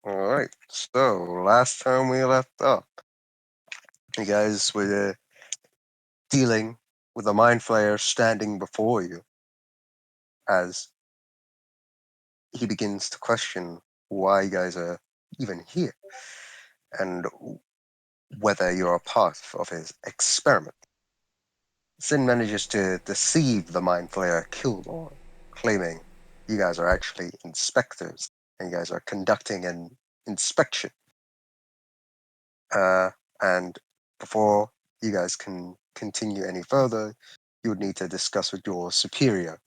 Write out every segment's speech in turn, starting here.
All right. So last time we left off, you guys were dealing with a mind flayer standing before you as he begins to question why you guys are even here and whether you're a part of his experiment. Sin manages to deceive the mind flayer Kildor, claiming you guys are actually inspectors and you guys are conducting an inspection. Uh, and before you guys can continue any further, you would need to discuss with your superior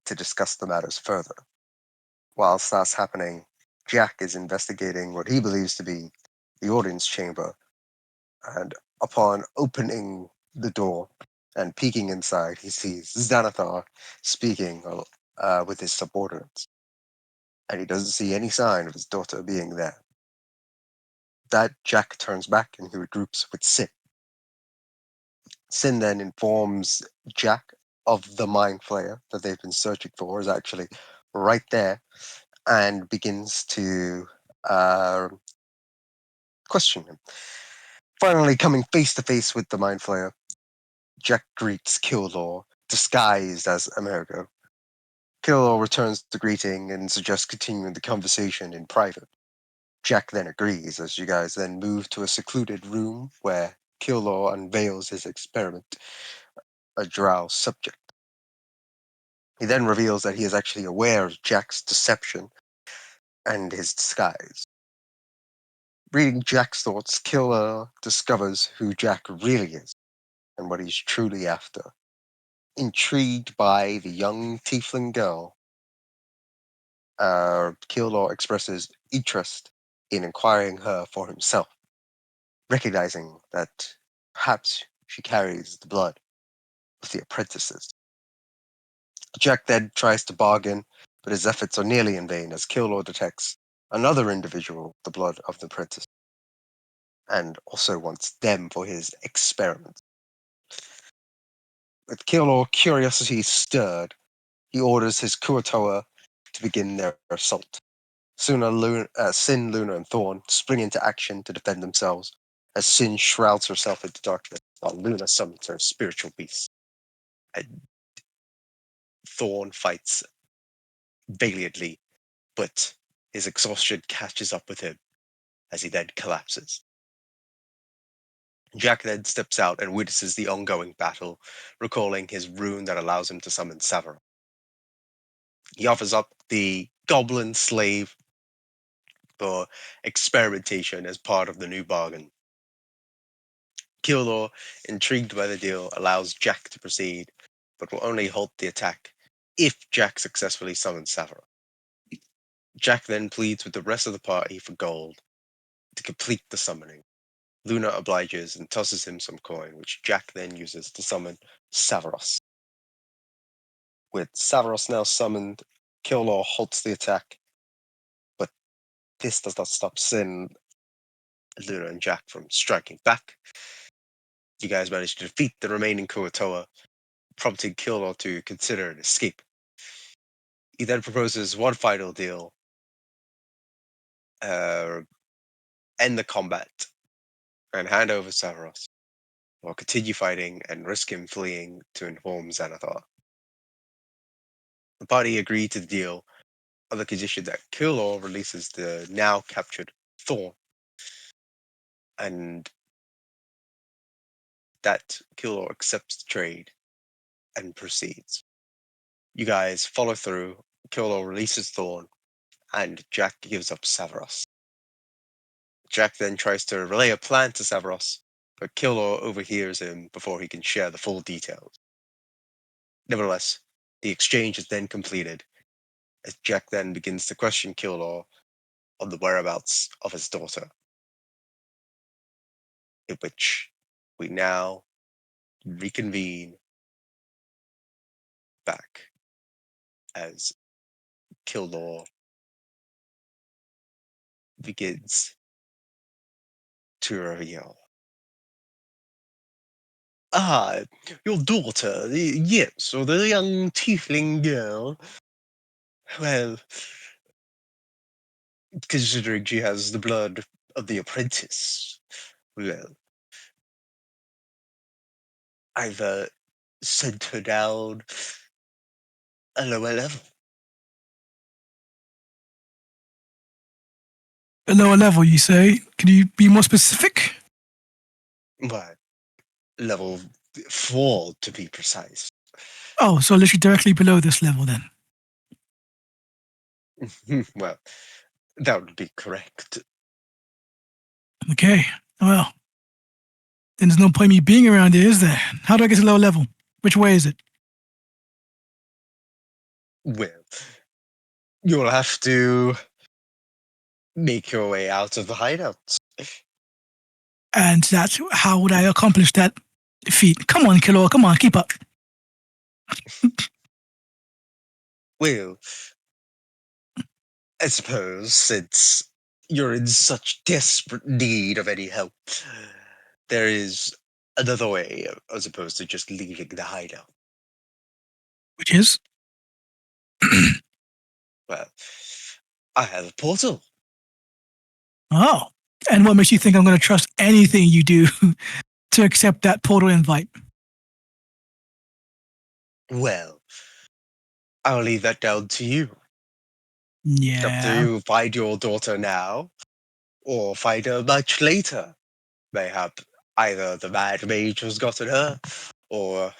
to discuss the matters further. Whilst that's happening, Jack is investigating what he believes to be the audience chamber, and upon opening the door and peeking inside, he sees Xanathar speaking with his subordinates, and he doesn't see any sign of his daughter being there. That Jack turns back and he regroups with Sin. Sin then informs Jack of the mind flayer that they've been searching for is actually right there and begins to uh, question him. Finally, coming face to face with the mind flayer, Jack greets Kildor, disguised as Amerigo. Kildor returns the greeting and suggests continuing the conversation in private. Jack then agrees as you guys then move to a secluded room where Kildor unveils his experiment, a drow subject. He then reveals that he is actually aware of Jack's deception and his disguise. Reading Jack's thoughts, Killer discovers who Jack really is and what he's truly after. Intrigued by the young tiefling girl, Kildor expresses interest in inquiring her for himself, recognizing that perhaps she carries the blood of the apprentices. Jack then tries to bargain, but his efforts are nearly in vain as Killor detects another individual with the blood of the apprentice and also wants them for his experiment. With Killor curiosity stirred, he orders his Kuatoa to begin their assault. Sin, Luna, and Thorn spring into action to defend themselves as Sin shrouds herself into darkness while Luna summons her spiritual beast. And Thorn fights valiantly, but his exhaustion catches up with him as he then collapses. Jack then steps out and witnesses the ongoing battle, recalling his rune that allows him to summon Severin. He offers up the goblin slave for experimentation as part of the new bargain. Kildor, intrigued by the deal, allows Jack to proceed, but will only halt the attack if Jack successfully summons Severin. Jack then pleads with the rest of the party for gold to complete the summoning. Luna obliges and tosses him some coin, which Jack then uses to summon Savaros. With Savaros now summoned, Killor halts the attack, but this does not stop Sin, Luna, and Jack from striking back. You guys manage to defeat the remaining Kuatoa, prompting Killor to consider an escape. He then proposes one final deal, uh, end the combat and hand over Savaros, or continue fighting and risk him fleeing to inform Xanathar. The party agreed to the deal on the condition that Killor releases the now captured Thorn, and that Killor accepts the trade and proceeds. You guys follow through, Killor releases Thorn, and Jack gives up Savaros. Jack then tries to relay a plan to Savaros, but Killor overhears him before he can share the full details. Nevertheless, the exchange is then completed, as Jack then begins to question Killor on the whereabouts of his daughter, in which we now reconvene back as Killor begins to reveal. Ah, your daughter, yes, or the young tiefling girl. Well, considering she has the blood of the apprentice, well, I've sent her down a lower level. A lower level, you say? Can you be more specific? But level 4 to be precise. Oh, so literally directly below this level then. Well, that would be correct. Okay, well, then there's no point me being around here, is there? How do I get to lower level? Which way is it? Well, you'll have to make your way out of the hideouts. And that's how would I accomplish that feat? Come on, Killer, come on, keep up. Well, I suppose since you're in such desperate need of any help, there is another way as opposed to just leaving the hideout. Which is? Well, I have a portal. Oh. And what makes you think I'm going to trust anything you do to accept that portal invite? Well, I'll leave that down to you. Up to Yeah. you find your daughter now, or find her much later. Mayhap either the mad mage has gotten her, or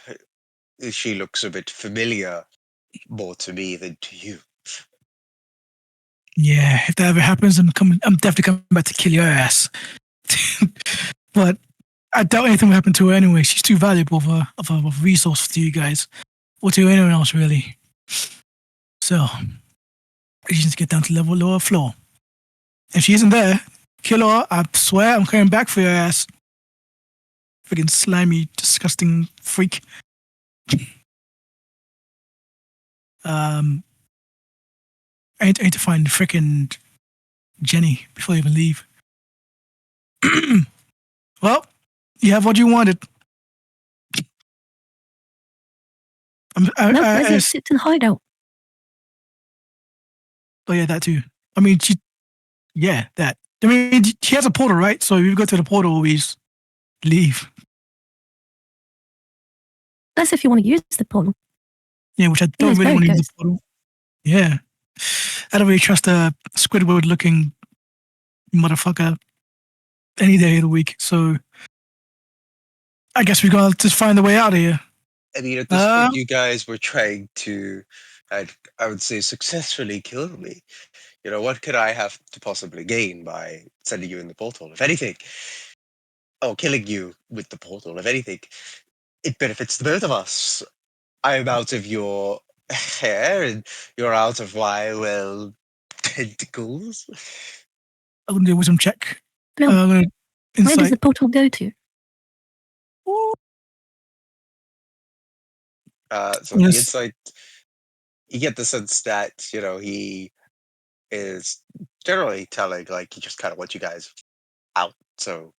she looks a bit familiar more to me than to you. Yeah, if that ever happens, I'm definitely coming back to kill your ass. But I doubt anything will happen to her anyway. She's too valuable of a resource to you guys, or to anyone else really. So we just need to get down to level lower floor. If she isn't there, kill her. I swear I'm coming back for your ass. Freaking slimy, disgusting freak. I need to find freaking Jenny before I even leave. Well, you have what you wanted. Where's the exit to the hideout? Oh yeah, that too. I mean, that. I mean, she has a portal, right? So if we go to the portal, we just leave. That's if you want to use the portal. Yeah, which I don't really where want it to use goes. the portal. Yeah. I don't really trust a Squidward looking motherfucker any day of the week. So I guess we gotta just find a way out of here. I mean, at this point, you guys were trying to, I would say, successfully kill me. You know, what could I have to possibly gain by sending you in the portal? If anything, killing you with the portal, if anything, it benefits the both of us. I'm out of your hair and you're out of my, well, tentacles. I'm gonna do a wisdom check. No. Where does the portal go to? So the insight, you get the sense that, you know, he is generally telling, like, he just kind of wants you guys out. So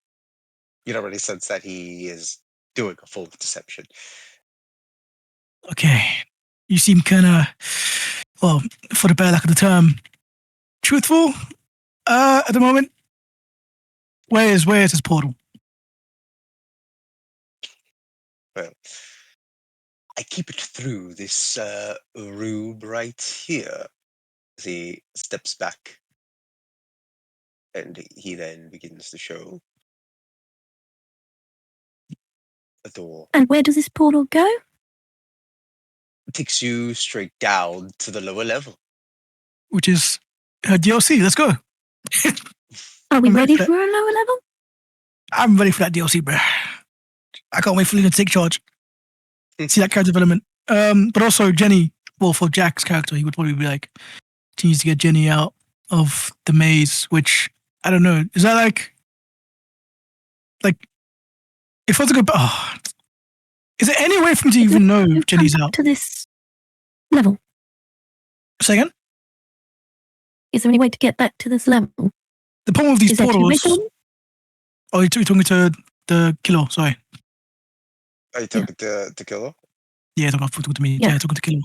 you don't really sense that he is doing a full deception. Okay. You seem kind of, well, for the bad lack of the term, truthful at the moment. Where is his portal? Well, I keep it through this room right here. As he steps back and he then begins to show a door. And where does this portal go? It takes you straight down to the lower level. Which is DLC. Let's go. Are we ready for a lower level? I'm ready for that DLC, bro. I can't wait for you to take charge. See that character development. But also Jenny, well, for Jack's character, he would probably be like, he needs to get Jenny out of the maze, which I don't know. Is that like if I was to go, is there any way for me to even know Jenny's out? To this level. Say again? Is there any way to get back to this level? The problem with these portals. Oh, you're talking to the killer, sorry. Are you talking to Killer? Yeah, talking to me. Yeah, talking to Killer.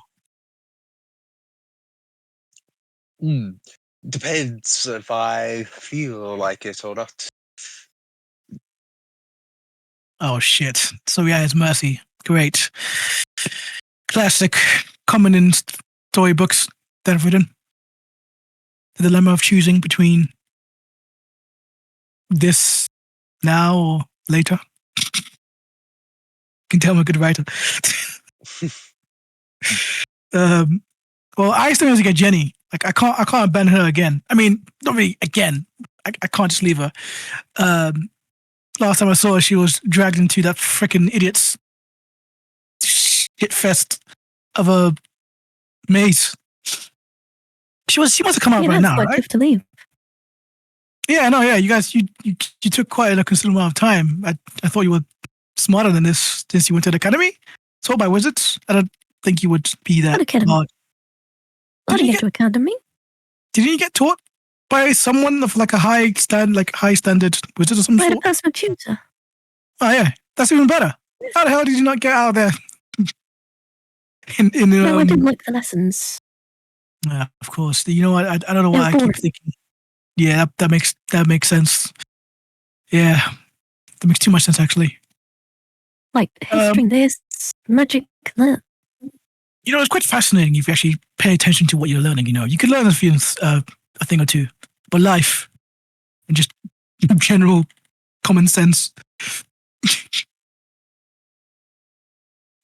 Depends if I feel like it or not. Oh shit. So yeah, it's mercy. Great. Classic, common in storybooks that I've written. The dilemma of choosing between this now or later. You can tell I'm a good writer. Well, I still need to get Jenny. Like I can't abandon her again. I mean, not really again. I can't just leave her. Last time I saw her, she was dragged into that freaking idiot's shit fest of a maze. She wants to come out Yeah, right that's now, why I right? have to leave. Yeah, no, yeah. You guys, you took quite a considerable amount of time. I thought you were smarter than this since you went to the academy. Taught by wizards. I don't think you would be that What academy? smart. I didn't get to academy. Didn't you get taught by someone of like a high standard wizard or some I had a sort? personal tutor. Oh yeah, that's even better. How the hell did you not get out of there? No, I didn't like the lessons. Yeah, of course. You know what? I don't know They why were I keep boring. thinking. Yeah, that makes sense. Yeah, that makes too much sense actually. Like history, this, magic, that. You know, it's quite fascinating if you actually pay attention to what you're learning. You know, you could learn a thing or two, but life and just general common sense.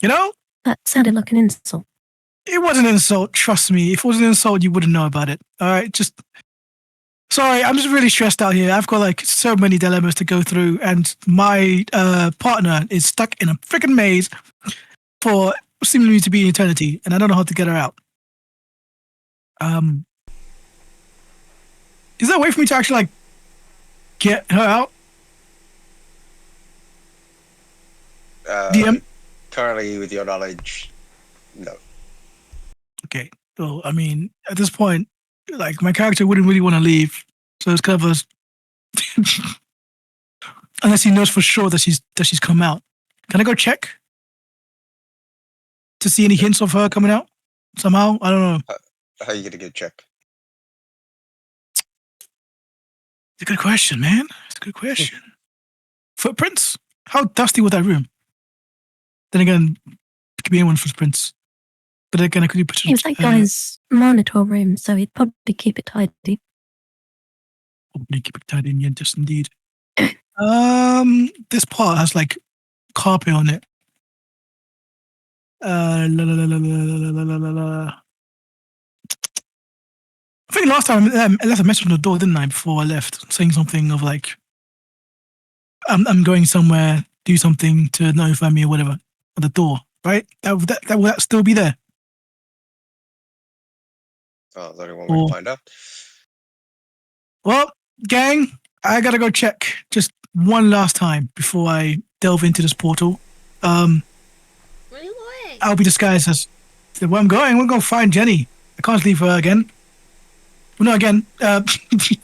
You know, That sounded like an insult. it wasn't an insult. Trust me, if it was an insult, you wouldn't know about it. All right, just sorry. I'm just really stressed out here. I've got like so many dilemmas to go through, and my partner is stuck in a freaking maze for seemingly to be eternity, and I don't know how to get her out. Is there a way for me to actually like get her out? DM? Currently, with your knowledge, no. Okay. So I mean, at this point, like my character wouldn't really want to leave, so it's kind of a unless he knows for sure that she's come out. Can I go check to see any hints of her coming out somehow? I don't know. How are you gonna get check? It's a good question, man. It's a good question. Footprints? How dusty was that room? Then again, it could be anyone's footprints. But again, I could put It was that guy's monitor room, so he'd probably keep it tidy. probably keep it tidy in your just indeed. This part has like carpet on it. La, la, la, la, la, la, la, la, la. I think last time I left a message on the door, didn't I? Before I left, saying something of like, "I'm going somewhere, do something to notify me or whatever." At the door, right? That will that still be there? Oh, is there anyone we can find out? Well, gang, I gotta go check just one last time before I delve into this portal. Where are you going? I'll be disguised as where I'm going. We're gonna find Jenny. I can't leave her again. Well, no, again. I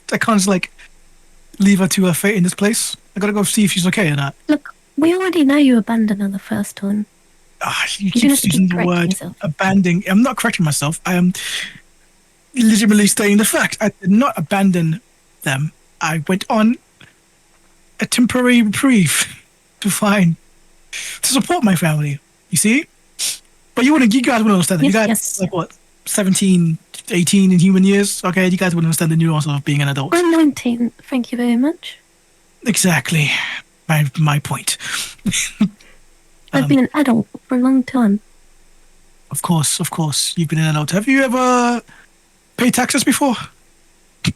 can't just like leave her to her fate in this place. I gotta go see if she's okay or not. Look, we already know you abandoned her the first time. You You keep don't have to using keep the correcting word yourself. abandoning. I'm not correcting myself. I am legitimately stating the fact. I did not abandon them. I went on a temporary reprieve to support my family. You see? But you guys wouldn't understand that. You Yes, guys, yes. like what, 17, 18 in human years? Okay, you guys wouldn't understand the nuance of being an adult. I'm 19. Thank you very much. Exactly. My point. I've been an adult for a long time. Of course, you've been an adult. Have you ever paid taxes before? You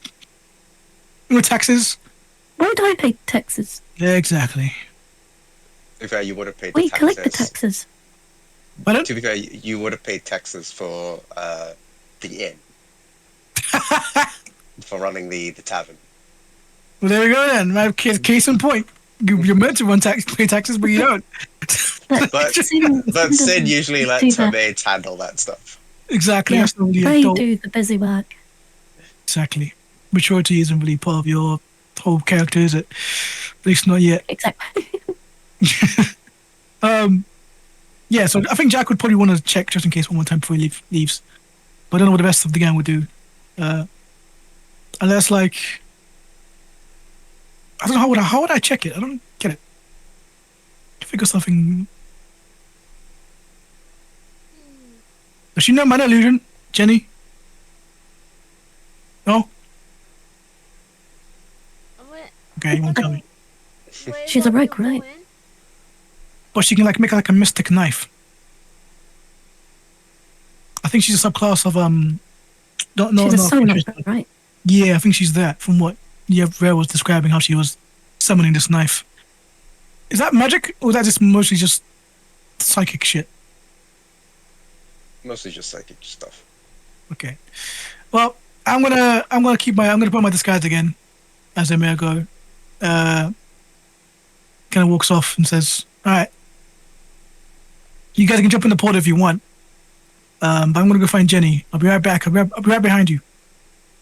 know taxes? Why would I pay taxes? Yeah, exactly. To be fair, you would have paid We the collect the taxes. taxes. Pardon? To be fair, you would have paid taxes for the inn for running the tavern. Well, there we go then. My case in point. You're meant to pay taxes, but you don't. But Sin Sin usually do lets her that. maids handle that stuff. Exactly. Yeah, That's not really they adult. do the busy work. Exactly. Maturity isn't really part of your whole character, is it? At least not yet. Exactly. Yeah, so I think Jack would probably want to check just in case one more time before he leaves. But I don't know what the rest of the gang would do. Unless, like, I don't know how would I check it? I don't get it. Figure something. Does she know minor illusion, Jenny? No. What? Okay, you won't tell me. Where She's a what rogue, you're right? going? But she can like make like a mystic knife. I think she's a subclass of She's a no. summoner, right? Yeah, I think she's that from what Rare was describing how she was summoning this knife. Is that magic or is that just mostly just psychic shit? Mostly just psychic stuff. Okay. Well, I'm gonna put my disguise again as a mayor go. Kind of walks off and says, "All right, you guys can jump in the port if you want. But I'm gonna go find Jenny. I'll be right back. I'll be right behind you.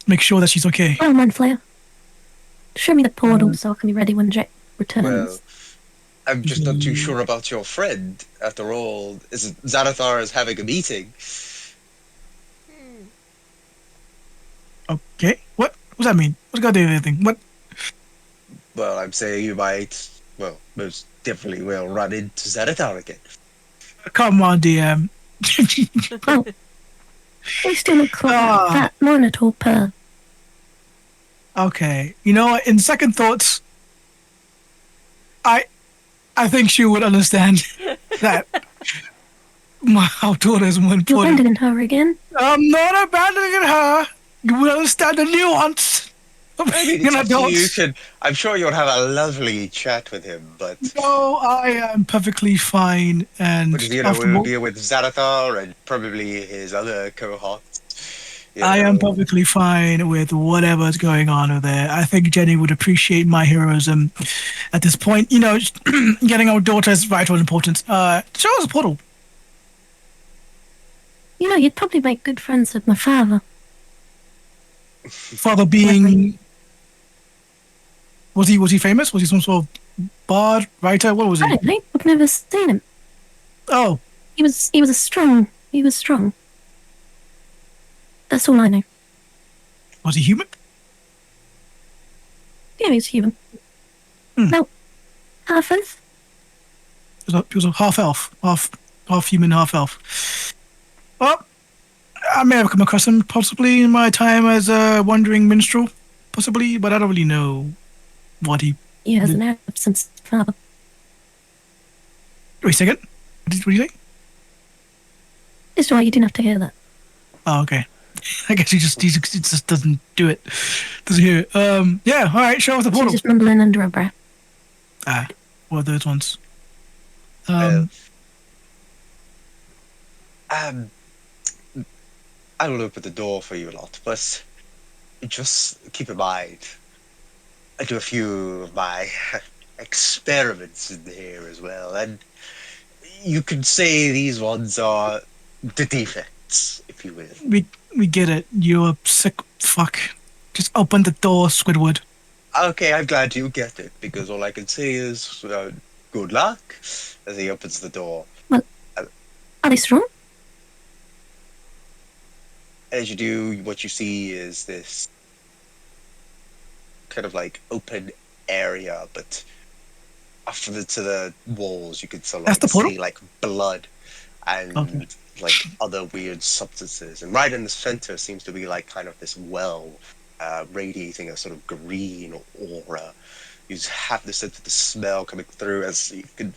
Make sure that she's okay." Oh, Mind Flayer. Show me the portal so I can be ready when Jack returns. Well, I'm just not too sure about your friend. After all, Xanathar is having a meeting. Hmm. Okay. What? What's that mean? What's got to do with anything? What? Well, I'm saying you might, well, most definitely will run into Xanathar again. Come on, DM. Oh, they still look like Ah. that monitor per. Okay. You know what? In second thoughts, I think she would understand that my daughter is more You're important. abandoning her again? I'm not abandoning her. You would understand the nuance of I mean, being it's an up to you. adult. I'm sure you'll have a lovely chat with him, but No, I am perfectly fine. And you know, after we'll all, deal with Xanathar and probably his other cohorts. You I am know. perfectly fine with whatever's going on over there. I think Jenny would appreciate my heroism at this point. You know, getting our daughter's vital importance. Show us a portal. You know, you'd probably make good friends with my father. Father being, was he famous? Was he some sort of bard, writer? What was I he? don't know. I've never seen him. Oh, He was strong. That's all I know. was he human? Yeah, he's human. Hmm. No, half elf. He was a half elf, half human, half elf. Well, I may have come across him possibly in my time as a wandering minstrel, possibly, but I don't really know what he. He has an absence father. Wait a second. What did you say? It's all right. You didn't have to hear that. Oh, okay. I guess he just doesn't do it. Doesn't hear it. Yeah. All right. Show us the She's portal. just mumbling under her breath. What are those ones? Well, I will open the door for you a lot, but just keep in mind, I do a few of my experiments in here as well, and you could say these ones are the defects, if you will. We get it. You're a sick fuck. Just open the door, Squidward. Okay, I'm glad you get it, because all I can say is good luck as he opens the door. Are they strong? As you do, what you see is this kind of like open area, but off to the walls you could still That's like the portal? see like blood and Okay. like other weird substances. And right in the center seems to be like kind of this well radiating a sort of green aura. You just have the sense of the smell coming through as you can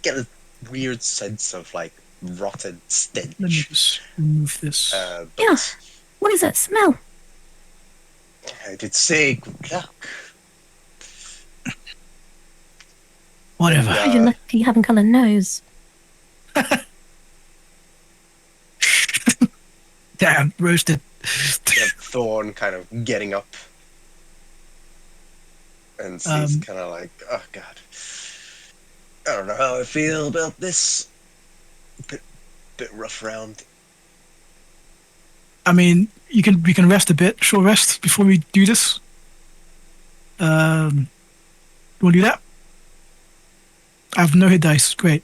get a weird sense of like rotten stench. Let me just remove this. But Yeah. What is that smell? I did say good luck. Whatever. And, You're lucky you haven't got a nose. Damn, roasted. you have Thorn kind of getting up and he's kind of like, oh god, I don't know how I feel about this. Bit rough around. I mean, we can rest a bit, short rest before we do this. You want to do that? I have no hit dice. Great.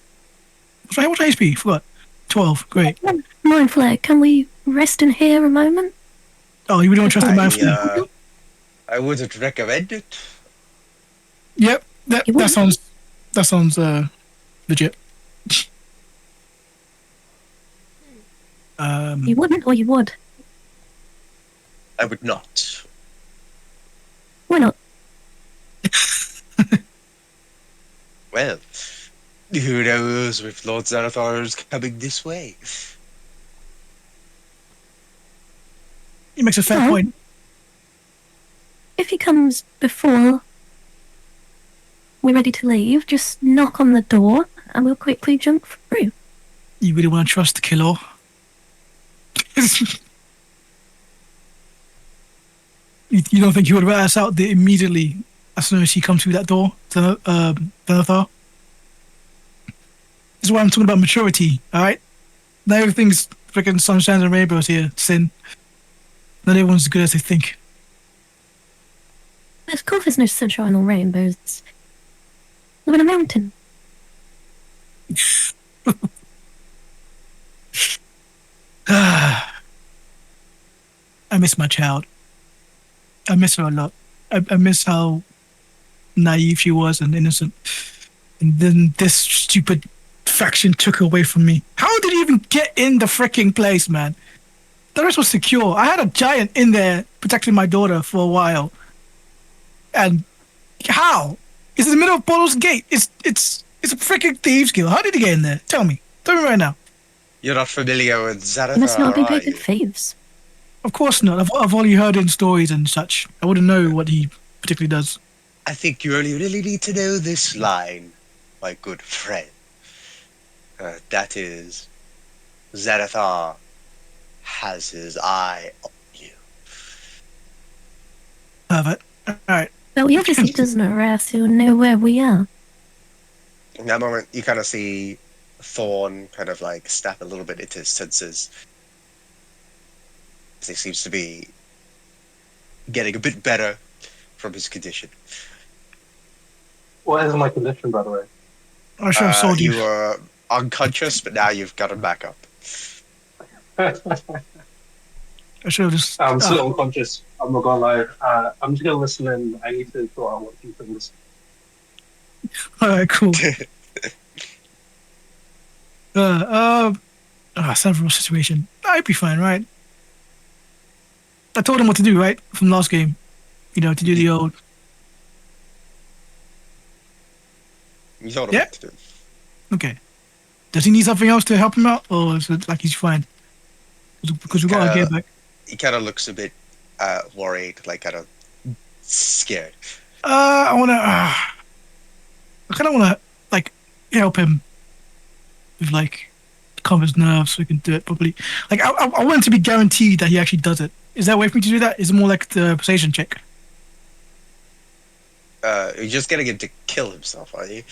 What's HP? Forgot. 12. Great. Mind Flare, can we rest in here a moment? Oh, you really don't trust the man? I I wouldn't recommend it. Yep, that You that wouldn't? sounds legit. You wouldn't, or you would? I would not. Why not? Well, who knows if Lord Xanathar is coming this way? he makes a fair Well, point. if he comes before we're ready to leave, just knock on the door and we'll quickly jump through. You really want to trust the killer? You don't think he would rat us out there immediately as soon as he comes through that door, Xanathar? This is why I'm talking about maturity, alright? Not everything's freaking sunshine and rainbows here, Sin. Not everyone's as good as they think. Of course there's no sunshine or rainbows. Live in a mountain. I miss my child. I miss her a lot. I miss how naive she was and innocent. And then this stupid faction took her away from me. How did he even get in the freaking place, man? The rest was secure. I had a giant in there protecting my daughter for a while. And how? It's in the middle of Polo's gate. It's a freaking thieves guild. How did he get in there? Tell me right now. You're not familiar with You must not Xanathar, be are very good you? thieves. Of course not. I've only heard in stories and such. I wouldn't know what he particularly does. I think you really need to know this line, my good friend. That is, Xanathar has his eye on you. Pervert. Alright. Well, he obviously doesn't know, or else he'll know where we are. In that moment, you kind of see Thorn kind of like snap a little bit into his senses. As he seems to be getting a bit better from his condition. What is my condition, by the way? I should have sold you. You were unconscious, but now you've got him back up. I should have just. I'm still unconscious. I'm not gonna lie. I'm just gonna listen in. I need to sort out what few things. Alright, cool. Several situation. I'd be fine, right? I told him what to do, right? From last game. You know, to do the old. You told him Yeah. what to do. Okay. Does he need something else to help him out? Or is it like he's fine? Because we got our gear back. He kind of looks a bit worried, like kind of scared. I kind of want to, like, help him with, like, calm his nerves so he can do it properly. Like, I want him to be guaranteed that he actually does it. Is there a way for me to do that? Is it more like the persuasion check? You're just getting him to kill himself, are you?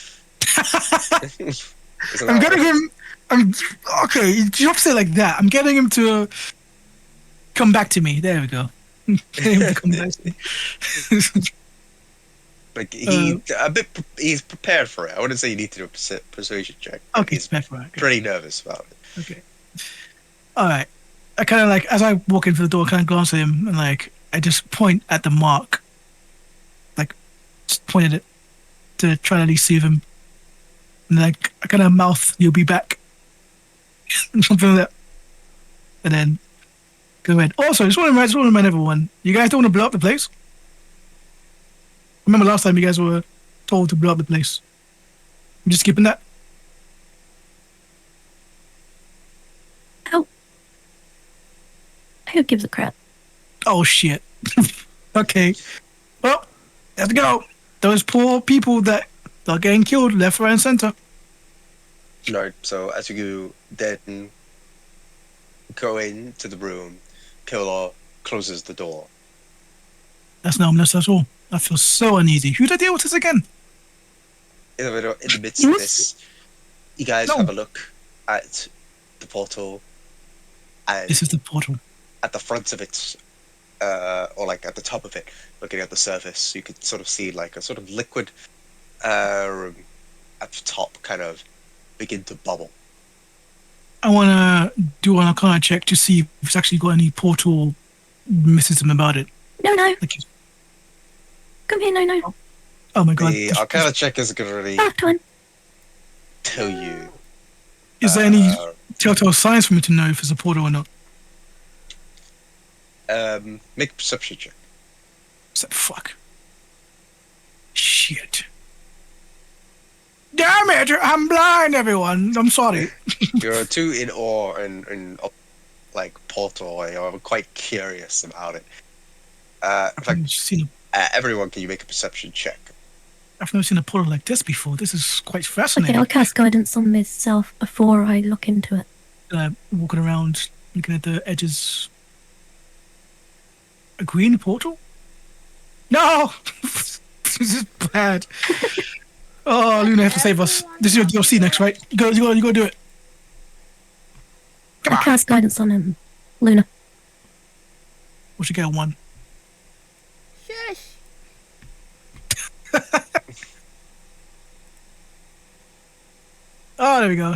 Isn't I'm that getting right? him. Okay, you don't have to say it like that. I'm getting him to come back to me. There we go. Getting him to come back to me. Like he's prepared for it. I wouldn't say you need to do a persuasion check. But Okay, he's fair for it. Okay. pretty nervous about it. Okay. All right. I kind of like, as I walk into the door, I kind of glance at him and like, I just point at the mark. Like, just point at it to try to at least save him. And like, I kind of mouth, "You'll be back." Something like that. And then go ahead. Also, just want to remind everyone, you guys don't want to blow up the place? Remember last time you guys were told to blow up the place? I'm just skipping that. Who gives a crap? Oh shit. Okay. Well, let's go. Those poor people that are getting killed left, right, and center. Right. So as you then go into the room, Killer closes the door. That's no ominous at all. I feel so uneasy. Who'd I deal with this again? In the midst of this, you guys No. have a look at the portal, and This is the portal. at the front of it, or like at the top of it, looking at the surface, you could sort of see like a sort of liquid at the top kind of begin to bubble. I want to do an arcana check to see if it's actually got any portal mysticism about it. No, no. Like, Come here, no. Oh my god. The Arcana check is going to really Bath time. tell you. Is there any uh, telltale signs for me to know if it's a portal or not? Make a perception check. So, fuck. Shit. Damn it! I'm blind, everyone. I'm sorry. You're too in awe and like portal. You're quite curious about it. In I've fact, never seen everyone, can you make a perception check? I've never seen a portal like this before. This is quite Okay, fascinating. I'll cast guidance on myself before I look into it. Walking around, looking at the edges. A green portal? No! This is bad. Oh, Luna, you have to save us. This is your DLC next, right? You go do it. Come I on. cast guidance on him. Luna. What should get a 1? Shush. Oh, there we go.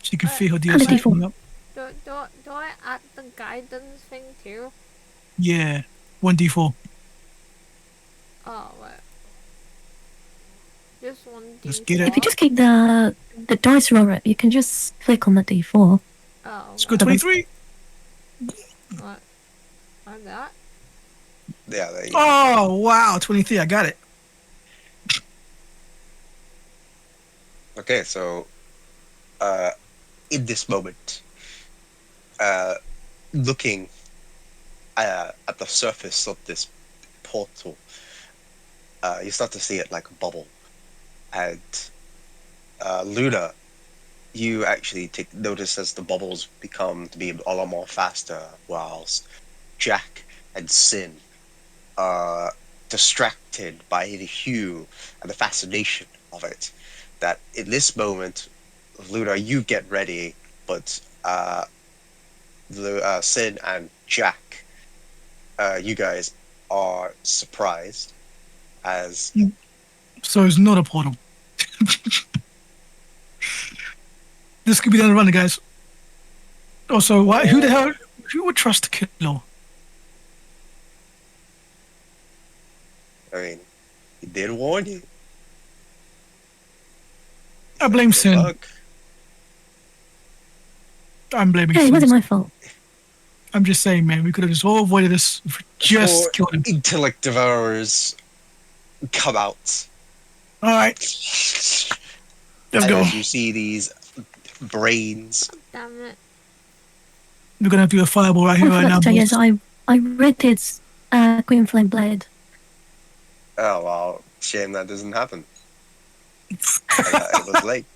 She can feel her And a DLC D4. coming up. Do I add the guidance thing too? Yeah. 1d4. Oh, wait. Just one Let's D4. get it. If you just keep the dice roller, you can just click on the D4. Oh, Let's go Okay. 23. what? Like that? Yeah, there you go. Oh, wow. 23. I got it. Okay, so in this moment, looking at the surface of this portal, you start to see it like bubble. And Luna, you actually take notice as the bubbles become to be a lot more faster, whilst Jack and Sin are distracted by the hue and the fascination of it. That in this moment, Luna, you get ready, but Sin and Jack, you guys are surprised as So it's not a portal. This could be the end of the run, guys. Also, why? Who the hell? Who would trust Kilo? I mean, he did warn you. I blame Good Sin. luck. I'm blaming Hey, it Sin. wasn't my fault. I'm just saying, man, we could have just all avoided this if we just Four killed him. intellect devourers come out. All right, let's And go. as you see these brains, Damn it. We're gonna have to do a fireball right What here, I right now. forgot to tell you boys. is I read his Green Flame Blade. oh well, shame that doesn't happen. It was late.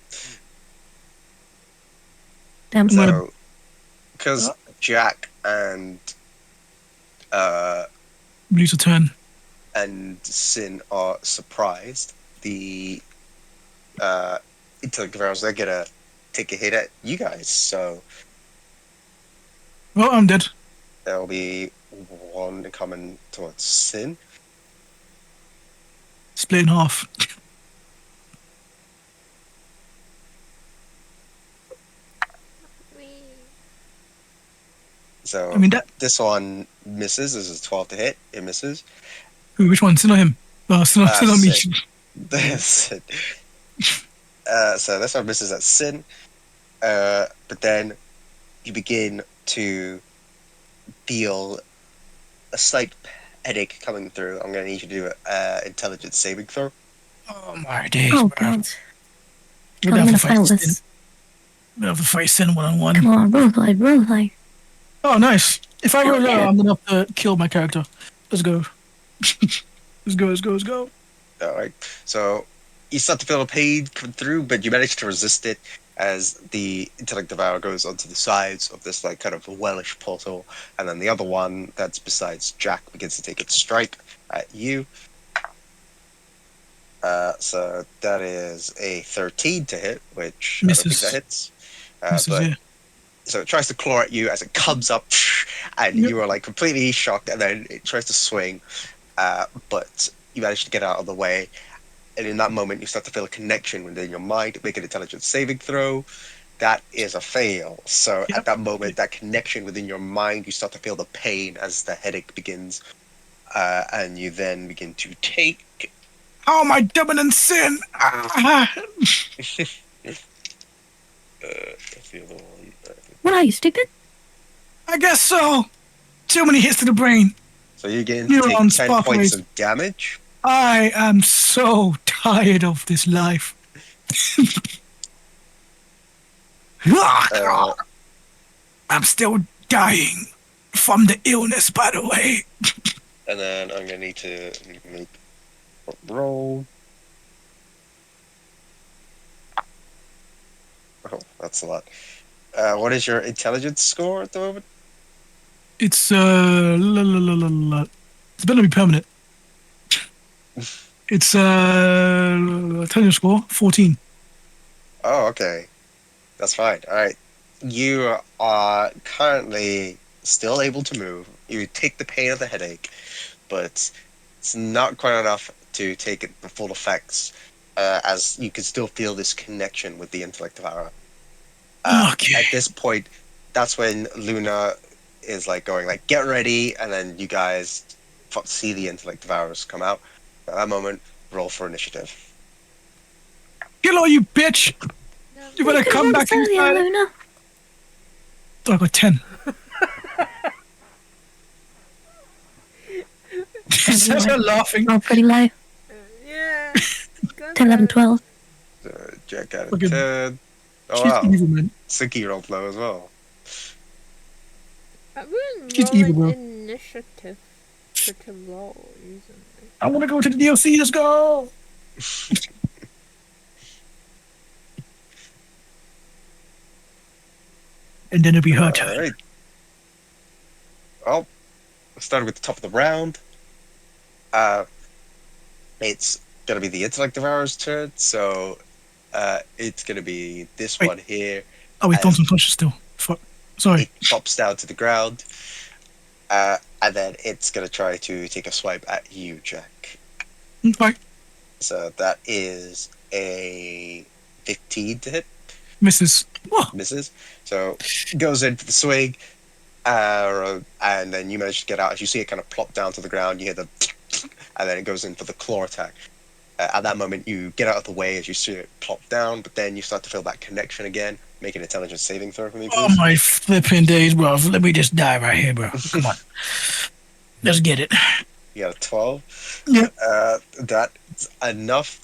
Damn. So, because Jack and Lose a turn. Sin are surprised, the intellect devourers, they're gonna take a hit at you guys. So Well, I'm dead. there'll be one coming towards Sin. Split in half. Wee. So I mean, that. this one misses. This is 12 to hit. It misses. Who? Which one? Sin or him? Sin or me. Sin. Sin. So this one misses at Sin. But then you begin to feel a slight headache coming through. I'm going to need you to do an intelligence saving throw. Oh my days. Oh, bro. God. We're God, gonna I'm have gonna to fail fight Sin. this. We're gonna have to fight Sin one-on-one. Come on, roleplay. Oh, nice. If I roll low, yeah. I'm gonna have to kill my character. Let's go. Let's go. All right. So you start to feel the pain come through, but you manage to resist it as the intellect devourer goes onto the sides of this like kind of wellish portal, and then the other one that's besides Jack begins to take its strike at you. So that is a 13 to hit, which I don't think Misses. that hits. Misses, But yeah. so it tries to claw at you as it comes up, and Yep. you are like completely shocked, and then it tries to swing, but you manage to get out of the way. And in that moment, you start to feel a connection within your mind. Make an intelligence saving throw. That is a fail. So Yep. at that moment, that connection within your mind, you start to feel the pain as the headache begins and you then begin to take. How am I dubbing in sin? What's the other one? What are you, stupid? I guess so. Too many hits to the brain. So you begin to take Neurons, 10 points pathways. of damage. I am so tired of this life. Uh, I'm still dying from the illness, by the way. and then I'm gonna need to make a roll. Oh, that's a lot. What is your intelligence score at the moment? It's it's better be permanent. It's tell you the score 14. Oh, okay. That's fine. All right. You are currently still able to move. You take the pain of the headache, but it's not quite enough to take the full effects, as you can still feel this connection with the intellect devourer. Okay. At this point, that's when Luna is like going like, "Get ready," and then you guys see the intellect devourers come out. At that moment, roll for initiative. Kill all you bitch. You better Could've come done back this earlier, inside. Luna. Oh, I got 10. Says her laughing. Oh, pretty low. Yeah. 10, 11, 12. Jack out of Fucking- 10. Oh She's wow, evil, man. Sinky rolled low as well. I've been She's evil, bro. rolling initiative pretty low recently. I want to go to the DLC. Let's go. And then it'll be her turn. All right. Well, starting with the top of the round. It's gonna be the intellect devourer's turn, so it's gonna be this Wait. one here. Oh, wait, as Thompson touches still. Fuck. Sorry. It drops down to the ground, and then it's gonna try to take a swipe at you, Jack. Right. So that is a 15 to hit. Misses. Whoa. Misses. So goes in for the swing, and then you manage to get out. As you see it kind of plop down to the ground, you hear the, and then it goes in for the claw attack. At that moment, you get out of the way as you see it plop down, but then you start to feel that connection again. Make an intelligence saving throw for me, Oh, please. my flipping days, bro. Let me just die right here, bro. Come on. Let's get it. You got a 12. Yeah. That's enough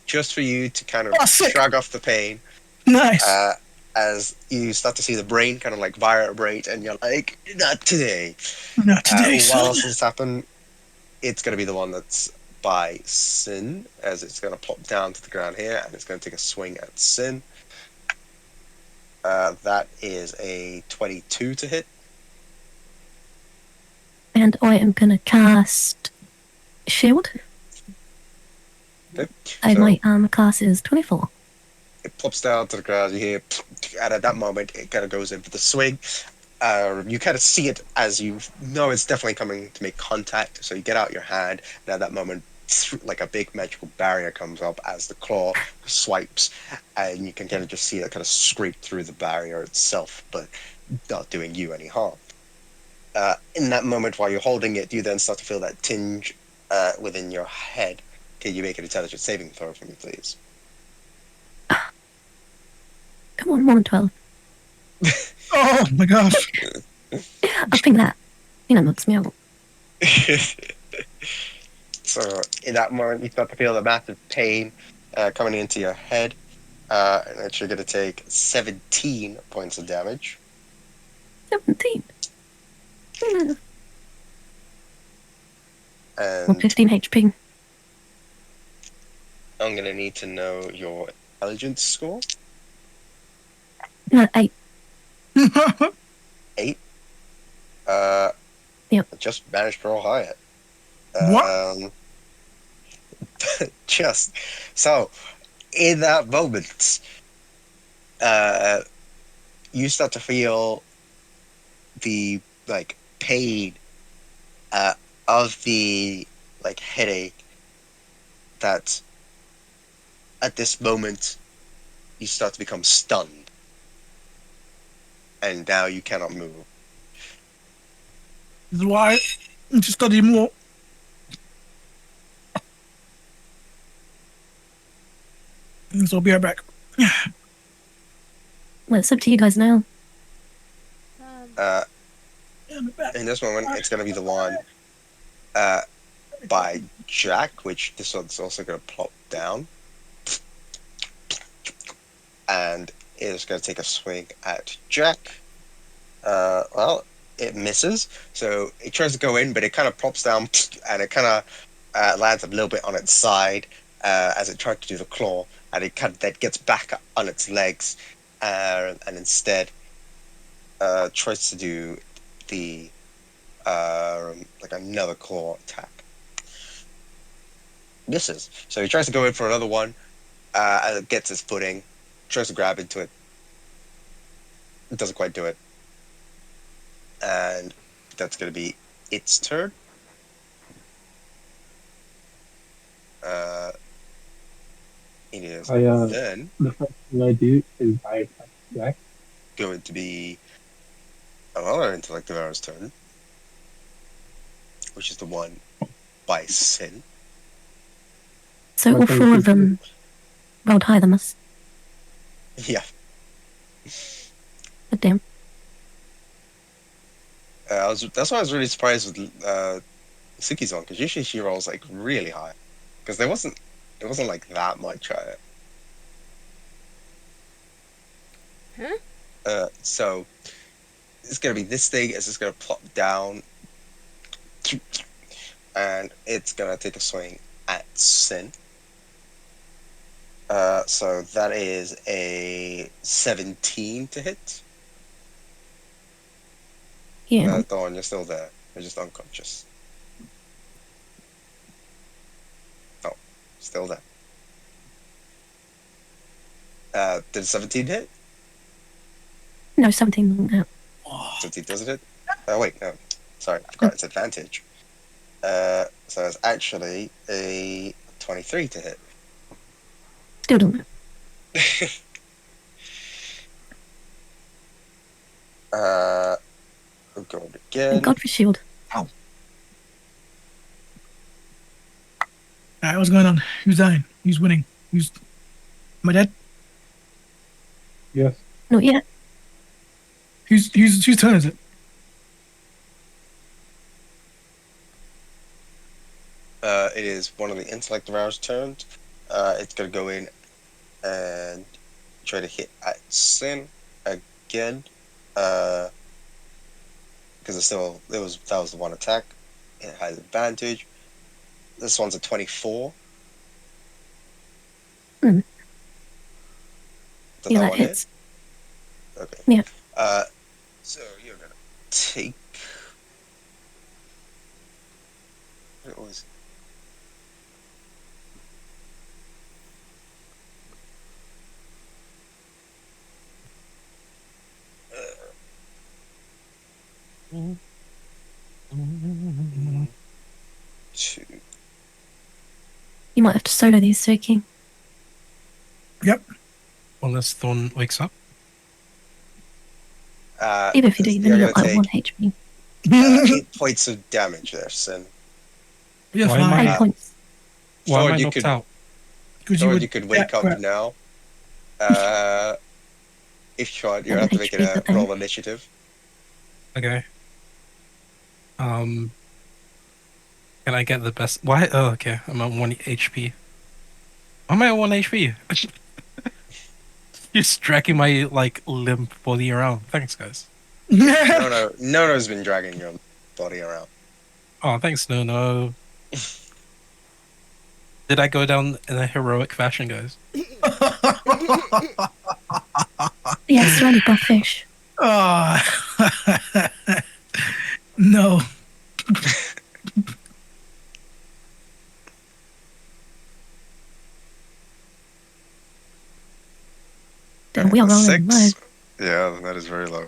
just for you to kind of Oh, sick. shrug off the pain. Nice. As you start to see the brain kind of like vibrate, and you're like, not today. Not today, While son. else has happened, it's going to be the one that's by Sin, as it's going to plop down to the ground here, and it's going to take a swing at Sin. That is a 22 to hit. And I am gonna cast Shield. Okay. And So my armor class is 24. it plops down to the ground, you hear, and at that moment, it kind of goes in for the swing. You kind of see it as you know it's definitely coming to make contact, so you get out your hand, and at that moment, like a big magical barrier comes up as the claw swipes, and you can kind of just see it kind of scrape through the barrier itself, but not doing you any harm. In that moment, while you're holding it, you then start to feel that tinge within your head. Can you make an intelligence saving throw for me, please? Come on, more than 12. Oh, my gosh. I think that knocks me out. So in that moment, you start to feel the massive pain coming into your head, and that you're going to take 17 points of damage. 17. Or And 15 HP. I'm going to need to know your intelligence score. No, 8. 8. Yep. I just managed to roll higher. What? Just so in that moment, you start to feel the like pain of the like headache. That at this moment you start to become stunned, and now you cannot move. This is why I need to study more. So I'll be right back. Well, it's up to you guys now. Uh, Yeah, I'm back. in this moment, it's gonna be the one uh, by Jack, which this one's also gonna plop down, and it is gonna take a swing at Jack. Well, it misses, so it tries to go in, but it kind of plops down, and it kind of lands a little bit on its side as it tried to do the claw, and it kind of then gets back on its legs, and instead tries to do the like another claw attack. Misses, so he tries to go in for another one, and it gets his footing, tries to grab into it, it doesn't quite do it, and that's going to be its turn. It is then The first thing I do is I attack Jack. going to be another intellect devourer's turn, which is the one by Sin. So My all turn four of to shoot. them rolled higher than us. Yeah, But damn. that's why I was really surprised with Suki's one, because usually she rolls like really high, because it wasn't like that much higher. Huh? So it's gonna be this thing is just gonna plop down, and it's gonna take a swing at Sin. So that is a 17 to hit. Yeah. Dawn, you're still there. You're just unconscious. Oh, still there. Did 17 hit? No, 17 won't. 17 doesn't hit? Oh, wait, no. Sorry, I forgot it's advantage. So it's actually a 23 to hit. Still don't. We'll go Thank again. God for shield. All right, what's going on? Who's dying? Who's winning? Who's am I dead? Yes. Not yet. Whose turn is it? It is one of the intellect devourer's turns. It's gonna go in and try to hit at Sin again. Because that was the one attack. It has advantage. This one's a 24. Hmm. Does Yeah, that that one hit? hits. Okay. Yeah. So you're gonna take. What was? Two. You might have to solo these, Soaking. Yep. Unless Thorn wakes up. Even if you do, you're then you gonna got like take 1 HP. 8 points of damage there, Sin. You're Why am fine. 8 points. Why am Thor, I you knocked could out? Because Thor, would- you could wake yeah, up crap. now. If you want, you're gonna have to make it HP, a but then- roll initiative. Okay. Can I get the best? Why? Oh, okay. I'm at 1 HP. Why am I at 1 HP? Just dragging my like limp body around. Thanks, guys. Nono's been dragging your body around. Oh, thanks, no. Did I go down in a heroic fashion, guys? Yes, they're only buff fish. Ah. No. Then we are rolling low. 6. Yeah, that is very low.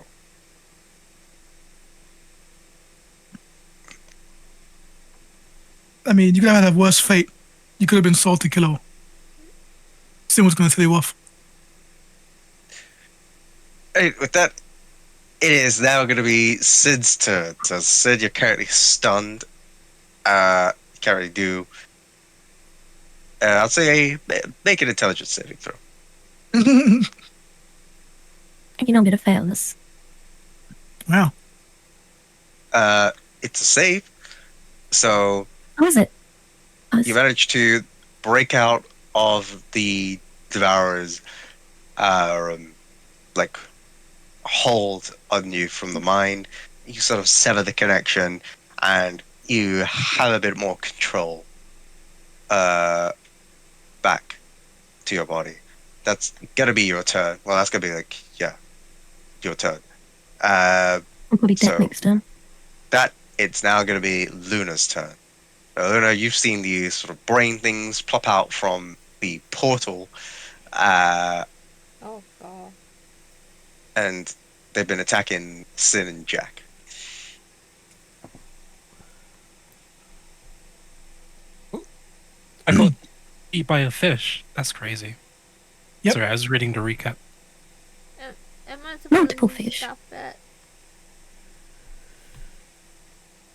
I mean, you could have had a worse fate. You could have been salty killer. Sin was going to tell you off. Hey, with that, it is now going to be Sid's turn. So Sid, you're currently stunned. You can't really do. I'll say make an intelligence saving throw. You're not gonna fail this. Wow. It's a save, so How is it? you managed to break out of the devourer's like hold on you from the mind. You sort of sever the connection, and you have a bit more control back to your body. That's gonna be your turn. Well, that's gonna be like, yeah, your turn. I'll probably dead So next turn. that it's now gonna be Luna's turn. Luna, you've seen these sort of brain things plop out from the portal, Oh god. and they've been attacking Sin and Jack. I got eat by a fish. That's crazy. Yep. Sorry, I was reading the recap. Am I supposed Multiple to fish. stop it?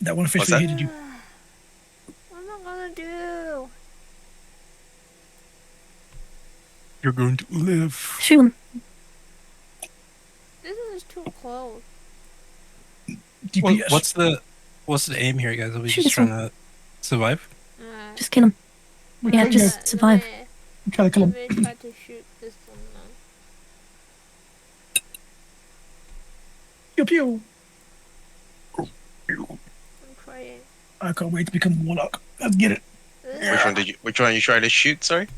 That one fish What's that that? hated you. What am I gonna do? You're going to live. Shoot him. This is too close. DPS. What's the aim here, guys? Are we Shoot just this one. trying to survive? Just kill him. Yeah, just survive. Try to kill him. Let me try to shoot this one now. Pew pew. I'm trying. I can't wait to become a warlock. Let's get it. Which one you trying to shoot? Sorry.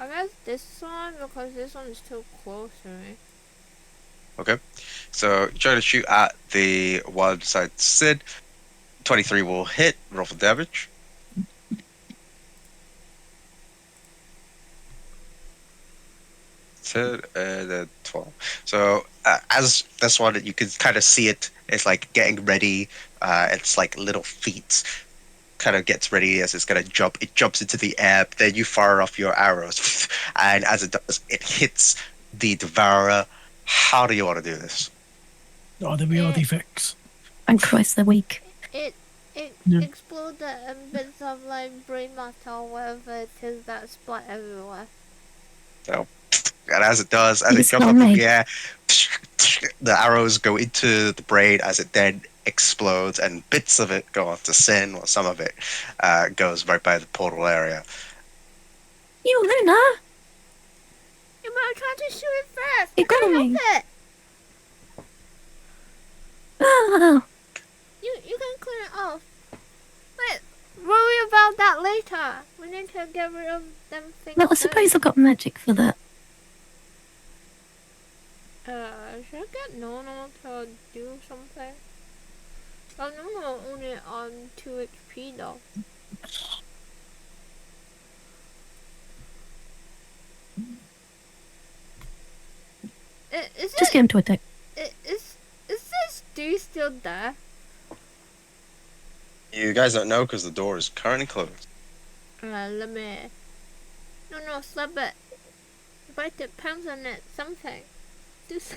I guess this one because this one is too close to me. Okay. So you try to shoot at the one beside Sid. 23 will hit. Roll for damage. Sid and then 12. So as this one, you can kind of see it. It's like getting ready. It's like little feet. Kind of gets ready as it's gonna jump. It jumps into the air. Then you fire off your arrows, and as it does, it hits the devourer. How do you want to do this? Oh, there we are, defects. And Christ, they're weak. It Yeah. exploded and bits of like brain matter or whatever it is that splat everywhere. So, and as it does, as You it jumps smell up in me. the air, the arrows go into the brain as it then explodes, and bits of it go onto Sin, or some of it goes right by the portal area. You, Luna! You might try to shoot it first. You're I can't going. help it. Oh, You can clear it off. Wait, worry about that later. We need to get rid of them things. well, I suppose I've got magic for that. Should I get Nono to do something? Oh, Nono only on 2 HP though. Is Just get him to attack. Is this dude still there? You guys don't know because the door is currently closed. Let me. No, slap it. Bite it, pounce on it, something. Just.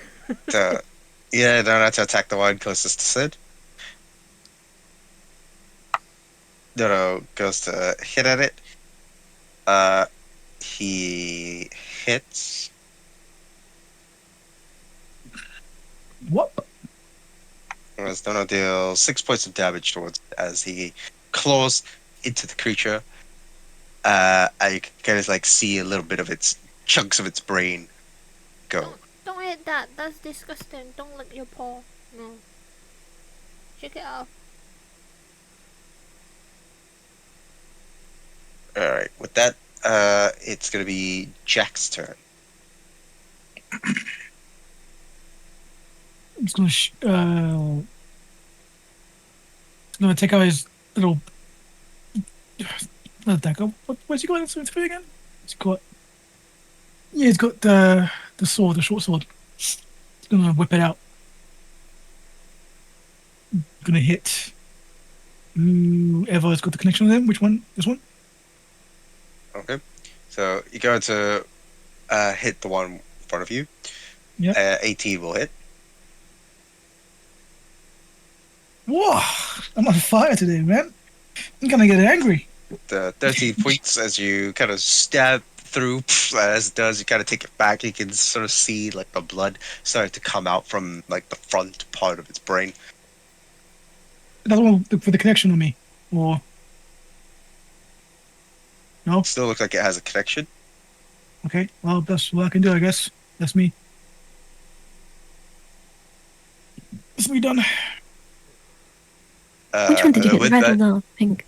So, yeah, don't have to attack the one closest to Sid. Dodo goes to hit at it. He hits. What? As Dono deals 6 points of damage towards it as he claws into the creature. And you can kind of like see a little bit of its chunks of its brain go. Don't eat that. That's disgusting. Don't lick your paw. No. Check it off. All right, with that, it's gonna be Jack's turn. I'm just gonna take out his little. Not that guy. Where's he got his three again? He's got. Yeah, he's got the sword, the short sword. He's gonna whip it out. Gonna hit whoever's got the connection with him. Which one? This one? Okay, so you go to hit the one in front of you. Yeah. 18 will hit. Whoa! I'm on fire today, man. I'm gonna get angry. The 13 points as you kind of stab through. As it does, you kind of take it back. You can sort of see like the blood starting to come out from like the front part of its brain. That's one for the connection on me. Or no? Still looks like it has a connection. Okay. Well, that's what I can do, I guess. That's me. That's me done. Which one did you get? The With red or that, the pink?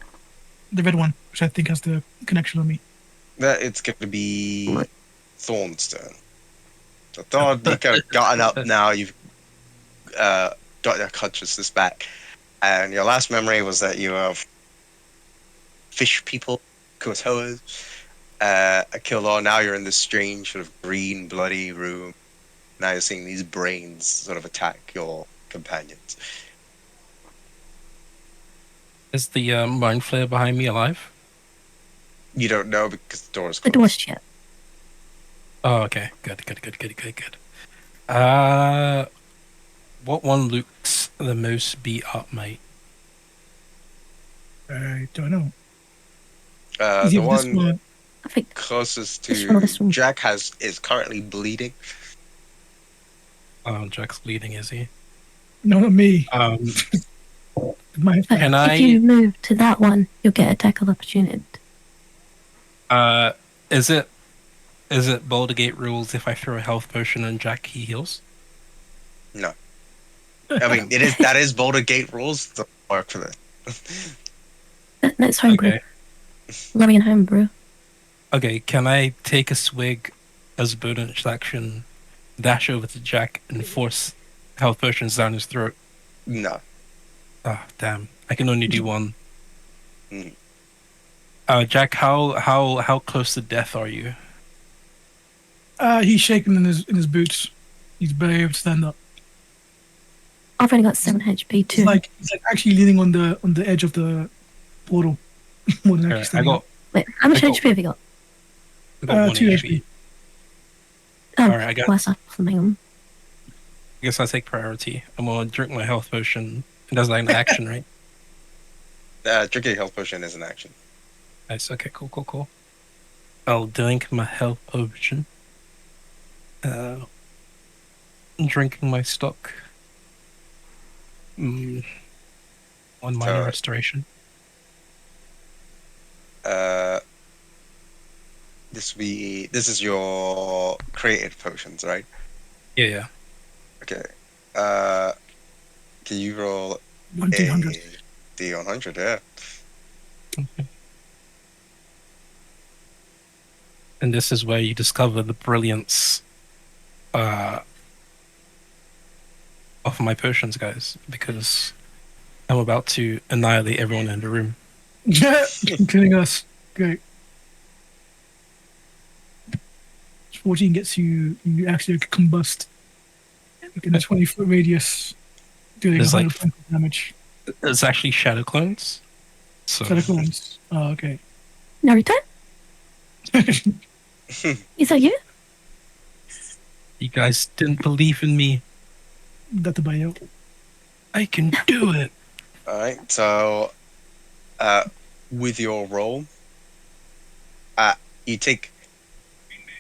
The red one, which I think has the connection on me. that it's going to be Thorn's turn. So Thorn, you kind of gotten up now. You've got your consciousness back, and your last memory was that you have fish people, Kuatoas, killed all. Now you're in this strange sort of green, bloody room. Now you're seeing these brains sort of attack your companions. Is the mind flayer behind me alive? You don't know because the door is The closed. door's shut. Oh, okay. Good. What one looks the most beat up, mate? I don't know. The Is it this one one? I think closest this one or to this one. Jack is currently bleeding. Oh, Jack's bleeding, is he? No, not me. My But Can if I- you move to that one, you'll get attack of opportunity. Is it Boulder Gate rules if I throw a health potion and Jack he heals? No, I mean that is Boulder Gate rules. Don't work for this. That's homebrew. Okay. Loving homebrew. Okay, can I take a swig as a bonus action, dash over to Jack and force health potions down his throat? No. Ah, damn. I can only do one. Mm. Jack, how close to death are you? He's shaking in his boots. He's barely able to stand up. I've only got 7 HP too. He's like actually leaning on the edge of the portal more than actually Alright, I standing got up. Wait, how much I got- HP have you got? 1 2 HP. HP. Oh, Alright, I got- worse off than hang on. I guess I take priority. I'm gonna drink my health potion. That's like an action, right? Drinking a health potion is an action. Nice. Okay. Cool. I'll drink my health potion. Drinking my stock. 1 minor So- restoration. This is your created potions, right? Yeah. Okay. Can you roll 1d100. a D100? Yeah. And this is where you discover the brilliance of my potions, guys, because I'm about to annihilate everyone in the room. Yeah, including us. Great. 14 gets you actually combust in a 20-foot radius, doing There's 100 like- points of damage. It's actually shadow clones. So Catacombs. Oh, okay. Naruto? Is that you? you guys didn't believe in me. That's about you. I can do it. All right. So, with your roll, you take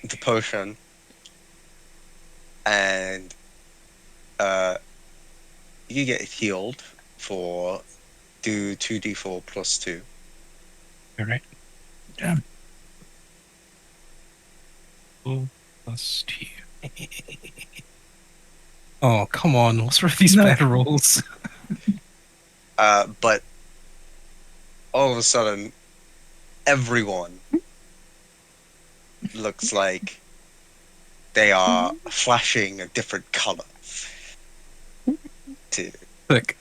the potion, and you get healed for do 2d4 plus 2. All right. Damn. Oh, plus 2. Oh, come on. What's with these No. bad rolls? But all of a sudden, everyone looks like they are flashing a different color. Too. Look,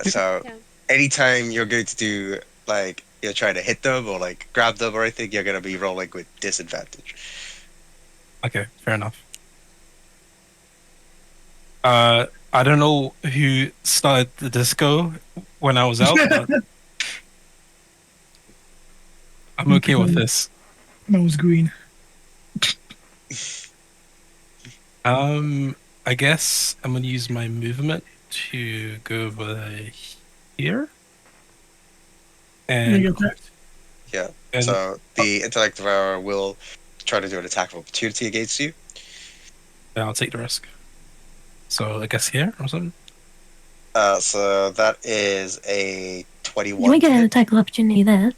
So Yeah. anytime you're going to do like you're trying to hit them or like grab them or anything, you're gonna be rolling with disadvantage. okay, fair enough. I don't know who started the disco when I was out, but I'm okay with this. That was green. I guess I'm gonna use my movement to go over here. Then And you attacked. Yeah. And So the intellect devourer will try to do an attack of opportunity against you. I'll take the risk. So I guess here or something. So that is a You 21 might to get an hit. attack of opportunity there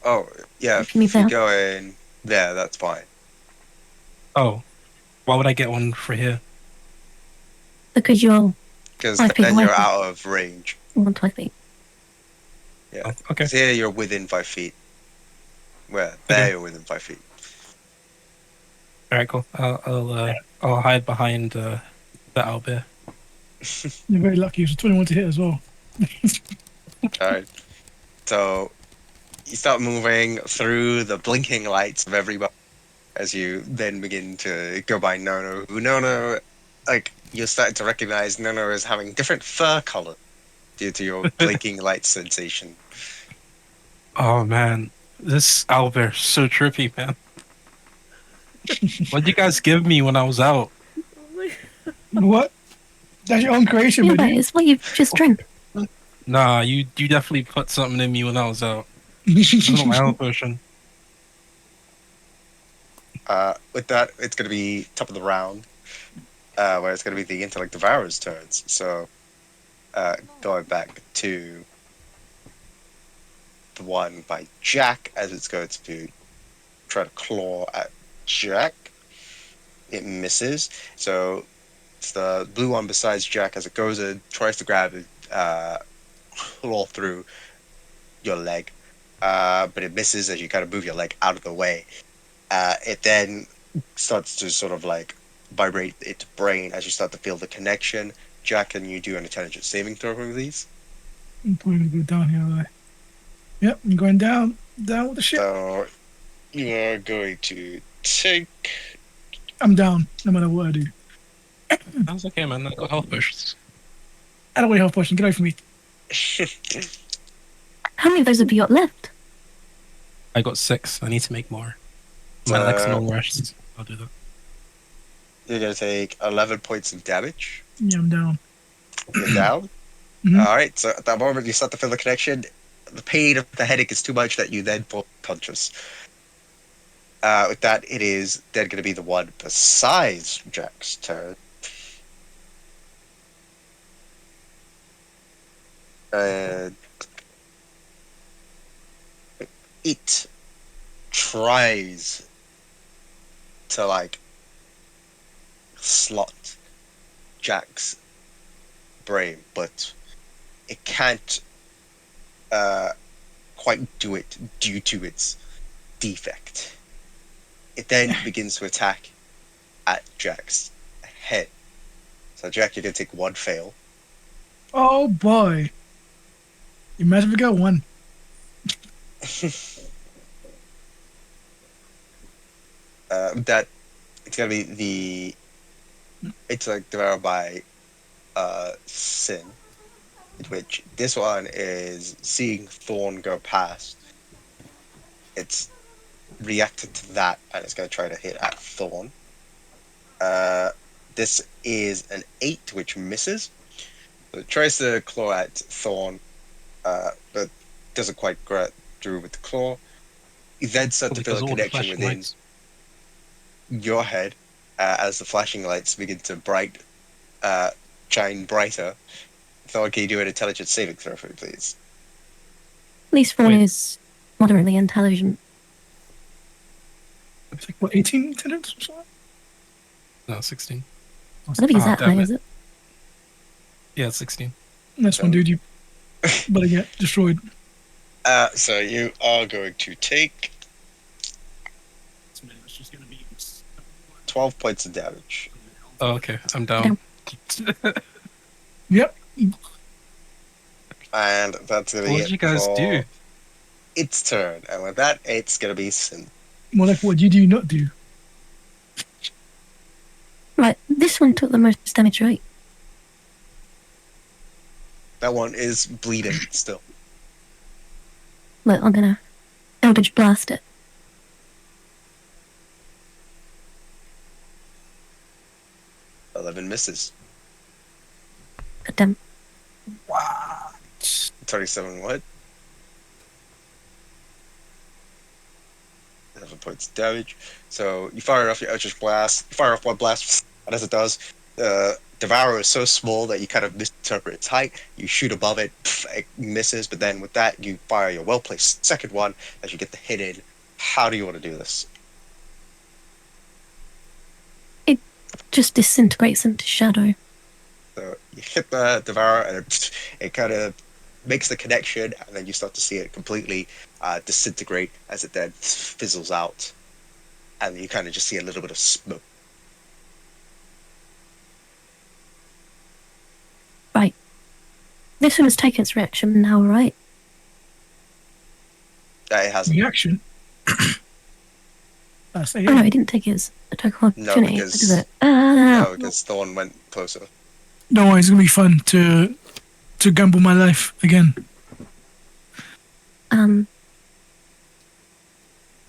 Oh, yeah, if you move if you there. go in there, that's fine. Oh, why would I get one for here? Because you're Because 5 feet then away you're from out of range. 120 feet. Yeah. Oh, okay. Because here you're within 5 feet. Where? There Okay. you're within 5 feet. All right, cool. I'll hide behind the owlbear. You're very lucky. It was a 21 to hit as well. Alright. So you start moving through the blinking lights of everybody as you then begin to go by Nono. Who Nono, like, you're starting to recognize Nono as having different fur color due to your blinking light sensation. Oh man, this owlbear is so trippy, man. What'd you guys give me when I was out? Oh my What? That's your own creation, Yeah, my but dude. it's what you've just drank. Nah, you definitely put something in me when I was out. It's not my own potion. With that, it's going to be top of the round, where it's going to be the intellect devourer's turns. So, going back to the one by Jack, as it's going to try to claw at Jack. It misses. So it's the blue one besides Jack as it goes in, tries to grab it, claw through your leg, but it misses as you kind of move your leg out of the way. It then starts to sort of like vibrate its brain as you start to feel the connection. Jack, can you do an intelligence saving throw for these? I'm probably gonna go down here. Like. Yep, I'm going down with the ship. So you are going to take. I'm down, no matter what I do. That's okay, man. I got health potions. I don't want health potion. Get away from me. How many of those have you got left? I got 6. I need to make more. My next long rest. I'll do that. You're going to take 11 points of damage. Yeah, I'm down. You're down. Mhm. All right. So at that moment, you start to feel the connection. The pain of the headache is too much that you then fall conscious. With that, it is then going to be the one besides Jack's turn. And it tries to like slot Jack's brain, but it can't quite do it due to its defect. It then begins to attack at Jack's head. So Jack, you're gonna take one fail. Oh boy. Imagine if we got one. That it's gonna be the intellect devoured by sin, in which this one is seeing Thorn go past. It's reacted to that and it's gonna try to hit at Thorn. This is an 8, which misses. So it tries to claw at Thorn, but doesn't quite get through with the claw. You then start to feel Because a all the connection flashing within lights. your head as the flashing lights begin to shine brighter. Thorn, can you do an intelligence saving throw for me, please? At least Fawn Wait. is moderately intelligent. It's like what, 18 intelligence or something? No, 16. I don't think it's that damn high, it. is it? Yeah, it's 16. That's one, dude. You better get destroyed. So you are going to take 12 points of damage. Oh, okay. I'm down. Yep. And that's going to be What did it you guys for do? its turn. And with that, it's going to be Sin. More like what do you not do? Right, this one took the most damage, right? That one is bleeding still. Look, I'm gonna Eldritch Blast it. $11 misses. God damn. Wow. 27 what? 7 points of damage. So you fire off your Eldritch Blast. You fire off one blast, and as it does, the Devourer is so small that you kind of misinterpret its height. You shoot above it, it misses, but then with that, you fire your well-placed second one as you get the hit in. How do you want to do this? It just disintegrates into shadow. So you hit the Devourer, and it kind of makes the connection, and then you start to see it completely disintegrate as it then fizzles out, and you kind of just see a little bit of smoke. Right. This one has taken its reaction now, right? It hasn't. Reaction. Say Oh no, yeah. it didn't take its attack of No, opportunity. because What is it? no, because Thorn went closer. Don't worry, it's gonna be fun to gamble my life again.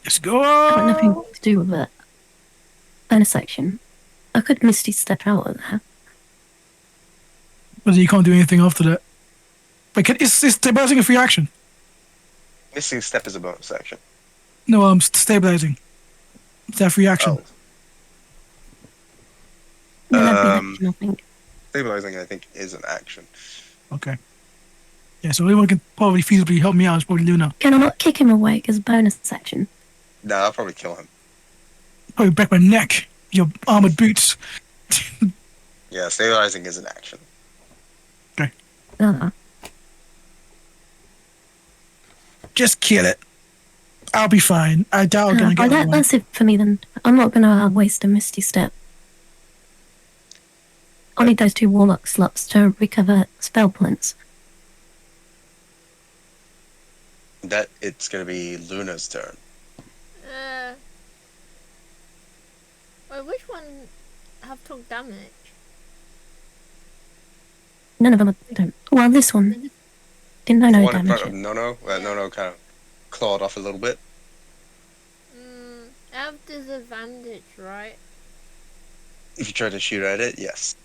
Let's go. I got nothing to do with it. Bonus action. I could Misty step out of there. But you can't do anything after that. Like it's stabilizing a free action. Missing step is a bonus action. No, I'm stabilizing. It's that free action. Oh, No, that'd be an action, I think. stabilizing, I think, is an action. Okay. Yeah, so anyone can probably feasibly help me out is probably Luna. Can I not kick him away as bonus action? No, I'll probably kill him. Probably break my neck. Your armored boots. Yeah, stabilizing is an action. Just kill it. I'll be fine. I doubt I'm gonna get one. That's it for me then. I'm not gonna waste a Misty step. I'll need those 2 Warlock slots to recover spell points. That it's gonna be Luna's turn. Wait, which one have took damage? None of them don't. Well, this one didn't know The no one in damage. front of Nono, where Nono kind of clawed off a little bit. I have disadvantage, right? If you try to shoot at it, yes.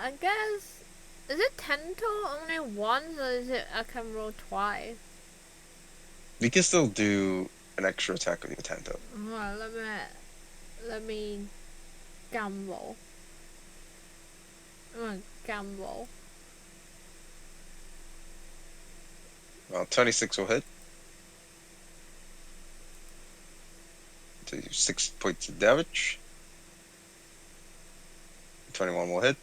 I guess, is it tento only once, or is it I can roll twice? You can still do an extra attack with your Tento. Well, let me gamble. I'm gonna gamble. Well, 26 will hit. So 6 points of damage. 21 will hit.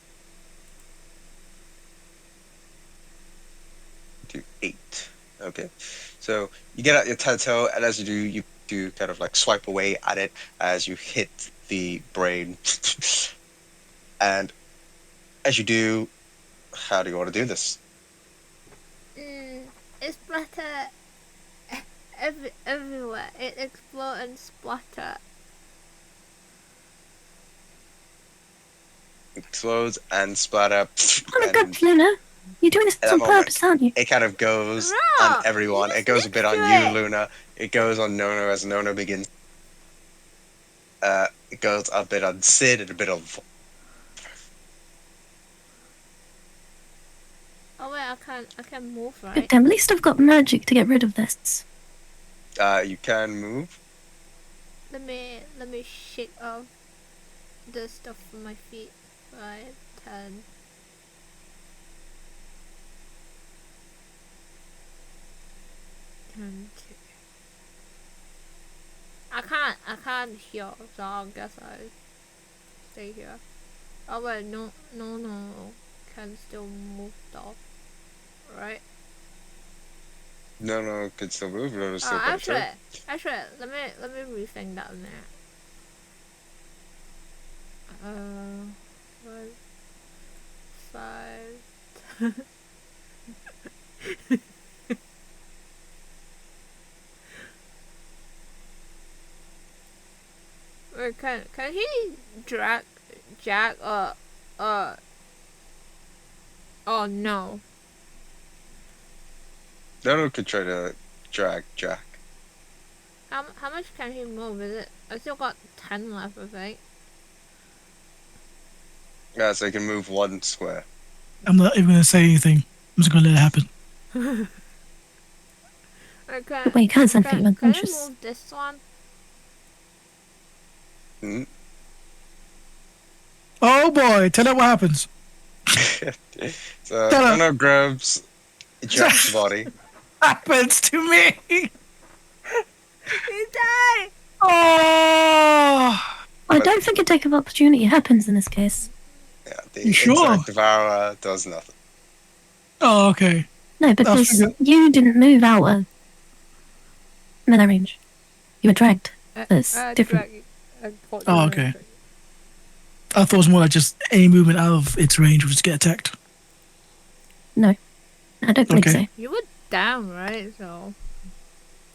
Do 8. Okay. So you get out your Tento, and as you do kind of like swipe away at it as you hit the brain. And as you do, how do you want to do this? It splatter everywhere. It explode and splatter. Explodes and splatter. Oh my And god, Luna! You're doing this that on moment, purpose, aren't you? it kind of goes No, on everyone. you It goes a just bit on do you, it. Luna. It goes on Nono as Nono begins. It goes a bit on Sid and a bit on. Oh wait, I can move, Good right? damn, at least I've got magic to get rid of this. You can move. Let me shake off the stuff from my feet. 5, 10. I can't heal, so I guess I stay here. Oh wait, no, can still move though, right? No, could still move. Nono's still Oh, got a turn. actually, let me rethink that a minute. What? 5. Wait, can he drag Jack? Oh no. Nono could try to drag Jack. How much can he move? Is it? I still got 10 left, I think. So you can move 1 square. I'm not even gonna say anything. I'm just gonna let it happen. Okay. Wait, you can't send people Can you unconscious. move this one? Mm. Oh boy, tell her what happens. So Shut up. Bruno grabs Jack's body. Happens to me. He died! Oh, I don't think attack of opportunity happens in this case. Yeah, the You sure? intellect devourer does nothing. oh, okay. No, because figure- you didn't move out of melee range. You were dragged. That's different. Oh, okay. I thought it was more like just any movement out of its range would just get attacked. No, I don't believe Okay. so. You were down, right? So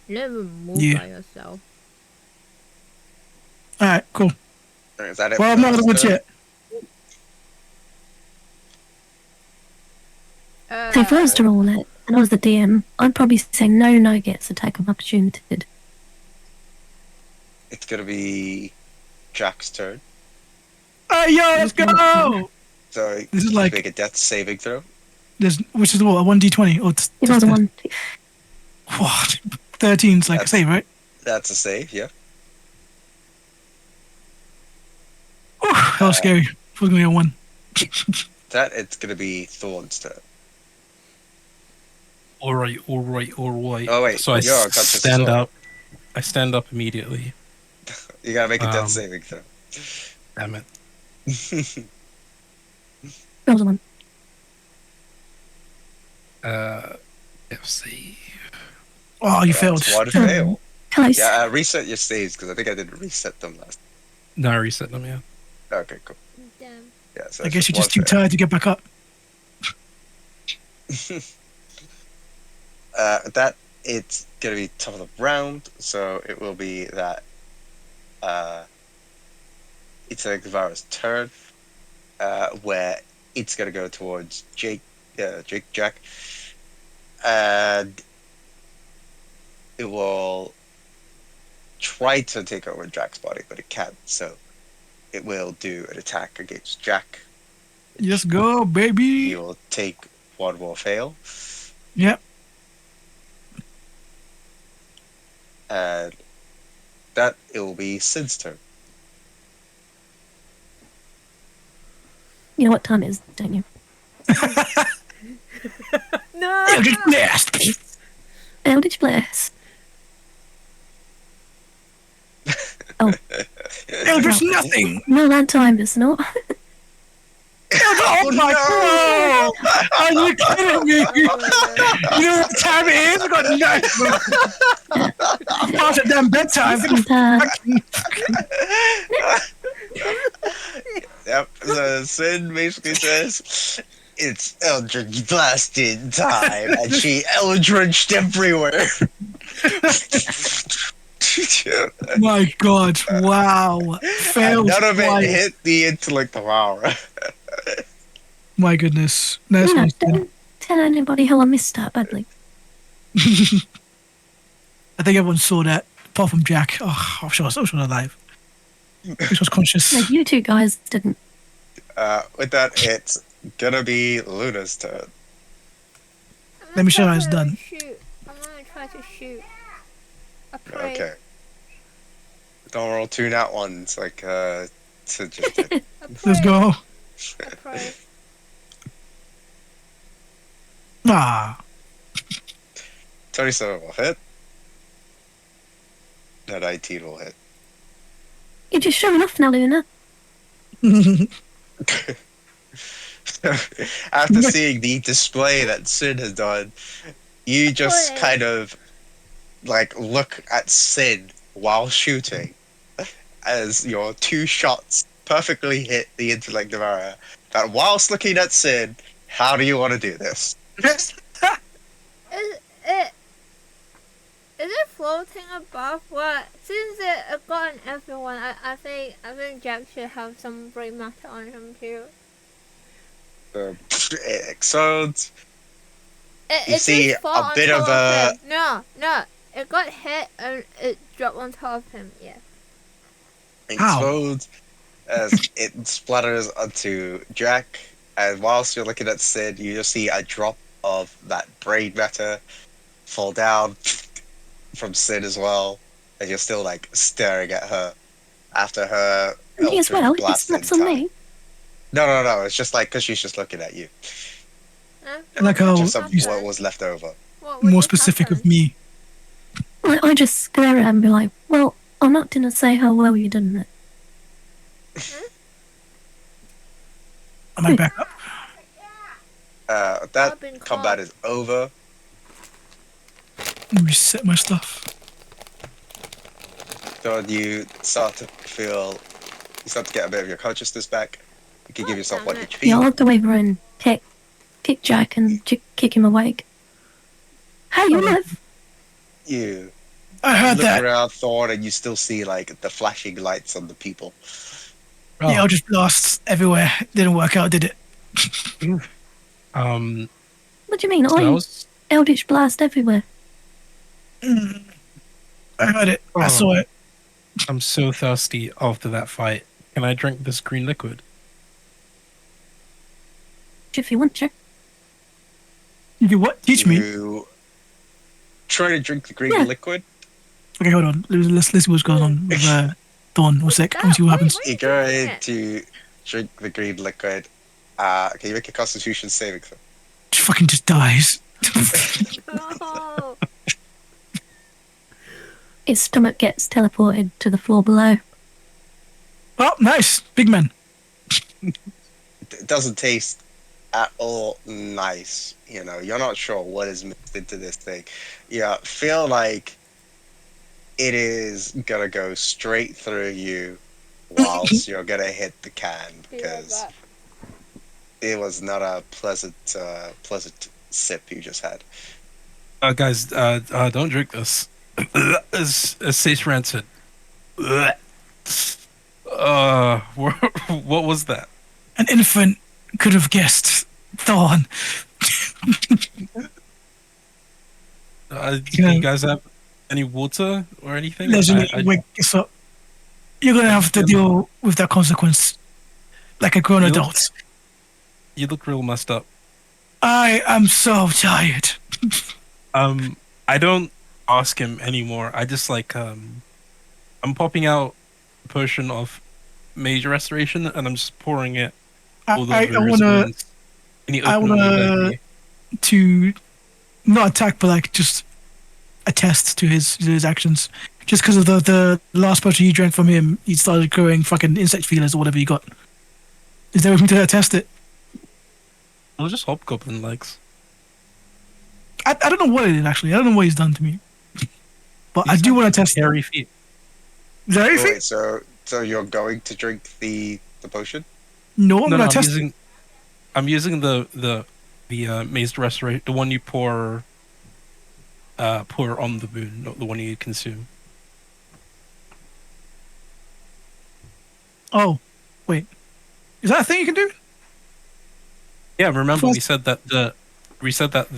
you never move Yeah. by yourself. All right, cool. Is that it? Well, for I'm not the gonna witch turn? yet. So if I was to roll it, and I was the DM, I'd probably say no gets attack of opportunity. It's gonna be Jack's turn. Hey, yo, let's go. So This is you like make a death saving throw. there's which is what a 1d20 or It was a 1. What? 13's like a That's- save, right? That's a save, yeah. Whew, that was scary. It was gonna be a 1. That it's gonna be Thorn's turn. All right. Oh, wait, So I you're unconscious as stand well. up. I stand up immediately. You gotta make a death Um, saving throw. Damn it. It was a 1. FC. Oh, you That's failed. one fail. Close. Yeah, reset your saves because I think I didn't reset them last. No, I reset them. Yeah. Okay, cool. Damn. Yeah, so I it's guess you're just too one fail. tired to get back up. That it's gonna be top of the round, so it will be that it's like Devoureur's turn, where it's gonna go towards Jack, and it will try to take over Jack's body, but it can't. So it will do an attack against Jack. Let's go, He baby. will take 1 more fail, Yep. and that it will be Sid's turn. You know what time it is, don't you? No! Eldritch Blast. Eldritch Blast. Oh, Eldritch nothing. no, that time it's not. Oh my god! Are you kidding me? You know what time it is? I got nice. Past that damn bedtime. Yep. So Sid basically says it's Eldritch blasting time, and she eldritched everywhere. My god! Wow. And Fails none of it twice. hit the intellect devourer. My goodness. Nice Yeah, one. Sid. don't tell anybody how I missed that badly. I think everyone saw that, apart from Jack. Oh, I'm sure I was alive. Which was conscious. No, you two guys didn't. With that, it's gonna be Luna's turn. Let me show you how it's done. Shoot. I'm gonna try to shoot. I pray. Okay. Don't roll 2 nat ones like Sid just did. I Let's pray. go. I pray. Ah. 27 will hit. No, 19 will hit. You're just showing off now, Luna. After seeing the display that Sid has done, you just Boy. kind of like look at Sid while shooting as your 2 shots perfectly hit the intellect devourer. That whilst looking at Sid, how do you want to do this? Is it floating above? What? Since it got on everyone, I think Jack should have some gray matter on him too. It explodes. You It see just fall a on bit top of a- him. No. It got hit and it dropped on top of him. Yeah. How? Explodes. as it splatters onto Jack. And whilst you're looking at Sid, you just see a drop of that brain matter fall down from Sid as well. And you're still like staring at her after her Me as Eldritch well. It blasted slaps on time. me. No. It's just like because she's just looking at you. Like what how Just just of you what happened? was left over. What more just specific with happened? me. I just stare at her and be like, well, I'm not going to say how well you done it. Am I back up? That I've been combat caught. is over. Reset my stuff. So you start to get a bit of your consciousness back. You can give God yourself damn 1 it. HP. Yeah, I'll go over and kick Jack and kick him awake. Hey, you live? You I heard look that. around Thorn and you still see like the flashing lights on the people. Oh, Yeah, I'll just blast everywhere. Didn't work out, did it? What do you mean? so I I was. Eldritch blast everywhere. I heard it. I saw it. I'm so thirsty after that fight. Can I drink this green liquid? If you want to. You do what? Teach me. You try to drink the green Yeah. liquid. Okay, hold on. Let's see what's going on with Dawn. One sec. Let me see what happens. You go ahead to drink the green liquid. Can you make a Constitution saving throw? She fucking just dies. Oh, His stomach gets teleported to the floor below. Oh, nice. Big man. It doesn't taste at all nice. You know, you're not sure what is mixed into this thing. You feel like it is gonna go straight through you whilst you're gonna hit the can because it was not a pleasant sip you just had. Guys, don't drink this. As Sage ranted. What was that? An infant could have guessed Dawn. Do Yeah. you guys have any water or anything? Legend, I- wake us up. You're gonna have to deal with that consequence like a grown You- adult. You look real messed up. I am so tired. I don't ask him anymore. I just like I'm popping out a potion of major restoration and I'm just pouring it all over I his wanna wounds. Any I opening wanna- there be. to not attack, but like just attest to his actions. Just because of the last potion you drank from him, he started growing fucking insect feelers or whatever you got. Is there with me to attest it? It was just hobgoblin legs. I don't know what it is actually. I don't know what he's done to me. But I These do have want to test it. hairy feet. Is there Oh, anything? wait, so you're going to drink the potion? No, I'm No, gonna I'm test using the mazed restoration, the one you pour on the wound, not the one you consume. it. Oh, wait. Is that a thing you can do? Yeah, remember Plus- we said that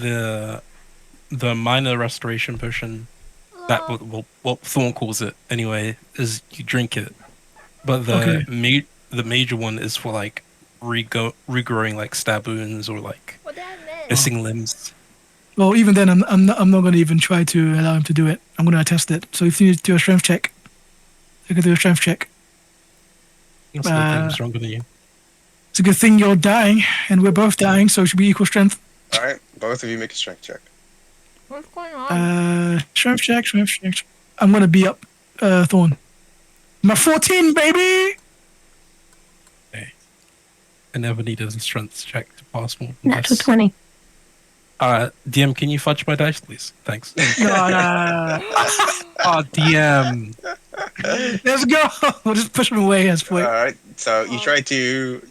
the minor restoration potion, that what Thorn calls it anyway, is you drink it, but the Okay. the major one is for like regrowing like stab wounds or like what that meant? missing limbs. Well, even then, I'm not going to even try to allow him to do it. I'm going to test it. So if you need to do a strength check, you can do a strength check. I'm still pretty stronger than you. It's a good thing you're dying, and we're both dying, so it should be equal strength. All right, both of you make a strength check. What's going on? Strength check. I'm going to be up, Thorn. My 14, baby! I never needed a strength check to pass more. Natural 20. DM, can you fudge my dice, please? Thanks. No. Oh, DM. Let's go! We'll just push him away as All point. right, so you try to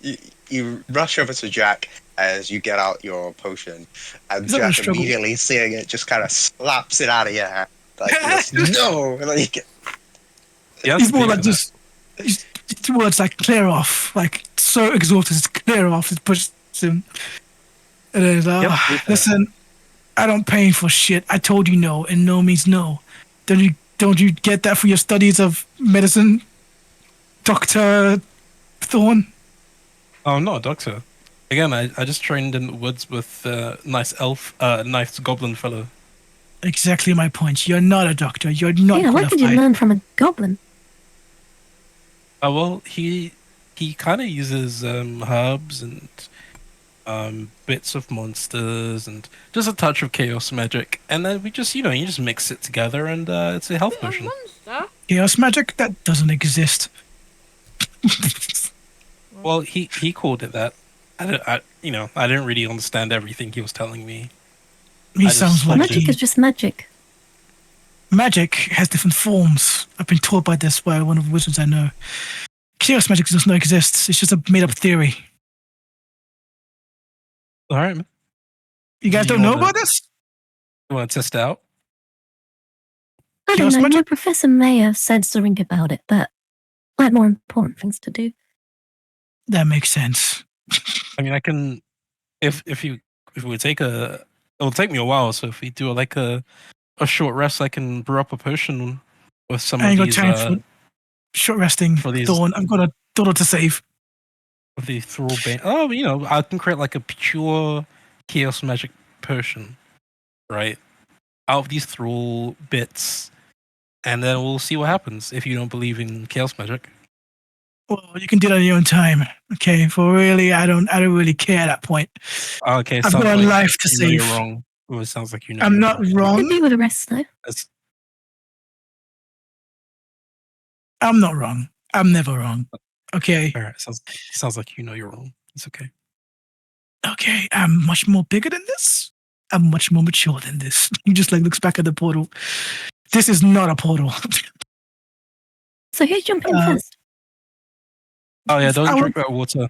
you rush over to Jack as you get out your potion, and He's not gonna Jack struggle. immediately seeing it just kind of slaps it out of your hand. Like this, no, and then you get Yeah, He's more like just... He's words like clear off, like so exhausted, it's clear off, it pushes him. And then he's like, Yep, "Ah, do that. listen, I don't pay for shit. I told you no, and no means no. Don't you get that for your studies of medicine, Doctor Thorn. Oh, I'm not a doctor. Again, I just trained in the woods with nice goblin fellow. Exactly my point. You're not a doctor. You're not Yeah, what did you qualified. learn from a goblin? Oh well, he kind of uses herbs and bits of monsters and just a touch of chaos magic, and then we just you just mix it together, and it's a health Bit of potion. monster. Chaos magic? That doesn't exist. Well, he called it that. I didn't really understand everything he was telling me. He I just sounds like thought Magic he... is just magic. Magic has different forms. I've been taught by this by one of the wizards I know. Chaos magic does not exist. It's just a made-up theory. All right, man. You guys Do you don't know wanna- about this? You want to test it out? I don't Chaos know. My magic? professor may have said something about it, but I had more important things to do. That makes sense. I mean, I can if it would take it'll take me a while. So if we do like a short rest, I can brew up a potion with some I of ain't got these time for short resting. for these Thorn, I've got a daughter to save. of the thrall bane. Oh, I can create like a pure chaos magic potion, right? Out of these thrall bits, and then we'll see what happens if you don't believe in chaos magic. Well, you can do that on your own time. Okay, for really, I don't really care at that point. Okay, I've sounds got a like life to you know save. you're wrong. Well, it sounds like you know I'm you're not Could wrong. do with a rest, though. That's- I'm not wrong. I'm never wrong. Okay. all right, sounds like you know you're wrong. It's okay. Okay, I'm much more bigger than this. I'm much more mature than this. He just like looks back at the portal. This is not a portal. So who's jumping in Uh, first? Oh yeah, I don't want drink that water.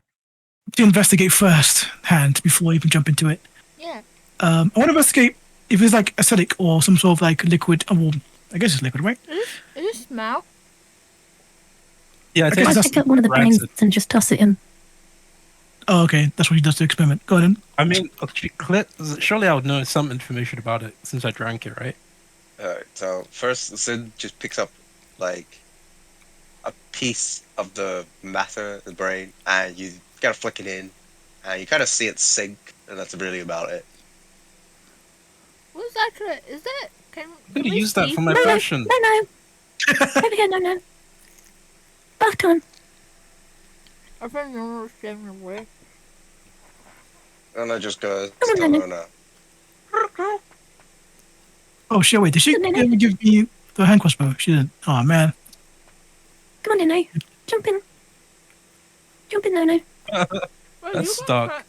to investigate first hand before I even jump into it. Yeah. I want to investigate if it's like acidic or some sort of like liquid. Well, I guess it's liquid, right? Is it smell? Yeah, I Okay, think I'll that's- pick up one of the brains rancid. and just toss it in. Oh, okay. That's what he does to experiment. Go ahead. I mean, surely I would know some information about it since I drank it, right? Alright, so first Sid just picks up like a piece of the matter, the brain, and you gotta flick it in, and you kind of see it sink, and that's really about it. What's that? Is that? Can I'm gonna we use that see? for my No, no, potion. no. Over here, no. Back time. I think you're understanding away. And I just goes, Come on, no, Lenny. no. Oh shit! Wait, did she No, no, no. ever give me the hand crossbow? She didn't. Oh man. Come on, Nino. Jump in. Jump in, Nino. Well, That's you got dark.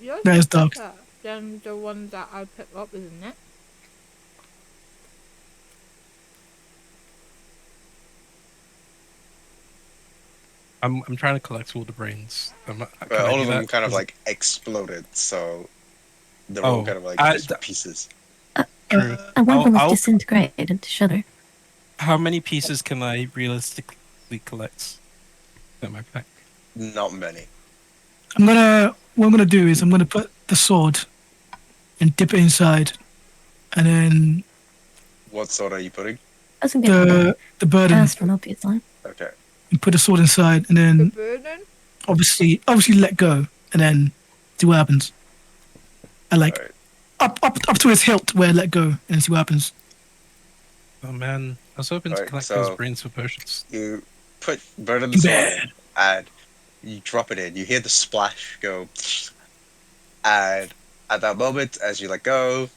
Yours That is dark. better than the one that I picked up, isn't it? I'm trying to collect all the brains. Can I All do of them that? kind of Is- like exploded, so they're all Oh, kind of like I- just pieces. True. And one of them was I'll- disintegrated into sugar. How many pieces can I realistically collect in my pack? Not many. What I'm gonna do is I'm gonna put the sword and dip it inside, and then What sword are you putting? Doesn't get the the burden, first one, obviously. Okay. and put the sword inside, and The then burden. obviously let go, and then see what happens. And like Alright. up to his hilt where let go, and see what happens. Oh man, I was hoping to Alright, collect so- those brains for potions. You put burden the sword Bad. in, and you drop it in. You hear the splash go, and at that moment, as you let go,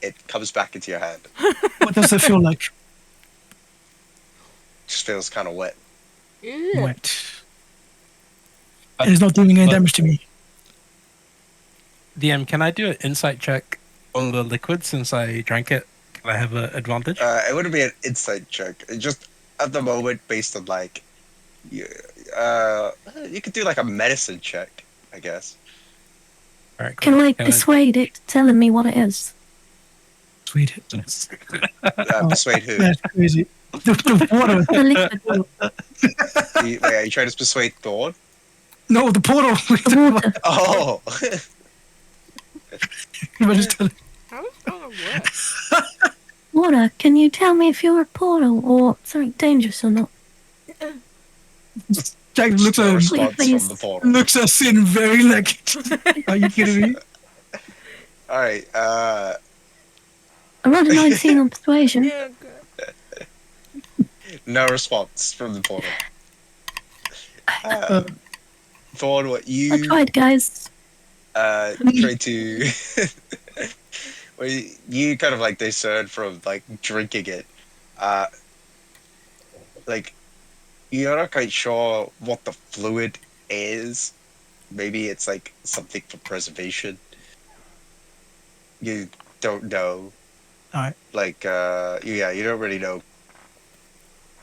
it comes back into your hand. What does it feel like? Just feels kind of wet. Ew. Wet. And it's not doing any but- damage to me. DM, can I do an insight check on the liquid since I drank it? Can I have an advantage? It wouldn't be an insight check. It just at the moment, based on like, you could do like a medicine check, I guess. All right, Can cool. I persuade it telling me what it is? Sweet. Persuade who? That's crazy. The water. The liquid, Wait, are you trying to persuade Thorn? No, the portal. the water. Oh, I just tell How is that gonna work? Water, can you tell me if you're a portal or something dangerous or not? just Jack looks No at him, response from Please. the portal. looks at Sin very like, are you kidding me? All right. I rolled a 19 on persuasion. Yeah, good. No response from the portal. Uh, Thorn, what I you tried, guys. try to well, you kind of like discern from like drinking it. Uh, like you're not quite sure what the fluid is. Maybe it's like something for preservation. You don't know. all right. Like yeah, you don't really know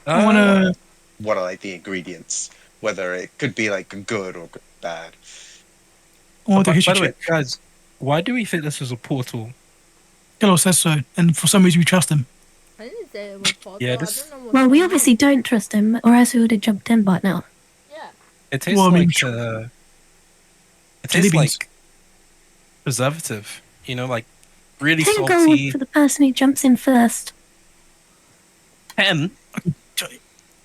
I want to. what are like the ingredients, whether it could be like good or bad. I want to by history the way, check. guys, why do we think this is a portal? Hello says so, and for some reason we trust him. I didn't say it was portal. Yeah, I this- don't know what's Well, we going obviously on. don't trust him, or else we would have jumped in by now. Yeah. It tastes Well, I mean, like it jelly tastes beans. like preservative. You know, like really 10 gold salty. for the person who jumps in first. 10.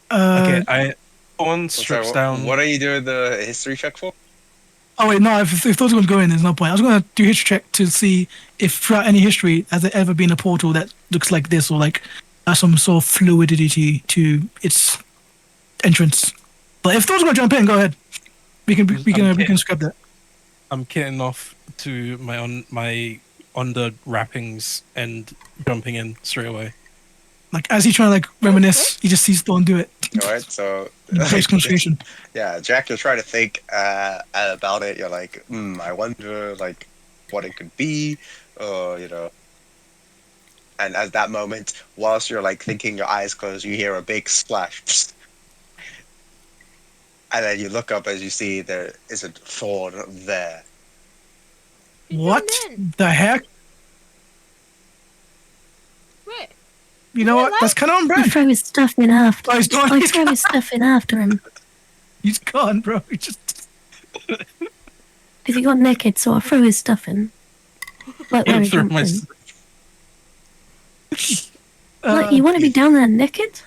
Uh, Okay, Thorn strips So, down. what are you doing the history check for? oh wait, no. If those are going to go in, there's no point. I was going to do history check to see if throughout any history has there ever been a portal that looks like this or like has some sort of fluidity to its entrance. But if those are going to jump in, go ahead. We can scrap that. I'm kitting off to my under wrappings and jumping in straight away. Like as he's trying to like reminisce, he just sees Thorn do it. All right, so Breaks concentration. yeah, Jack, you're trying to think about it. You're like, I wonder like what it could be, or you know. And at that moment, whilst you're like thinking, your eyes closed, you hear a big splash, and then you look up as you see there is a thorn there. He What jumped in. the heck? Wait. You know what? That's kind of on I brand. throw his stuff in after. Oh, he's gone. I He's throw gone. his stuff in after him He's gone, bro. He just. because he got naked, so I throw his stuff in. Like where he Through jumped my in. s- Like, you want to be down there naked?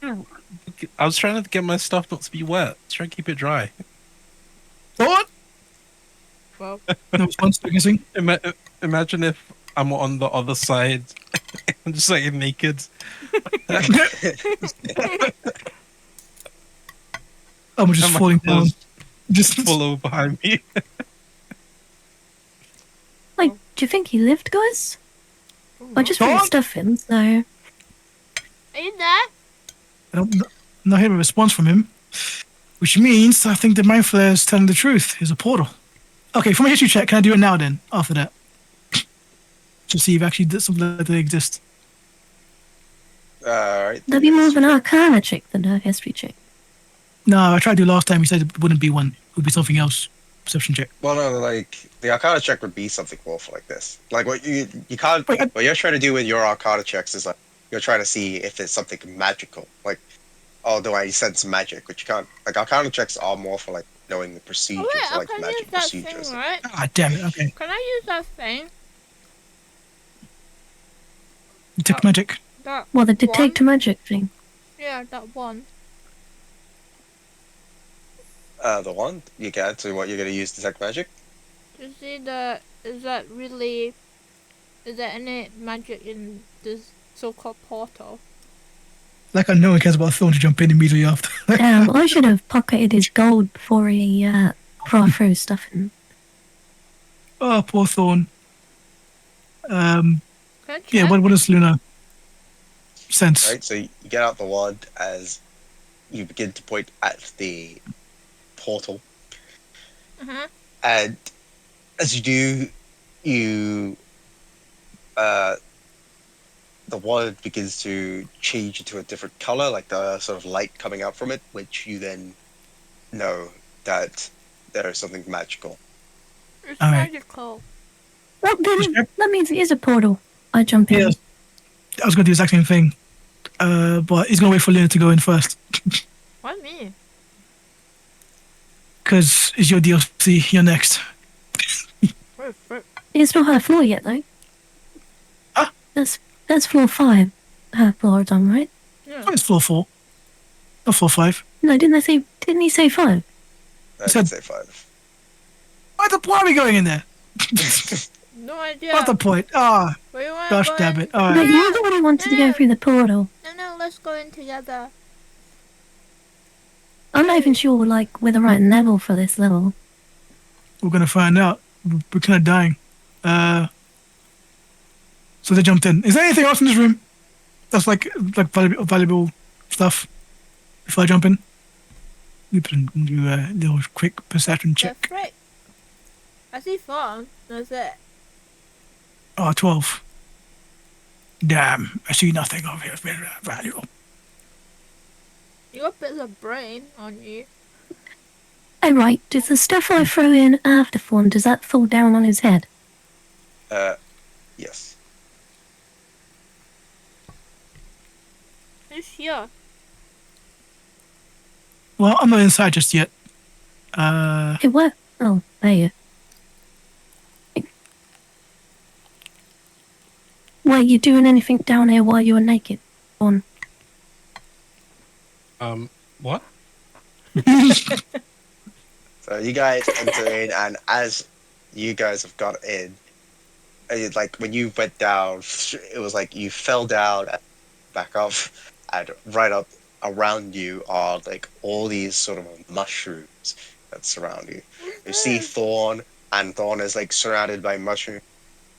I was trying to get my stuff not to be wet. I was trying to keep it dry. What? Well, No response. I'm guessing. Imagine if I'm on the other side. I'm just like naked. I'm just and my falling down. clothes Just follow behind me. Like, do you think he lived, guys? I just threw his Dog? stuff in, so. are you there? I'm not hearing a response from him, which means I think the mind flare is telling the truth. There's a portal. Okay, from a history check, can I do it now then? After that, to see if actually something like that exists. All right. That'd be more of an arcana check than a history check. No, I tried to do last time. He said it wouldn't be one. It would be something else. Perception check. Well, no, like the Arcana check would be something more for like this. Like what you can't. Wait, what you're trying to do with your Arcana checks is like you're trying to see if it's something magical. Like, oh, do I sense magic? Which you can't. Like Arcana checks are more for like knowing the procedures, Oh, wait, I like can magic use that procedures. thing, right? Ah, damn it. Okay, Can I use that thing? detect magic. That Well, the one? detect magic thing. Yeah, that one. The one you get to what you're gonna use detect magic. You see the? Is that really? Is there any magic in this so-called portal? Like I know one cares about Thorn to jump in immediately after. Damn, I should have pocketed his gold before I threw his stuff in. Oh, poor Thorn. Can I check? Yeah. What does Luna sense? Right, so you get out the wand as you begin to point at the portal, Uh-huh. and as you do, you the wand begins to change into a different color, like the sort of light coming out from it, which you then know that there is something magical. It's Alright. magical. Well, then that means it is a portal. I jump in. Yeah. I was going to do the exact same thing, but he's going to wait for Luna to go in first Why me? because it's your DLC. You're next. Wait, wait. It's not her floor yet, though. Ah. That's floor 5. Her floor done, right? Yeah. Oh, it's floor 4, not floor 5. No, didn't he say 5? I So- did say 5. Why are we going in there? No idea. What's the point? Ah, We wanna gosh go damn in- it. All No, right. you're the one who wanted to go through the portal. No, let's go in together. I'm not even sure, like, we're the right level for this level. We're going to find out. We're kind of dying. So they jumped in. Is there anything else in this room that's like valuable stuff before I jump in? We can do a little quick perception The check. frick. I see 4. That's it. Oh, 12. Damn, I see nothing of here very valuable. You got bits of brain on you. Oh, right. Does the stuff I throw in after Fawn, does that fall down on his head? Yes. Who's here? Well, I'm not inside just yet. It worked. Oh, there you. Were you doing anything down here while you were naked? Fawn? What? So you guys enter in, and as you guys have got in, like when you went down, it was like you fell down and back up, and right up around you are like all these sort of mushrooms that surround you. You see Thorn, and Thorn is like surrounded by mushroom.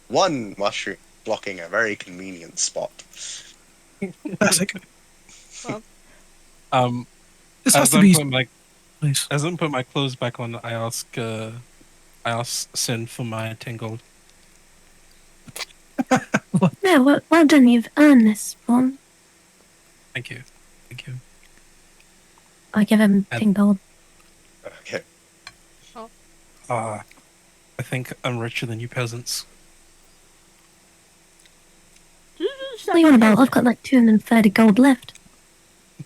One mushroom blocking a very convenient spot. Classic. This has As to I'm be putting my place. as I'm putting my clothes back on, I ask Sin for my 10 gold. Yeah, well done. You've earned this, Fawn. Thank you. Thank you. I give him 10 gold. Okay. I think I'm richer than you peasants. What are you on about? I've got like 230 gold left.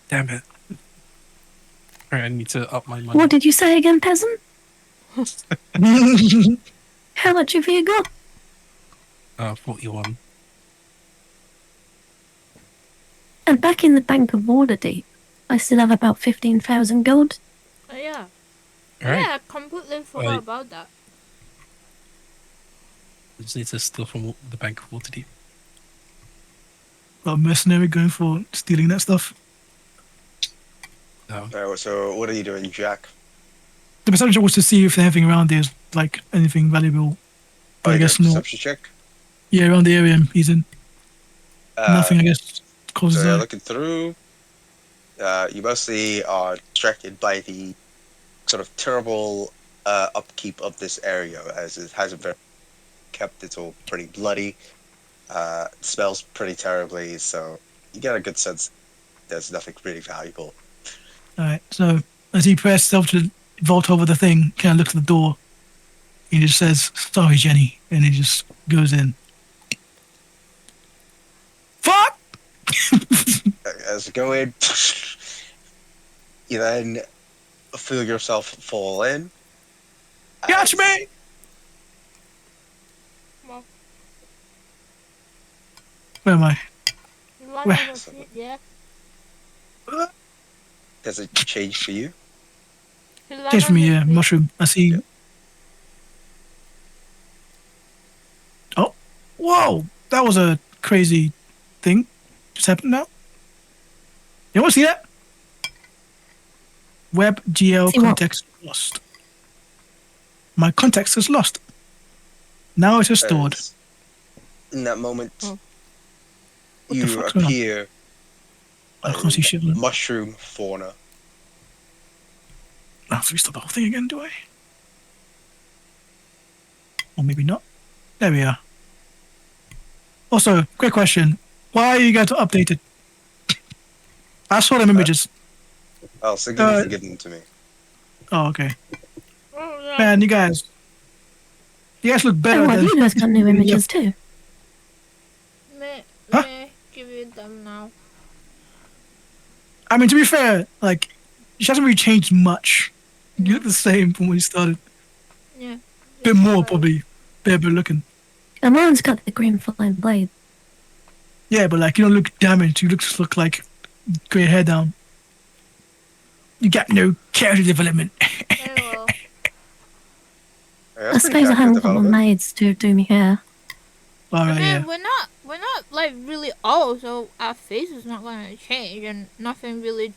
Damn it. Alright, I need to up my money. What did you say again, peasant? How much have you got? 41. And back in the Bank of Waterdeep, I still have about 15,000 gold. Oh, yeah. Alright. Yeah, I completely forgot Right. about that. I just need to steal from the Bank of Waterdeep. A mercenary going for stealing that stuff. No. So what are you doing, Jack? The perception was to see if anything around there is like anything valuable. But Oh, I you guess doing a not. perception check. Yeah, around the area he's in. Nothing, I guess, So causes you're that. looking through. You mostly are distracted by the sort of terrible upkeep of this area, as it hasn't been kept. It's all pretty bloody. Smells pretty terribly, so you get a good sense there's nothing really valuable. Alright, so as he presses himself to vault over the thing, kind of looks at the door. He just says, "Sorry, Jenny," and he just goes in. Fuck! As you go in, you then feel yourself fall in. Catch as- me! Well, Where am I? you land Where? on your feet, yeah? Does it change for you? You land Change for on me, your yeah. feet. Mushroom. I see. Yeah. Oh, whoa! That was a crazy thing. Just happened now. You want to see that? Web GL See what? context lost. My context is lost. Now it is stored. As in that moment, Oh. What the you fuck's going on? appear I can't see shit. mushroom fauna. I have to restart the whole thing again, do I? Or maybe not. There we are. Also, quick question. Why are you guys updated? I saw them images. Oh, so give Uh, them to me. Oh, okay. Oh, yeah. Man, you guys look better Oh, well, than... you guys got new images too. May Huh? give you them now. I mean, to be fair, like, she hasn't really changed much. You look the same from when you started. Yeah. Bit more, probably. Better looking. And mine's got the green flying blade. Yeah, but like, you don't look damaged. You look like grey hair down. You got no character development. Very well. Yeah, I that's pretty suppose I character haven't got my development. maids to do me hair. All I right, mean, yeah. we're not like really old, so our face is not gonna change, and nothing really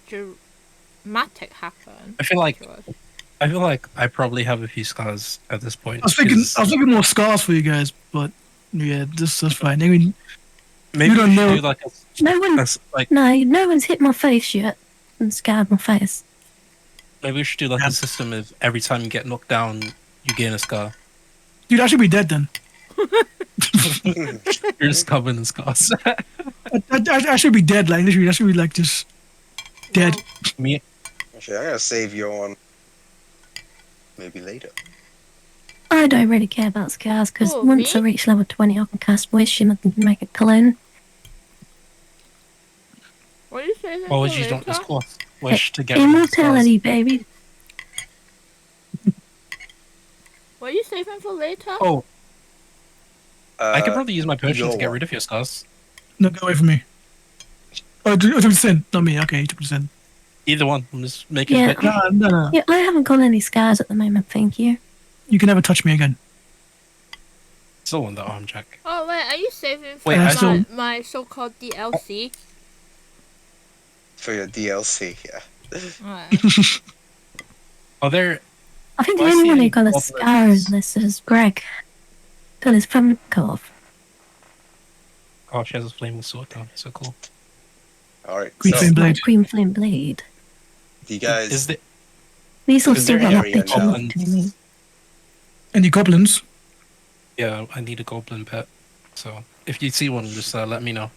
dramatic happened I feel like to us. I probably have a few scars at this point. I was thinking 'cause more scars for you guys, but yeah, that's fine. I mean, maybe you we don't should know. do like No one, like no one's hit my face yet and scarred my face. maybe we should do like Yeah. a system of every time you get knocked down, you gain a scar. Dude, I should be dead then. You're just covered in scars. I should be dead. Like literally, I should be like just dead. Well, Me, Actually, I'm gonna save you on maybe later. I don't really care about scars because Oh, once me? I reach level 20, I can cast Wish and I can make a clone. what are you saying? what would for you don't later? just course wish to get rid of the scars? Immortality, baby. What are you saving for later? Oh, I could Uh, probably use my potion your to get one. rid of your scars. No, go away from me. Oh, 2%. Not me. Okay, 2%. Either one. I'm just making Yeah. a pitch. No. Yeah, I haven't got any scars at the moment, thank you. You can never touch me again. Still on the arm, Jack. Oh wait, are you saving for Wait, I my, still- my so-called DLC? for your DLC, yeah. Alright. Are there? I think the I only one see who got a goblins. scar in this is Greg. Got his thumb cut off. Oh, she has a flaming sword now. So cool. All right. Green So, flame blade. Green flame blade. do you guys? Is there? These all Is still there got that area bitchy now? look to me. Any goblins? Yeah, I need a goblin pet. So if you see one, just let me know.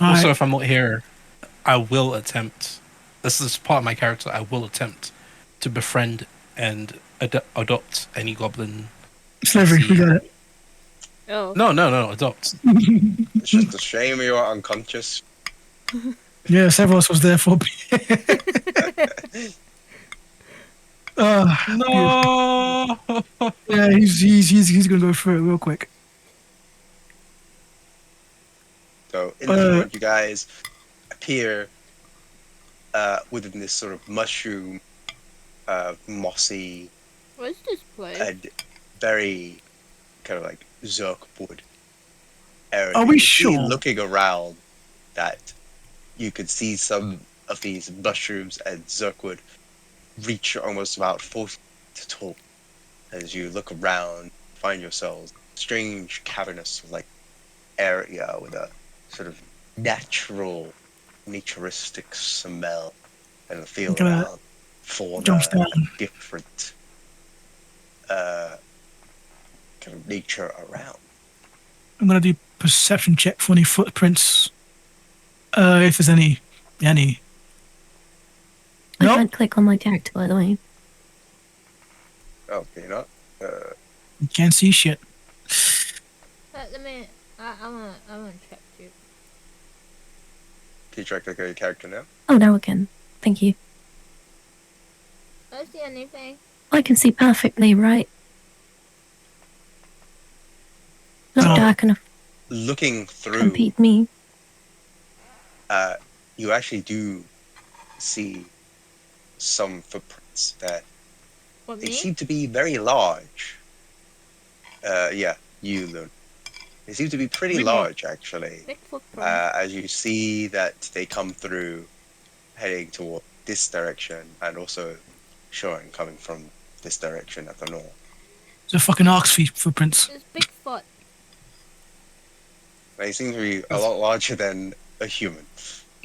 All Also, right. if I'm not here, I will attempt. This is part of my character. I will attempt to befriend and adopt any goblin. Slavery. We got it. Oh. No, adopt. It's just a shame you are unconscious. Yeah, Severus was there for. No. Yeah, he's gonna go through it real quick. So in the moment, you guys appear within this sort of mushroom, mossy, What is this place? and very kind of like Zerkwood area. Are we You see, sure? looking around, that you could see some of these mushrooms and Zerkwood reach almost about 40 to tall. As you look around, find yourselves strange cavernous like area with a sort of natural, naturistic smell and a feel Okay. around fauna, Jumps down. different kind of nature around. I'm gonna do perception check for any footprints. If there's any. I Nope. can't click on my character, by the way. Oh, can you not? You can't see shit. Let me. I wanna check you. Can you track like your character now? Oh, now I can. Thank you. Do I see anything? I can see perfectly, right? Not Oh. dark enough Looking to through, compete me. you actually do see some footprints that What they me? seem to be very large. Yeah, you, Loon. They seem to be pretty Big large, actually. Big footprint. As you see that they come through, heading toward this direction, and also showing coming from this direction at the north. It's a fucking ox feet footprints. It's Bigfoot. They seem to be a lot larger than a human.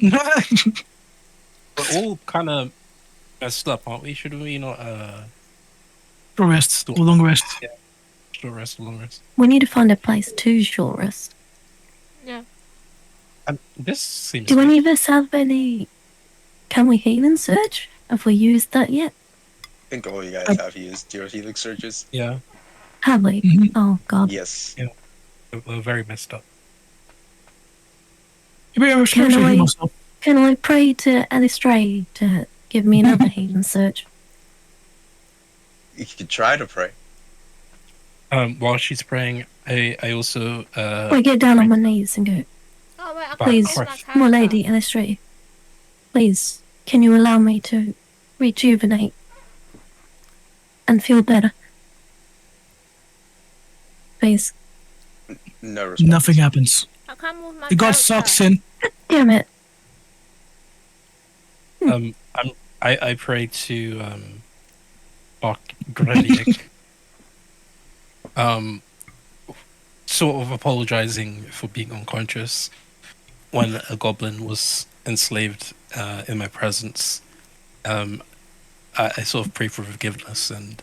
We're all kind of messed up, aren't we? Should we not Short rest or long rest. short rest, long rest? We need to find a place to short rest. Yeah. This seems. Do any of us have any... Can we heal and search? Have we used that yet? I think all you guys have used your healing surges. Yeah, Have we? Mhm. Oh, God. Yes. we're very messed up. You better Can heal I- myself. Can I pray to Elistray to give me another heal and search? You could try to pray. While she's praying, I also I get down on my knees and go, Oh wait, I But- Please, can't see my my character. lady Elistray, please Can you allow me to rejuvenate and feel better? Please. No response. Nothing happens. I can't move my The god character. sucks in. Damn it. I pray to Bok Greliak, sort of apologizing for being unconscious when a goblin was enslaved in my presence. I sort of pray for forgiveness, and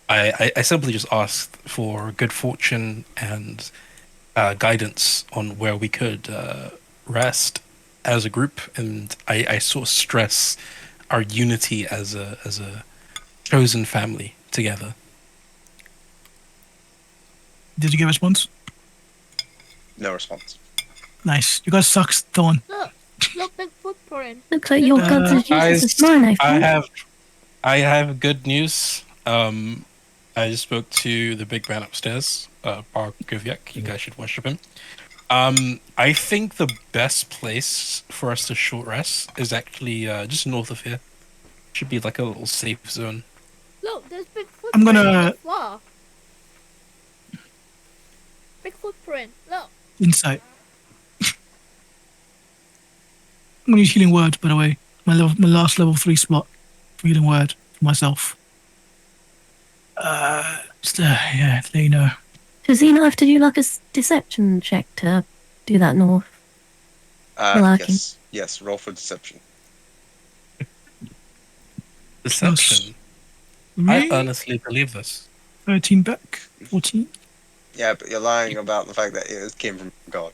I simply just asked for good fortune and guidance on where we could rest as a group, and I sort of stress our unity as a chosen family together. Did you get a response? No response. Nice. You guys sucks, Thorn. Look, big footprint. Looks like your god's as useless as Guys, mine, I I think. have good news. I just spoke to the big man upstairs, Bar Goviak. You guys should worship him. I think the best place for us to short rest is actually just north of here. Should be like a little safe zone. Look, there's big footprint I'm on gonna- the floor. Big footprint. Look. Insight. I'm gonna use healing word, by the way. My last level 3 slot for healing word for myself. Yeah, there you know. Does he not have to do like a deception check to do that north? Malarkey. Yes. Roll for deception. Deception. I Really? honestly believe this. 13 back. 14. Yeah, but you're lying about the fact that it came from God.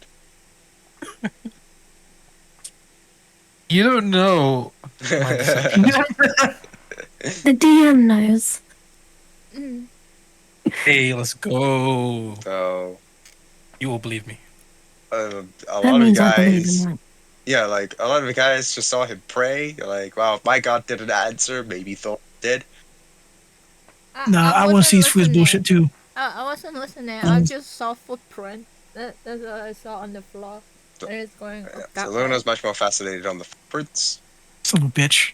You don't know my deception. The DM knows. Mm. Hey, let's go. So, You will believe me. a That lot of you means I believe guys, in that. yeah, like a lot of you guys just saw him pray. You're like, wow, if my God didn't answer, maybe Thor did. Nah, I want to see his through his bullshit too. I wasn't listening. I just saw footprint. That's what I saw on the floor. So- And it's going Yeah, up that so way. Luna's much more fascinated on the footprints. Son of a bitch.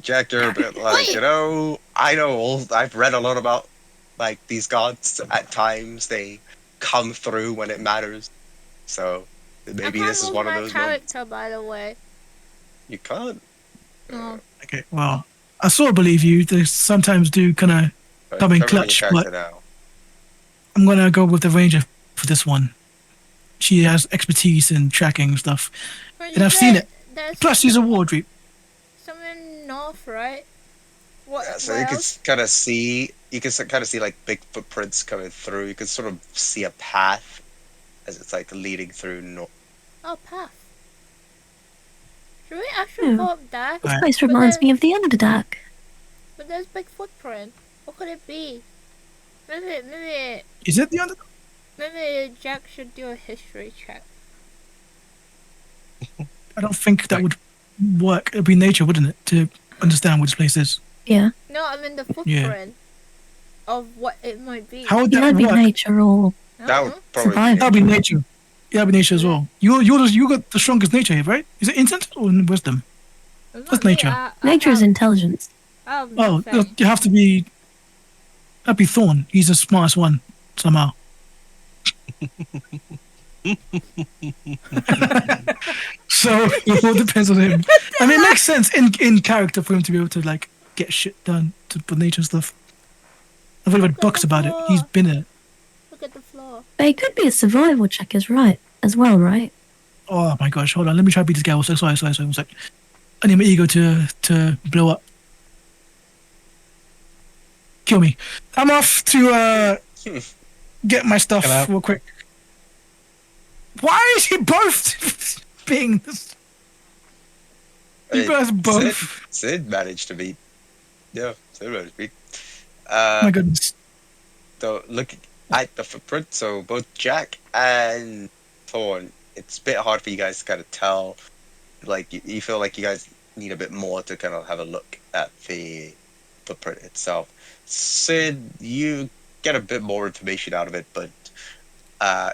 Jack, you're a bit like, I've read a lot about like these gods. At times they come through when it matters. So maybe this is one of those I can't move my moments. character, by the way. You can't. No. Okay, well, I sort of believe you. They sometimes do kind of. Right, Come in covering your clutch, character now. I'm gonna go with the ranger for this one. She has expertise in tracking and stuff. But And I've seen it. There's Plus, she's a wardrobe. something north, right? What? Yeah, so what you can else? kind of see, like big footprints coming through. You can sort of see a path as it's like leading through north. Oh, path. Should we actually Yeah. go up there? This Right. place But reminds then- me of the Underdark. But there's big footprint. What could it be? Maybe Is it the under? maybe Jack should do a history check. I don't think that would work. It'd be nature, wouldn't it, to understand what this place is? Yeah. No, I mean the footprint of what it might be. How would Yeah, that that'd be work? nature or I That don't would know. probably Survive. That'd be nature. Yeah, that'd be nature as well. You got the strongest nature here, right? Is it instinct or wisdom? It's not That's me, nature. nature is intelligence. I have Oh, nothing. you have to be. That'd be Thorn. He's the smartest one somehow. So it all depends on him. I mean, it makes sense in character for him to be able to like get shit done for nature stuff. I've read books about it. He's been in it. Look at the floor. But it could be a survival check as well, right? Oh my gosh, hold on. Let me try to beat this guy. Sorry. One sec. I need my ego to blow up. Kill me. I'm off to get my stuff Can I- real quick. Why is he both being this? You Hey, guys both. Sid managed to beat. Yeah, Sid managed to beat. Oh my goodness. So looking at the footprint, so both Jack and Thorn, it's a bit hard for you guys to kind of tell. Like you feel like you guys need a bit more to kind of have a look at the footprint itself. Sid, you get a bit more information out of it, but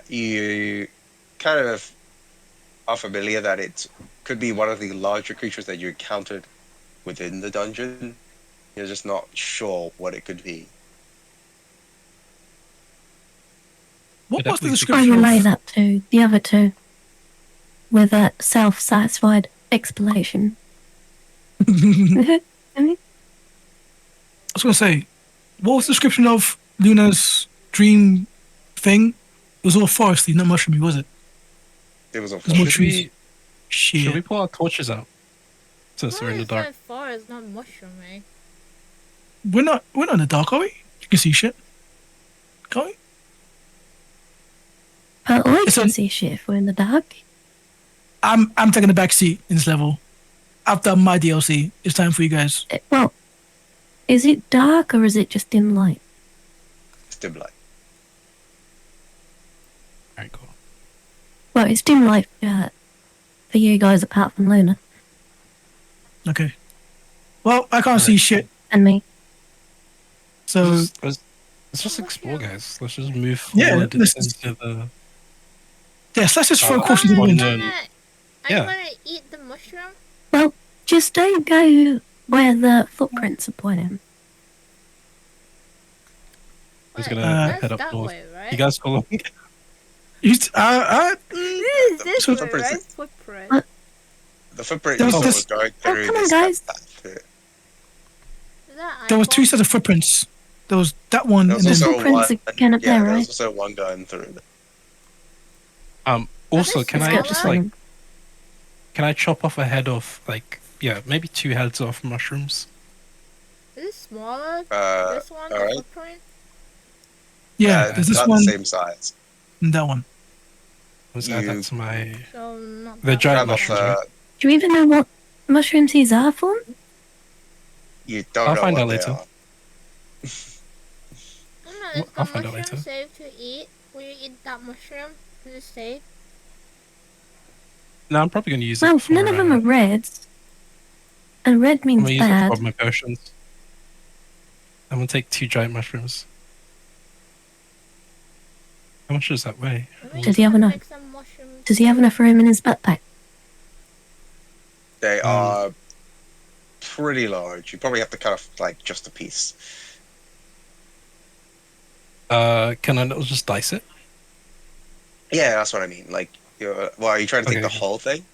you kind of are familiar that it's could be one of the larger creatures that you encountered within the dungeon. You're just not sure what it could be. What was the definitely think- I description relay of? that to the other two with a self-satisfied explanation. I was gonna say, what was the description of Luna's dream thing? It was all foresty, not mushroomy, was it? It was There's more Should trees. we Shit. should we pull our torches out since we're in the dark? So far it's not mushroomy. We're not in the dark, are we? You can see shit. Can't we? But I It's can a- see shit if we're in the dark. I'm taking the back seat in this level. I've done my DLC. It's time for you guys. Well, is it dark or is it just dim light? It's dim light. Alright, cool. Well, it's dim light for you guys apart from Luna Okay. Well, I can't see shit, and me. so Let's just explore, guys. Let's just move Yeah, forward let's- into the. yes, let's just throw Oh, caution to the oh, wind. no. Are you Yeah. gonna eat the mushroom? Well, just don't go where the footprints are pointing. Who's Wait, gonna that's head up that north? way, right? You guys go along. This This so- way, right? Footprint. What? The footprint There you was saw this- was going Oh, through come on, this guys. path here. Is that there was two eyeball? sets of footprints. There was that one, There and was then also Footprints one. again up Yeah, there, there was right? also one going through. Also, they can Let's I go smaller? to just like swing. can I chop off a head of like maybe 2 heads off mushrooms? Is it smaller? Uh, This one, the alright. footprint? yeah, it's there's this about one the same size. and that one. Let's add You- that to my. So not The that giant much. Grab off, mushrooms, right? Do you even know what mushrooms these are for? you don't I'll know find what out they later. are. Is I'll the find out mushroom later. safe to eat? Will you eat that mushroom? Is it safe? No, I'm probably gonna use Well, it for. none of them are reds. And red I'm means gonna use it bad. for my potions. I'm gonna take 2 giant mushrooms. How much does that weigh? Maybe Does you he have can enough? make some mushroom Does he have enough room in his backpack? They Um, are pretty large. You probably have to cut off like just a piece. Can I not just dice it? Yeah, that's what I mean. Like, are you trying to take Okay. the whole thing?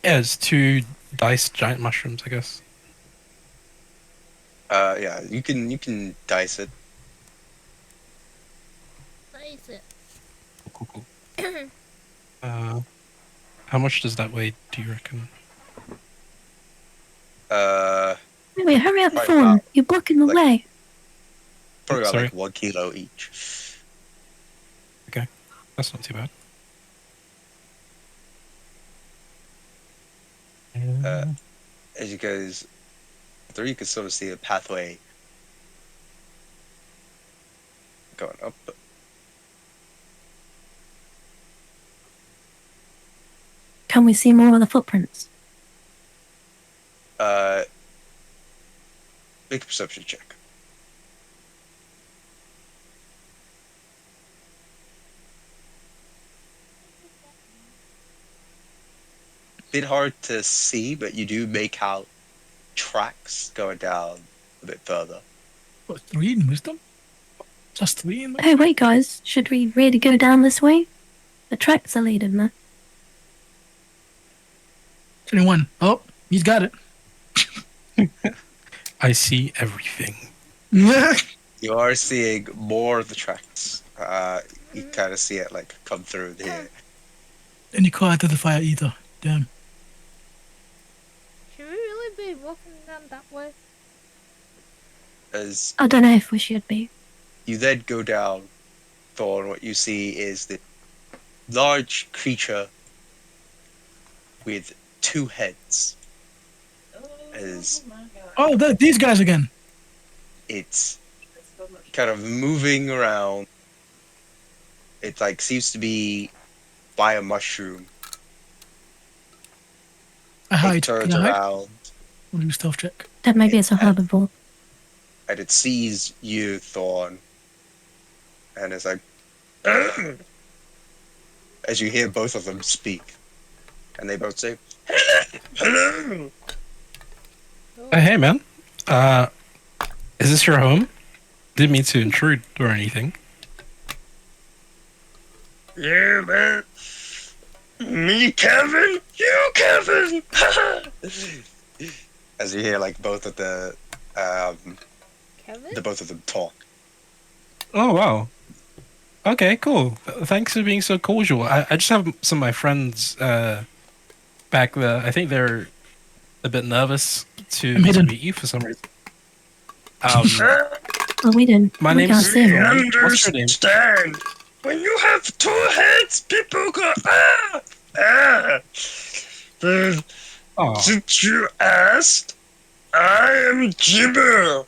Yeah, it's 2 diced giant mushrooms, I guess. Yeah, you can dice it. Nice it. Cool. How much does that weigh? Do you reckon? Wait, hurry up, Right, Fawn. wow. You're blocking the Like- way. Probably about Sorry? like 1 kilo each. That's not too bad. As you goes through, you can sort of see a pathway going up. Can we see more of the footprints? Make a perception check. Bit hard to see, but you do make out tracks going down a bit further. What, 3 in wisdom? Just 3 in wisdom? Hey, wait, guys. Should we really go down this way? The tracks are leading there. 21. Oh, he's got it. I see everything. Yeah. You are seeing more of the tracks. You kind of see it like come through here. And you can't identify it either. Damn. Should we really be walking down that way? As I don't know if we should be. you then go down, Thorn, what you see is the large creature with 2 heads. As Oh, these guys again. it's kind of moving around. It like seems to be by a mushroom. I It hide. turns Can I hide? around We'll do a stealth check. Then maybe it's a herbivore. and it sees you, Thorn, and it's like as you hear both of them speak, and they both say, Hello. Hey, man. Uh, is this your home? Didn't mean to intrude or anything. Yeah, man. Me, Kevin. You, Kevin. As you hear, like both of the Kevin? both of them talk. Oh, wow. Okay, cool. Thanks for being so cordial. I just have some of my friends back there. I think they're a bit nervous I'm to hidden. meet you for some reason. Um, Well, we didn't. my We can't name's see him. Thorn. What's your name? Understand. When you have two heads, people go ah. But Oh, since you asked, I am Gibber,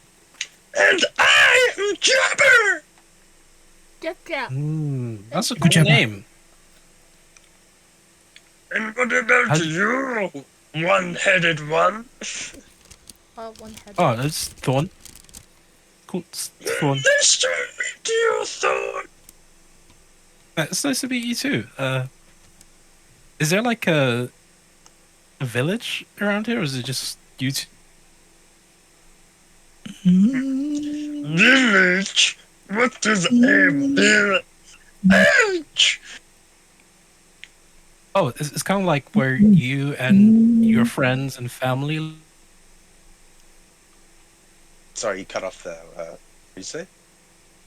and I am Jabber. Yeah. that's a Good cool job, man. name. And what about How- you, one-headed one? One head. Oh, it's Thorn. Cool, it's Thorn. Nice to meet you, Thor. It's nice to meet you too. Is there like a village around here, or is it just you two? Village? What is a village? Oh, it's kind of like where you and your friends and family. Sorry, you cut off there. What did you say?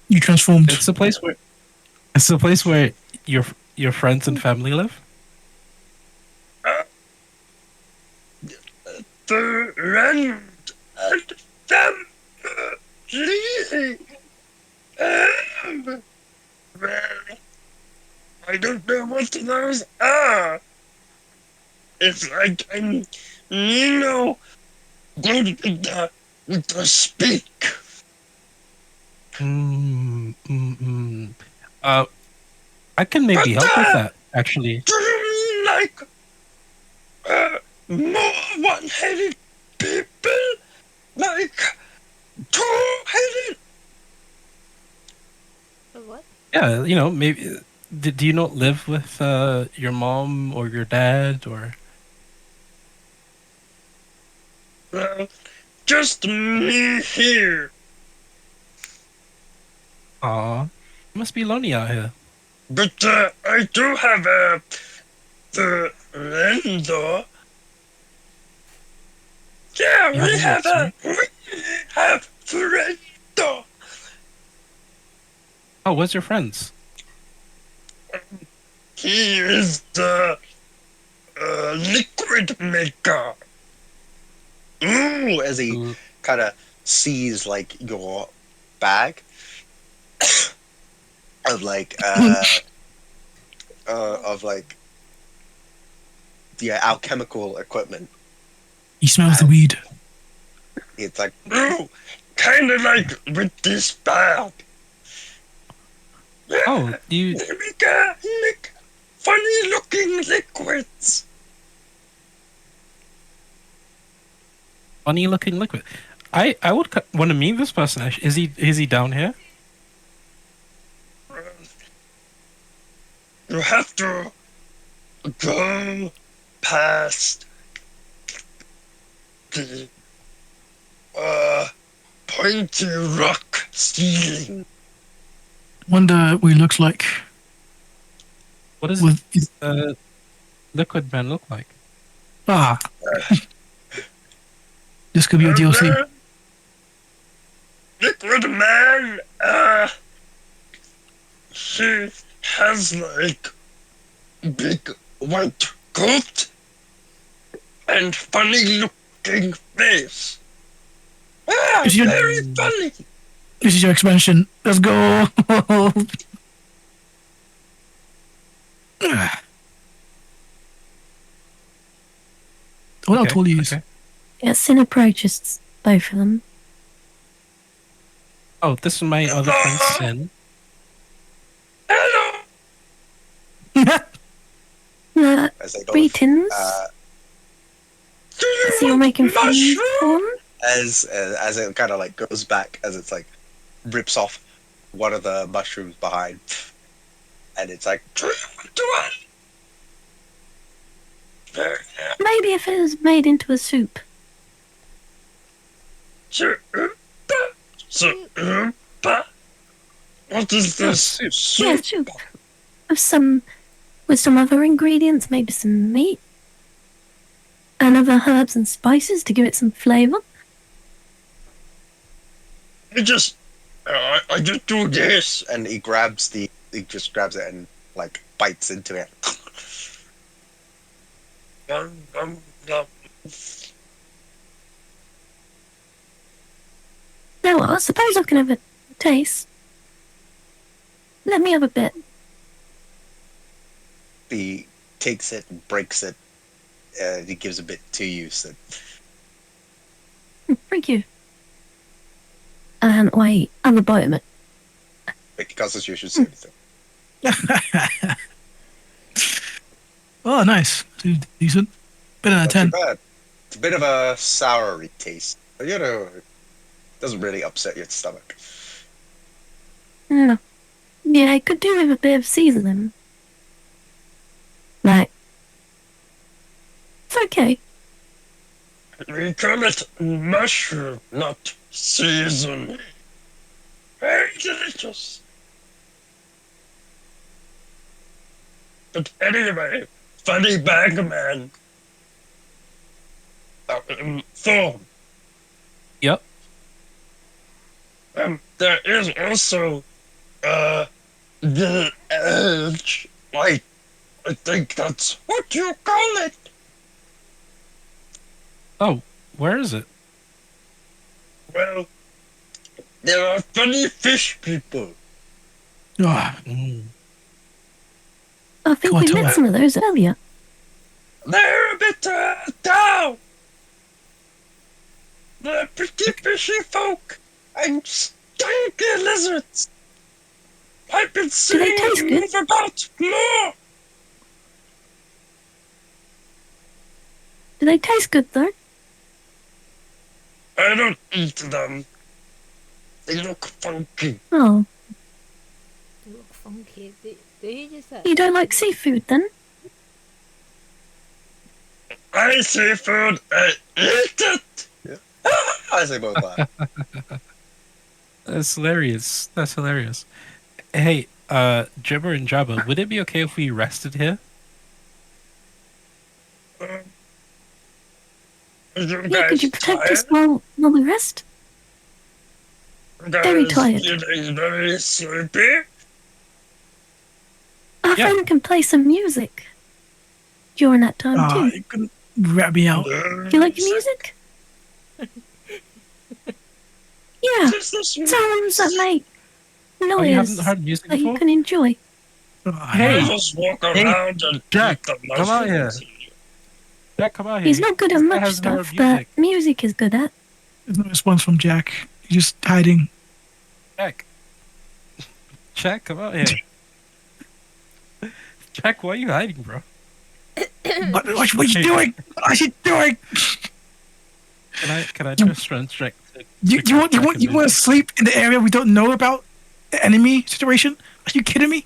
You transformed. It's a place where your friends and family live. The rent and family. Well, I don't know what those are. It's like I'm, good with the speak. Uh, I can maybe But help with that. Actually, do you mean like more one-headed people? Like two-headed? What? yeah, maybe. Do you not live with your mom or your dad or? Just me here. Aw, it must be lonely out here. But I do have the render. Yeah, You have a what? Sorry. we have the render. Oh, what's your friends? He is the liquid maker. Ooh, as he Ooh. kind of sees like your bag of like of like alchemical equipment. He smells the weed. It's like Ooh, kind of like with this bag. Oh, you Make funny looking liquids. funny looking liquid. I would want to meet this person. Actually, is he down here? You have to go past the pointy rock ceiling. Wonder what he looks like. What does With liquid man look like? ah, this could be a DLC. Liquid man, he has like big white coat and funny looking face. Is your- Very funny. This is your expansion. Let's go. What Okay, else will you use? okay. Yeah, Sin approaches both of them. Oh, this is my other friend Sin. Hello. as they both Greetings. Do you So you're want making fun mushroom? form? as it kind of like goes back as it's like rips off one of the mushrooms behind, and it's like Do you want Maybe if it was made into a soup. Soup. What is Yeah, this? soup. Yeah, soup. With some other ingredients, maybe some meat. And other herbs and spices to give it some flavour. I just do this. And he just grabs it and like bites into it. Um, um, um, Now, I suppose I can have a taste. Let me have a bit. He takes it and breaks it. He gives a bit to you. So Thank you. And I have a bite of it. make a constitution saving throw. Oh, nice. Decent. Better than a Not too 10. bad. It's a bit of a soury taste, but it doesn't really upset your stomach. Yeah. Yeah, I could do with a bit of seasoning. Like, it's okay. we call it mushroom, not season. Very delicious. But anyway, funny bagman. Thorn. Yep. There is also, the edge. I think that's what you call it. Oh, where is it? Well, there are funny fish people. Oh, Mm. I think Come on, we tell met her. some of those earlier. They're a bit down. They're pretty fishy folk and stinky lizards. I've been they seeing taste them good? move about more. Do they taste good though? I don't eat them. They look funky. Oh, They look funky. Did he just say? you don't like seafood then? I seafood, I eat it. I say both are. That's hilarious. That's hilarious. Hey, Jibber and Jabba, would it be okay if we rested here? Are you Yeah, guys could you protect tired? us while we rest? very Guys tired. feeling very sleepy? Our Yeah. friend can play some music during that time too. you couldn't rat me out. Do you like music? Yeah, Is this sounds that make Oh, you haven't noise heard music that you before? can enjoy. Oh, Hey. I just walk around and Jack, eat the come out here. mushrooms. Jack, come out here. He's not good at This guy much hasn't heard stuff, but music. music is good at. There's no response from Jack. He's just hiding. Jack. Jack, come out here. Jack, why are you hiding, bro? What are you doing? What are you doing? Can I just strength check? You want to sleep in the area we don't know about? The enemy situation? Are you kidding me?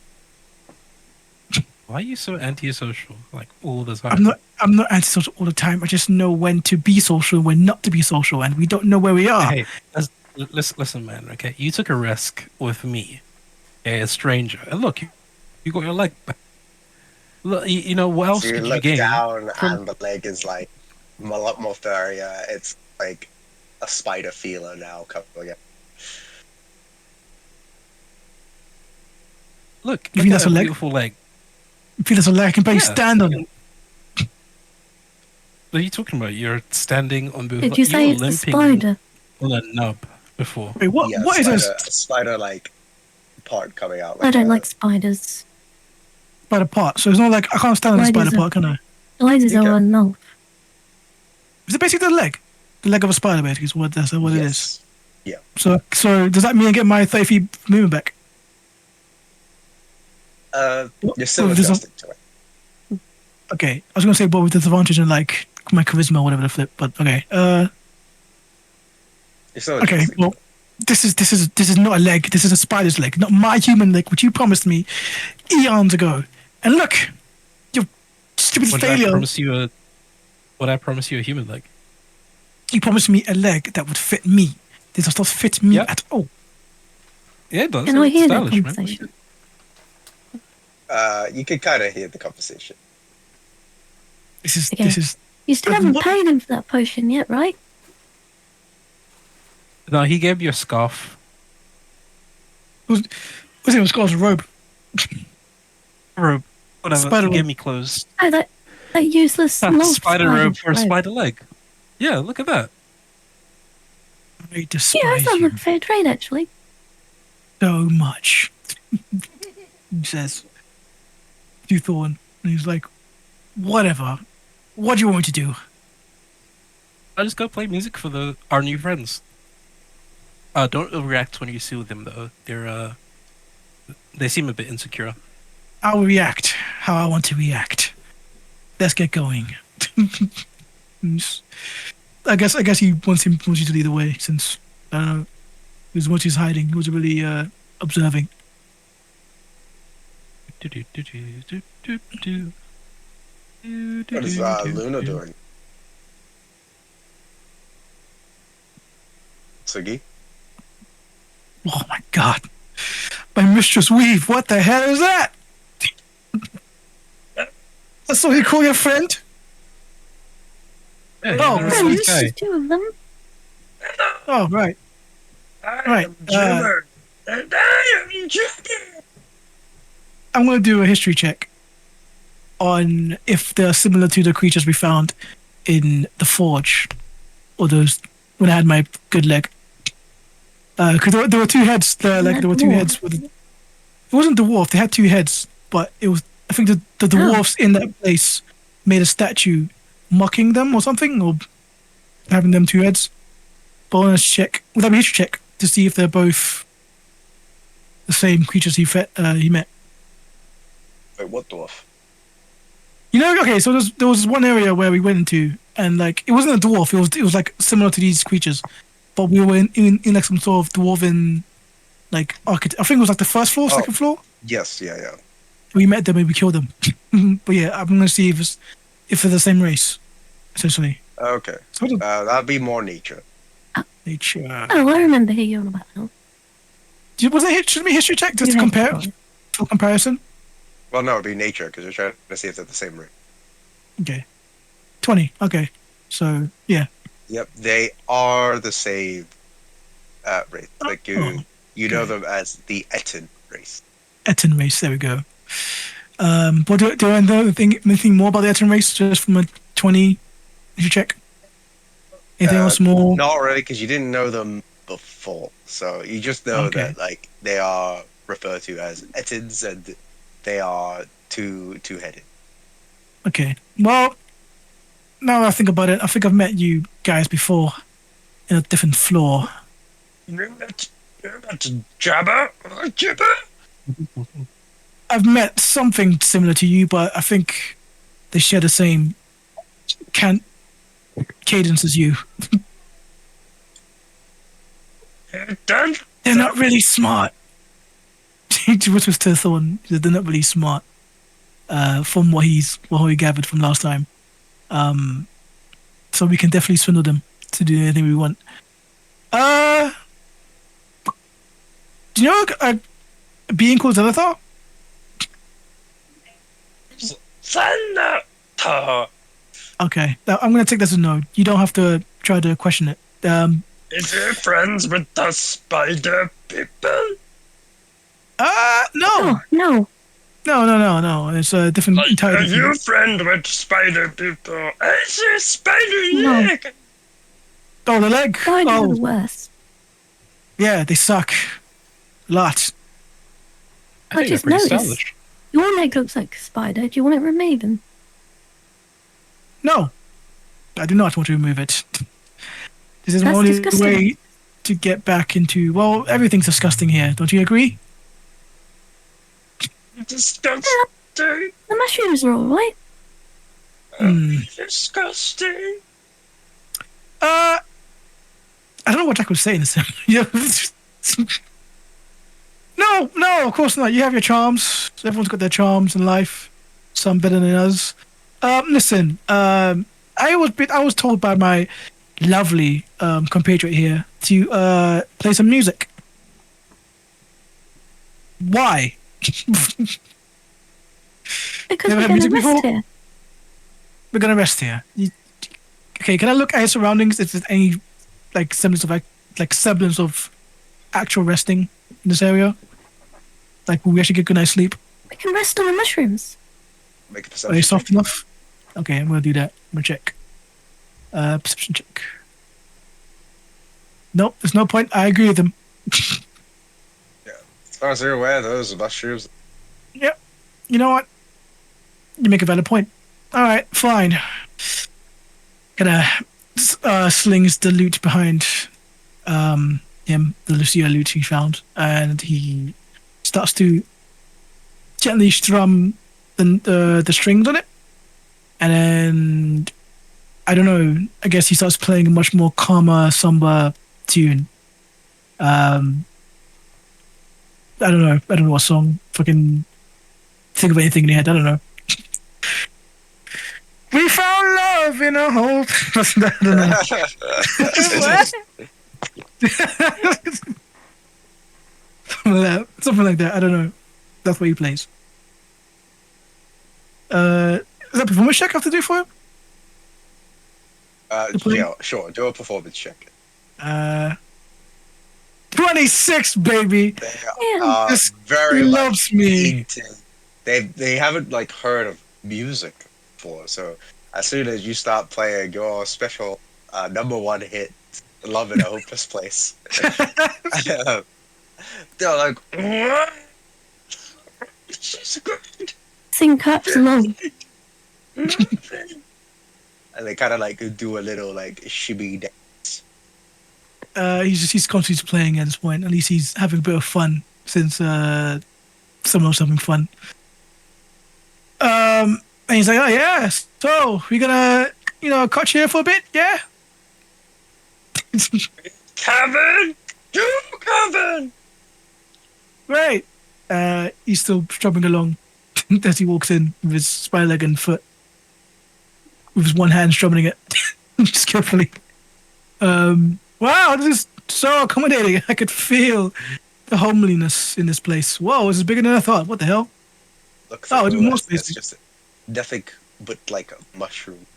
Why are you so antisocial? Like all the time. I'm not antisocial all the time. I just know when to be social and when not to be social, and we don't know where we are. Hey, listen, man. Okay, you took a risk with me, a stranger, and look, you got your leg back. Look, you know what else So you could you look gain? down from- and the leg is like a lot more furry. It's like a spider feeler now coming up. Look, You look think at that's that a leg? beautiful leg. I feel there's a leg I can barely Yeah. stand on. What are you talking about? You're standing on both. Did you say were it's a limping spider? on a nub before. Wait, what? Yeah, What is spider, a a spider like part coming out? I don't a- like spiders. spider part? So it's not like I can't stand on a Spiders spider are- part, can I? Spiders You are can. a no. Is it basically the leg? The leg of a spider, basically, is what that's what it is. Yes. So does that mean I get my 30 feet movement back? You're still Well, there's a- adjusting to it. Okay, I was gonna say, but with disadvantage and like my charisma or whatever the flip. But okay, You're still okay. adjusting. Well, this is not a leg. This is a spider's leg, not my human leg, which you promised me eons ago. And look, you stupid What did I failure. promise you Would I promise you a human leg? You promised me a leg that would fit me. This does not fit me Yeah. at all. Yeah, it does. Can I It's hear that stylish, man. conversation? You can kind of hear the conversation. Okay. This is You still I've haven't what- paid him for that potion yet, right? No, he gave you a scarf. what's it was called a robe. Robe. Whatever. Spider He gave robe. me clothes. Oh, that useless lost Spider robe for a robe. spider leg. Yeah, look at that. I Yeah, despise that sounds you like fair trade, actually. so much. He says to Thorn, and he's like, "Whatever. What do you want me to do?" I'll just go play music for our new friends. Don't react when you see them though. They seem a bit insecure. I'll react how I want to react. Let's get going. I guess he wants you to lead the way since I don't know. As much as hiding, he was really observing. What is Luna doing? Sugi? Oh my god. My mistress weave, what the hell is that? That's what you call your friend? Yeah, Oh, he's a Oh, nice there's guy. just two of them. Oh right. I Right, am Jimmer, and I am Jimmer. I'm gonna do a history check on if they're similar to the creatures we found in the forge. Or those when I had my good leg. Because there were two heads there, like That there were two dwarf. heads with it wasn't the dwarf, they had two heads, but it was I think the dwarfs in that place made a statue mocking them or something, or having them two heads. But I want to check would that be a history check to see if they're both the same creatures he met. Wait, what dwarf? You know, okay, so there was one area where we went into, and like it wasn't a dwarf. It was like similar to these creatures, but we were in like some sort of dwarven, like I think it was like the first floor, Oh. second floor. Yes, yeah. We met them and we killed them. But yeah, I'm gonna see if they're the same race, essentially. Okay. So the That'd be more nature. nature. Oh, I remember who you're on about now. Was it should be history check just to Yeah, compare probably. for comparison? Well, no, it'd be nature because we're trying to see if they're the same race. Okay, 20. Okay, so yeah. Yep, they are the same race. Like you know them as the Etin race. Eton race. There we go. But do I know anything more about the Eton race just from a 20? Did you check? Anything else more? Not really, because you didn't know them before. So you just know Okay. that like they are referred to as Etins and they are two-headed. Okay. Well, now that I think about it, I think I've met you guys before in a different floor. You're about Jabba or Jibba? I've met something similar to you, but I think they share the same cadence as you. Done. They're not really smart. He whispers to Thorn. They're not really smart. From what he gathered from last time. So we can definitely swindle them to do anything we want. Do you know a being called Zelathar? Senator. Okay, I'm gonna take that as a no. You don't have to try to question it. Is he friends with the spider people? No, Oh, no. no. It's a different, entirely Are different. you friend with spider people? Is your spider No. leg? Oh, the leg. Spiders are Oh, the worst. yeah, they suck. A lot. I I think just they're pretty noticed. stylish. Your leg looks like a spider. Do you want it removing? No, I do not want to remove it. This is my That's only disgusting. way to get back into. Well, everything's disgusting here. Don't you agree? Disgusting. The mushrooms are alright. Disgusting. I don't know what Jack was saying. Yeah. No, of course not. You have your charms. Everyone's got their charms in life. Some better than others. Listen, I I was told by my lovely compatriot here to play some music. Why? Because Never we're had going to music rest before? here. We're gonna rest here. Okay, can I look at his surroundings? If there's any like semblance of actual resting in this area? Like, will we actually get good night's sleep? We can rest on the mushrooms. Make a Are they perception soft check. enough? Okay, I'm gonna do that. I'm gonna check. Perception check. Nope, there's no point. I agree with him. As far as you're aware, those mushrooms. Yep. You know what? You make a valid point. All right, fine. Gonna slings the loot behind him, the Lucia loot he found, and he starts to gently strum the strings on it, and then I don't know. I guess he starts playing a much more calmer, somber tune. I don't know. I don't know what song. Fucking think of anything in your head. I don't know. We found love in a hole. I don't know. What? Something like that. I don't know. That's what he plays. Is that a performance check I have to do for him? play? Yeah, sure. Do a performance check. 26, baby. They Yeah. are This very loves me. into. They haven't like heard of music before, so as soon as you start playing your special #1 hit, "Love in a Hopeless Place," they're like, "What? She's good." Sing caps along. And they kind of like do a little like shimmy dance. He's constantly playing at this point. At least he's having a bit of fun since someone else having fun. And he's like, oh yeah, so we're gonna catch here for a bit, yeah. Kevin, you Kevin. Great. He's still strumming along as he walks in with his spider leg and foot, with his one hand strumming it, just carefully. Wow, this is so accommodating. I could feel the homeliness in this place. Whoa, this is bigger than I thought. What the hell? Look, Oh, it's more it's space. just nothing but like a mushroom.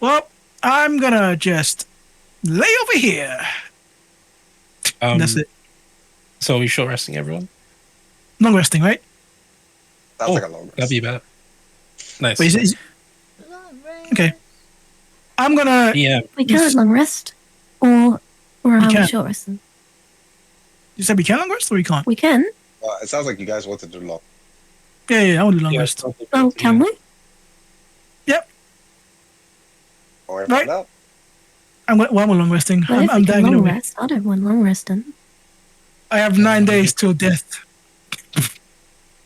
Well, I'm gonna just lay over here. And that's it. So are we short resting everyone? Long resting, right? Sounds Oh, like a long rest. That'd be better. Nice. Wait, is it, Long Okay. rest. I'm gonna. Yeah. We can long rest. Or are we can. short resting? You said we can long rest or we can't? We can. It sounds like you guys want to do long. Yeah, I want to do long Yeah, rest. Oh, can we? Or Right. find out. I'm long resting. Well, if I'm we can dying long anyway. rest, I don't want long resting. I have 9 days till death.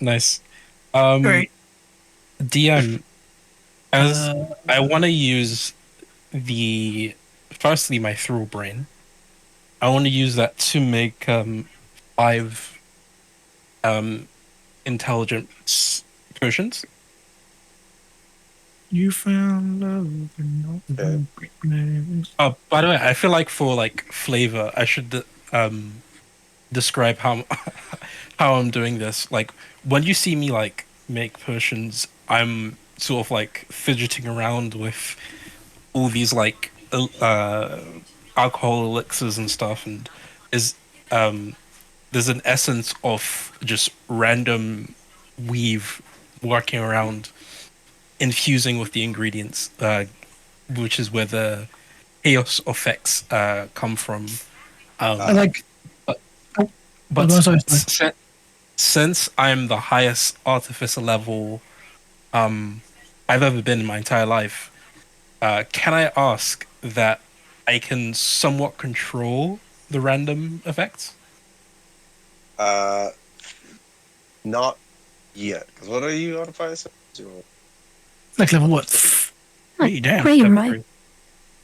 Nice. Great. DM, as Uh, I want to use firstly my throw brain. I want to use that to make 5 intelligence potions. You found love in all the great names. Oh, by the way, I feel like for like flavor, I should describe how how I'm doing this. Like when you see me like make potions, I'm sort of like fidgeting around with all these like alcohol elixirs and stuff, and is there's an essence of just random weave working around, infusing with the ingredients, which is where the chaos effects come from. I like. But no, sorry. since I'm the highest artificer level I've ever been in my entire life, can I ask that I can somewhat control the random effects? Not yet. Because what are you on fire? Like level what? Like, Hey, damn. green, Level right?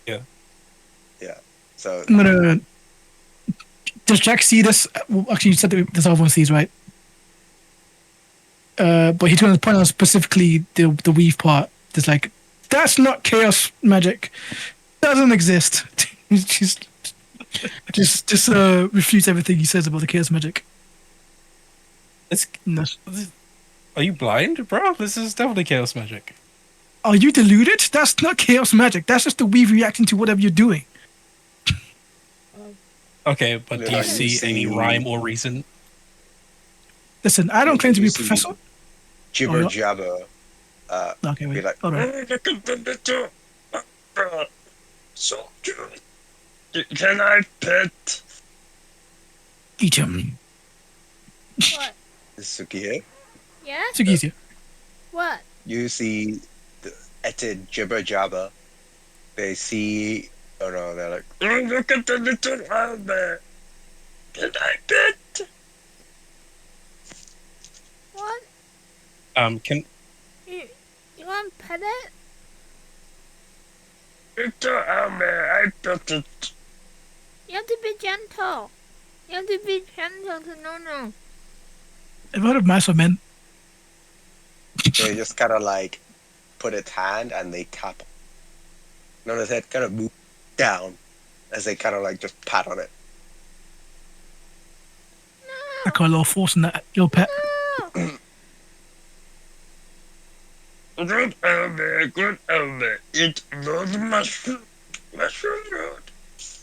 3. So I'm gonna. Does Jack see this? Well, actually, you said that this other one sees, right? But he's going to point out specifically the weave part. There's like That's not chaos magic. Doesn't exist. just refutes everything he says about the chaos magic. It's, No. are you blind, bro? This is definitely chaos magic. Are you deluded? That's not chaos magic. That's just the weave reacting to whatever you're doing. Okay, but do you Like, see any rhyme or reason? Listen, I don't You- claim to be you a see professor. Jibber yeah. jabber. Okay, Be wait. like, Hold on. so cute. Can I pet Eat him. What? Suki here? Yeah? It's easier. What? You see the etted jibber jabber. They see. Oh no, they're like, oh, look at the little helmet. Can I pet? What? Can You want to pet it? Little helmet, I pet it. You have to be gentle. You have to be gentle to no. I've heard of mice or men. They just kind of like put its hand and they tap. Notice head kind of move down as they kind of like just pat on it. I got a little force in that little pet. No! Good helmet, good helmet. It loves mushroom. Mushroom road. Is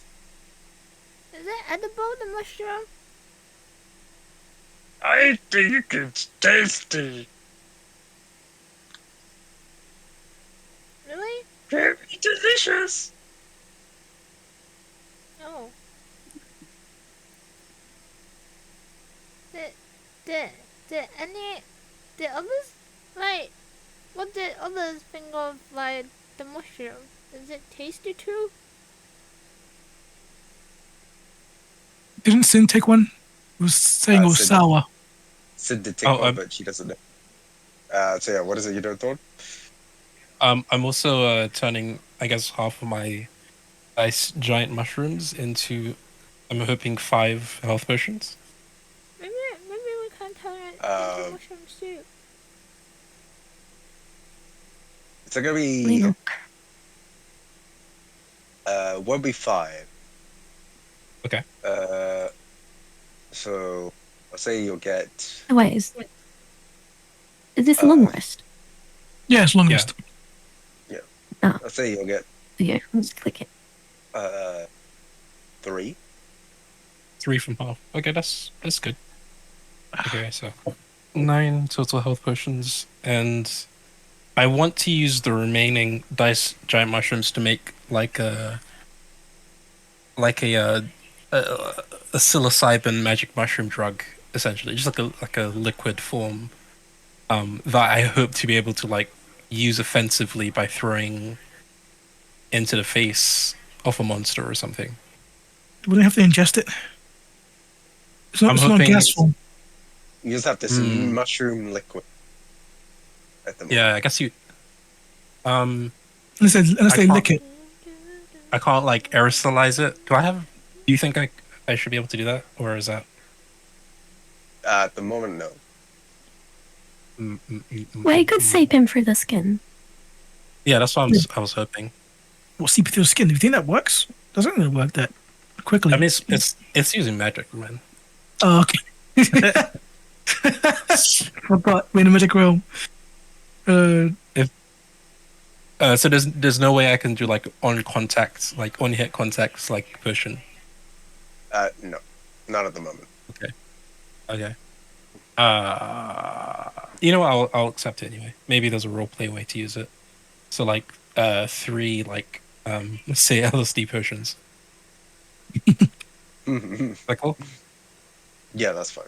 it edible, the mushroom? I think it's tasty. Really? Very delicious. Oh. Did others, like, what did others think of, like, the mushroom? Is it tasty too? Didn't Sin take one? It was saying it was Sin- sour. Sid did take Oh, one, but she doesn't know. So yeah, what is it you don't Thorn? I'm also turning, I guess, half of my ice giant mushrooms into, I'm hoping, 5 health potions. Maybe we can turn it into mushroom soup. It's gonna be Lena. won't be 5. Okay. So I'll say you'll get Oh, wait, is this a long rest? Yeah, it's longest. I'll say you'll get Yeah, I'll just click it. 3. 3 from half. Okay, that's good. Okay, so 9 total health potions, and I want to use the remaining dice giant mushrooms to make like a psilocybin magic mushroom drug, essentially, just like a liquid form that I hope to be able to like use offensively by throwing into the face of a monster or something. Wouldn't have to ingest it. It's not. I'm It's not hoping- gas form. You just have this mushroom liquid at the moment. Yeah, I guess you. Unless they can't- lick it. I can't like aerosolize it. Do you think I should be able to do that, or is that? At the moment, no. Well, you could seep in through the skin. Yeah, that's what I was hoping. What, seep through the skin? Do you think that works? Doesn't really work that quickly. I mean, it's using magic, man. Oh, okay. Forgot. We're in the magic realm. So there's no way I can do like on hit contacts like potion. No, not at the moment. Okay. You know what? I'll accept it anyway. Maybe there's a roleplay way to use it. So like 3 like let's say LSD potions. Like cool. Yeah, that's fine.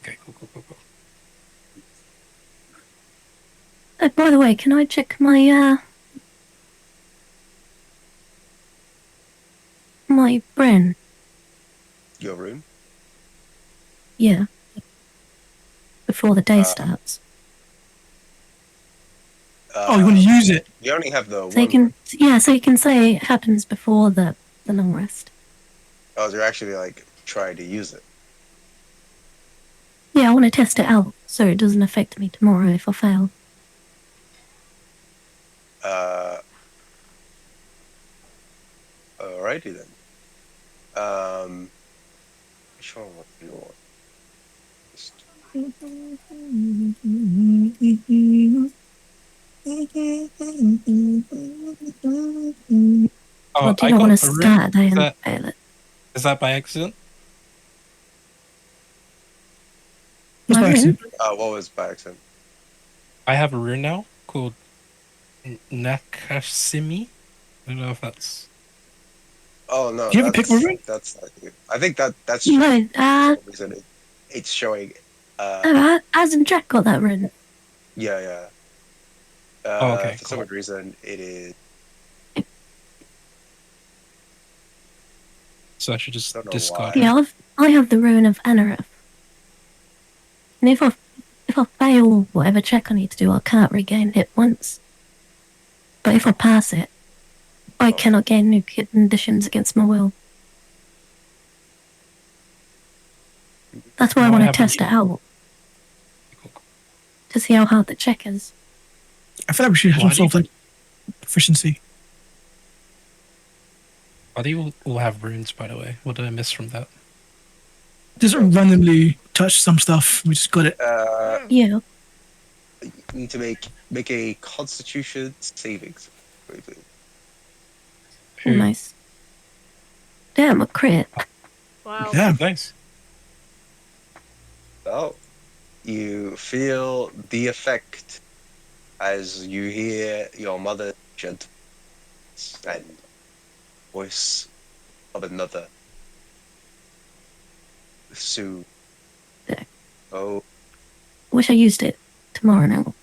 Okay, cool. By the way, can I check my my brain? Your room. Yeah. Before the day starts. Oh, you want to use it? You only have the So you one. can, so you can say it happens before the long rest. Oh, you're actually like trying to use it. Yeah, I want to test it out so it doesn't affect me tomorrow if I fail. Alrighty then. Which one would you want? Just- Oh, Well, do I you not want got to a rune. start Is then, that Violet? is that by accident? What's My by room? accident? What was by accident? I have a rune now called Nakashimi. I don't know if that's. Oh no, Do you have a pick rune? that's not you. I think that's just No, for some reason it's showing. hasn't Jack got that rune? Yeah, yeah. Oh, okay, For some cool. reason it is. So I should just Don't know discard why. it. Yeah, I have the rune of Anareth. And if I fail whatever check I need to do, I can't regain hit once. But if I pass it, I cannot gain new conditions against my will. That's why I No, want to haven't test it out Cool. to see how hard the check is. I feel like we should have some Why do sort of like proficiency. Why do you all have runes, by the way? What did I miss from that? Just randomly touch some stuff. We just got it. Yeah. You need to make a Constitution saving throw, please. Oh, nice. Damn, a crit. Wow. Damn. Nice. So you feel the effect as you hear your mother's gentle and voice of another soon. Sick. Oh, Wish I used it tomorrow now.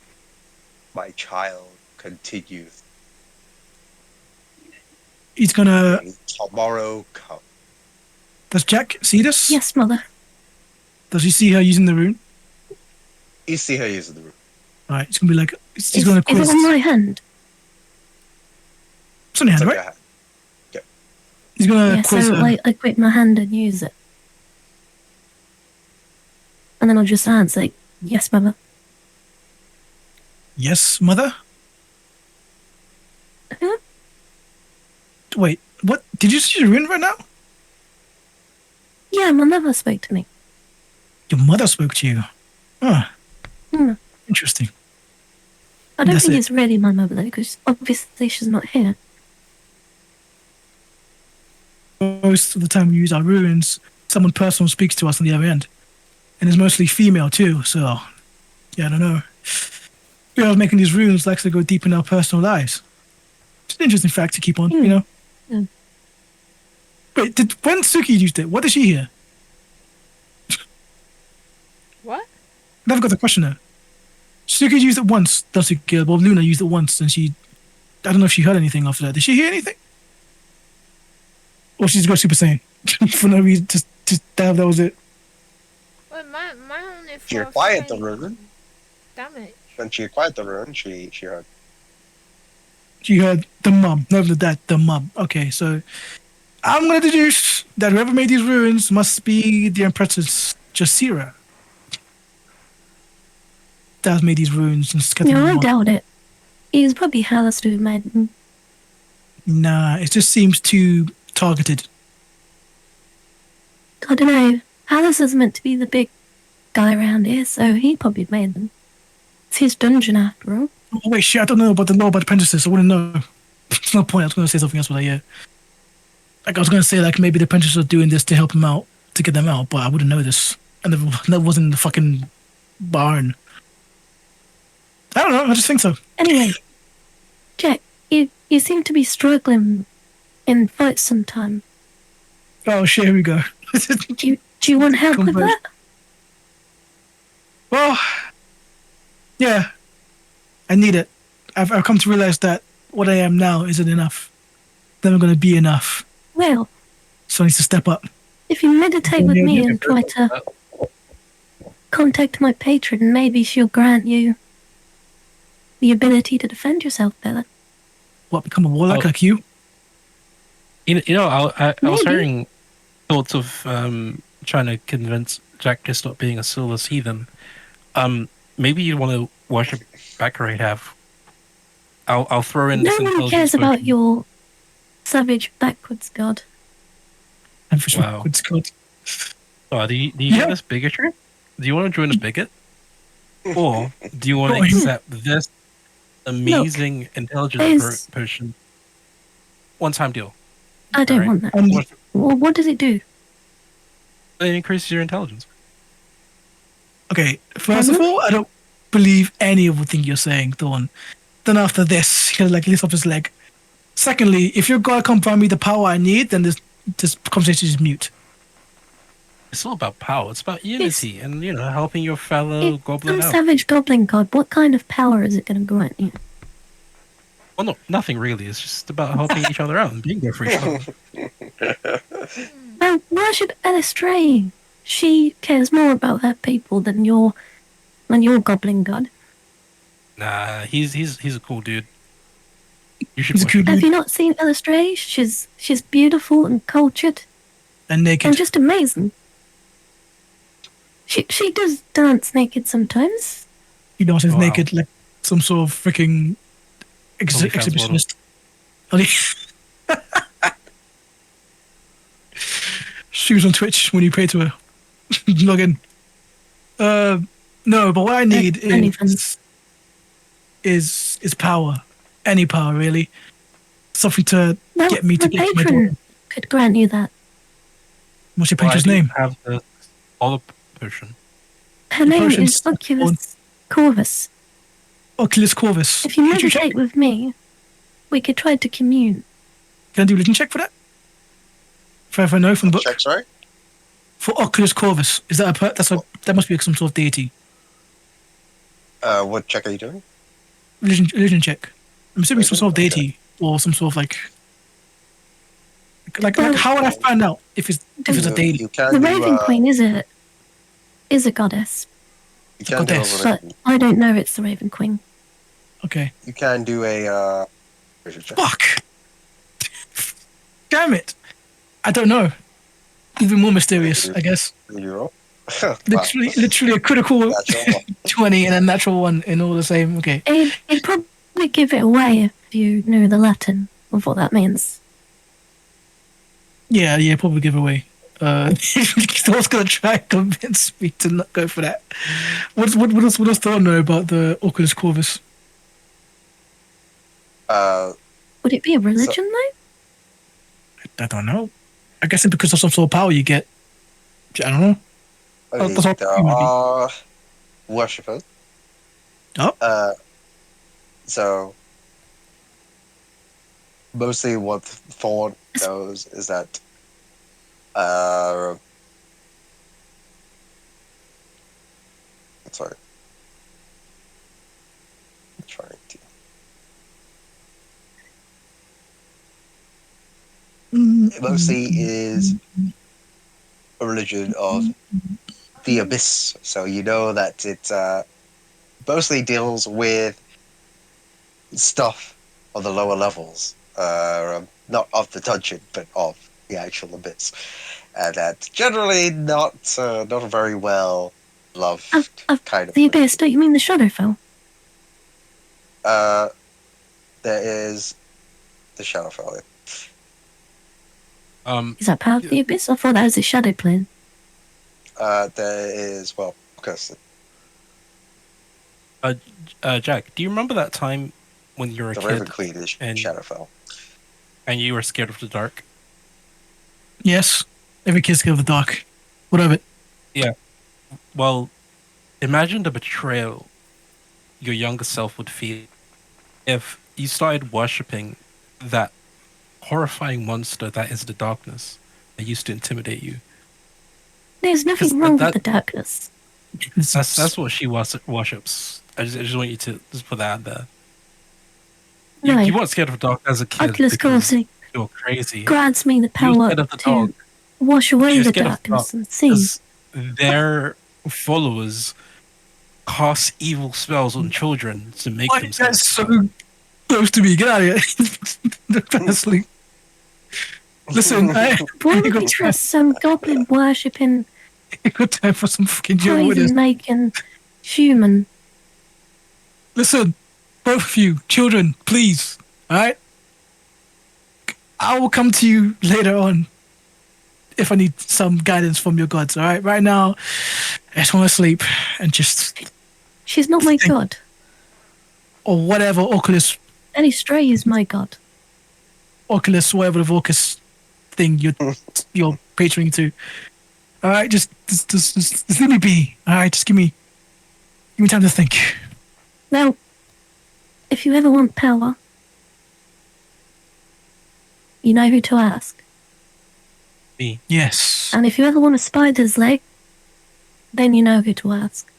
my child, continue. He's gonna. May tomorrow come. Does Jack see this? Yes, mother. Does he see her using the rune? You see her using the room. All right. He's gonna be like. He's Is, gonna is quiz. it on my hand? It's on your It's hand, like right? a hat. He's gonna Yeah, quiz so her. I grip my hand and use it. And then I'll just answer, yes, mother. Yes, mother. Huh? Wait, what? Did you see the rune right now? Yeah, my mother spoke to me. Your mother spoke to you. Huh. Hmm. Interesting. I don't That's think it. it's really my mother, though, because obviously she's not here. Most of the time we use our runes, someone personal speaks to us on the other end. And it's mostly female too, so yeah, I don't know. Whoever's making these runes likes to go deep in our personal lives. It's an interesting fact to keep on, you know? Yeah. Wait, when Suki used it, what did she hear? What? Never got the question there. Suki used it once, does Suki? Well, Luna used it once, and I don't know if she heard anything after that. Did she hear anything? Or she just got Super Saiyan? For no reason, just that was it. Well, my only She for acquired the fake rune. damage. When she acquired the rune, she heard. She heard the mum, not the dad, the mum. Okay, so I'm gonna deduce that whoever made these runes must be the Empress Jasira. That made these runes and scattered No, them I on. doubt it. It was probably Hallis who made them. Nah, it just seems too targeted. I don't know. Hallis is meant to be the big guy around here, so he probably made them. It's his dungeon after all. Oh, wait, shit, I don't know about the law about apprentices. I wouldn't know. There's no point. I was gonna say something else, but yeah. Like I was gonna say, like maybe the apprentices are doing this to help him out, to get them out, but I wouldn't know this. And that wasn't in the fucking barn. I don't know. I just think so. Anyway, Jack, you seem to be struggling in fights sometime. Oh shit, here we go. Do you want help with Converse. that? Well, yeah, I need it. I've come to realize that what I am now isn't enough. Never going to be enough. Well, So I need to step up. if you meditate with Yeah, me yeah, and try to contact my patron, maybe she'll grant you the ability to defend yourself better. What, become a warlock Oh. like you? You know, I was Maybe. hearing thoughts of trying to convince Jack to stop being a soulless heathen. Maybe you want to worship Baccarat have. I'll throw in this No one intelligence cares about potion. your savage backwards god. And for Wow. good God. Oh, do you Yeah. get this bigotry? Do you want to join a bigot, or do you want to Join. accept this amazing intelligence there's- potion? One-time deal. I don't Alright. want that. And Well, what does it do? It increases your intelligence. okay, first of all, I don't believe any of the thing you're saying, Dawn. Then after this, he'll like lift up his leg. Secondly, if your god can't provide me the power I need, then this conversation is mute. It's not about power. It's about unity and helping your fellow It's goblin some out. savage goblin god. What kind of power is it going to grant you? Well, no, nothing really. It's just about helping each other out and being there for each other. Well, worship Elistray. She cares more about her people than your goblin god. Nah, he's a cool dude. You should He's a watch cool him. dude. Have you not seen Elistray? She's beautiful and cultured And naked. and just amazing. She does dance naked sometimes. He dances Wow. naked like some sort of freaking OnlyFans model. exhibitionist. Only- she was on Twitch when you pay to her. Log in. No, but what I need OnlyFans. is power. Any power, really. Something to Well, get me to the get to my patron daughter. could grant you that. What's your Well, I patron's do name? Have the olive potion. Her The name potion's is Oculus Corvus. Oculus Corvus. If you Could you check? meditate with me, we could try to commune. Can I do a religion check for that? If I know from the book. Check, sorry. For Oculus Corvus, is that that must be some sort of deity? What check are you doing? Religion check. I'm assuming some sort of Okay. deity or some sort of like Well, how would I find out if it's a deity? You can The do, Raven Queen is a goddess, you can do a goddess. but religion- I don't know it's the Raven Queen. Okay. you can do a religion check. Fuck. Damn it. I don't know. Even more mysterious, I guess. You roll. Wow. Literally a critical That's all. 20 and a natural one in all the same. Okay. It'd probably give it away if you knew the Latin of what that means. Yeah, probably giveaway. I was gonna try and convince me to not go for that. What else do I know about the Oculus Corvus? Would it be a religion though? I don't know. I guess it's because of some sort of power you get. I don't know. Okay, that's all there it would be. are worshippers. Oh. So mostly what Thorn knows is that sorry. I'm trying to it mostly is a religion of the abyss. So you know that it mostly deals with stuff of the lower levels, not of the dungeon, but of the actual abyss, and that generally not a very well loved Of kind of. the abyss? Don't you mean the Shadowfell? There is the Shadowfell. Is that part of the abyss? I thought that was the Shadow Plane. There is because Jack, do you remember that time when you were a the kid Raven Queen is and- Shadowfell. and you were scared of the dark? Yes. Every kid's scared of the dark. What of it? Well, imagine the betrayal your younger self would feel if you started worshipping that horrifying monster that is the darkness that used to intimidate you. There's nothing 'Cause wrong that- with the darkness. That's what she worships. I just want you to just put that out there. No, You weren't scared of the dark as a kid Oculus because Corvus you're crazy. grants me the You were power scared of the to dog. wash away You're the scared of the darkness dark and see. because their followers cast evil spells on children to make Why them is that scared. so close to me? Get out of here. Honestly. Listen, I Why ain't would got we time, trust some goblin worshipping, ain't got time for some fucking Jehovah's Witness. poison making human? Listen, both of you, children, please. All right. I will come to you later on if I need some guidance from your gods. All right. Right now, I just want to sleep and just She's not my think, god. or whatever Oculus, Any stray is my god. whatever the Vorkus thing you're patroning to. All right. Just let me be. All right. Just give me time to think. Now, if you ever want power, you know who to ask. Me. Yes. And if you ever want a spider's leg, then you know who to ask.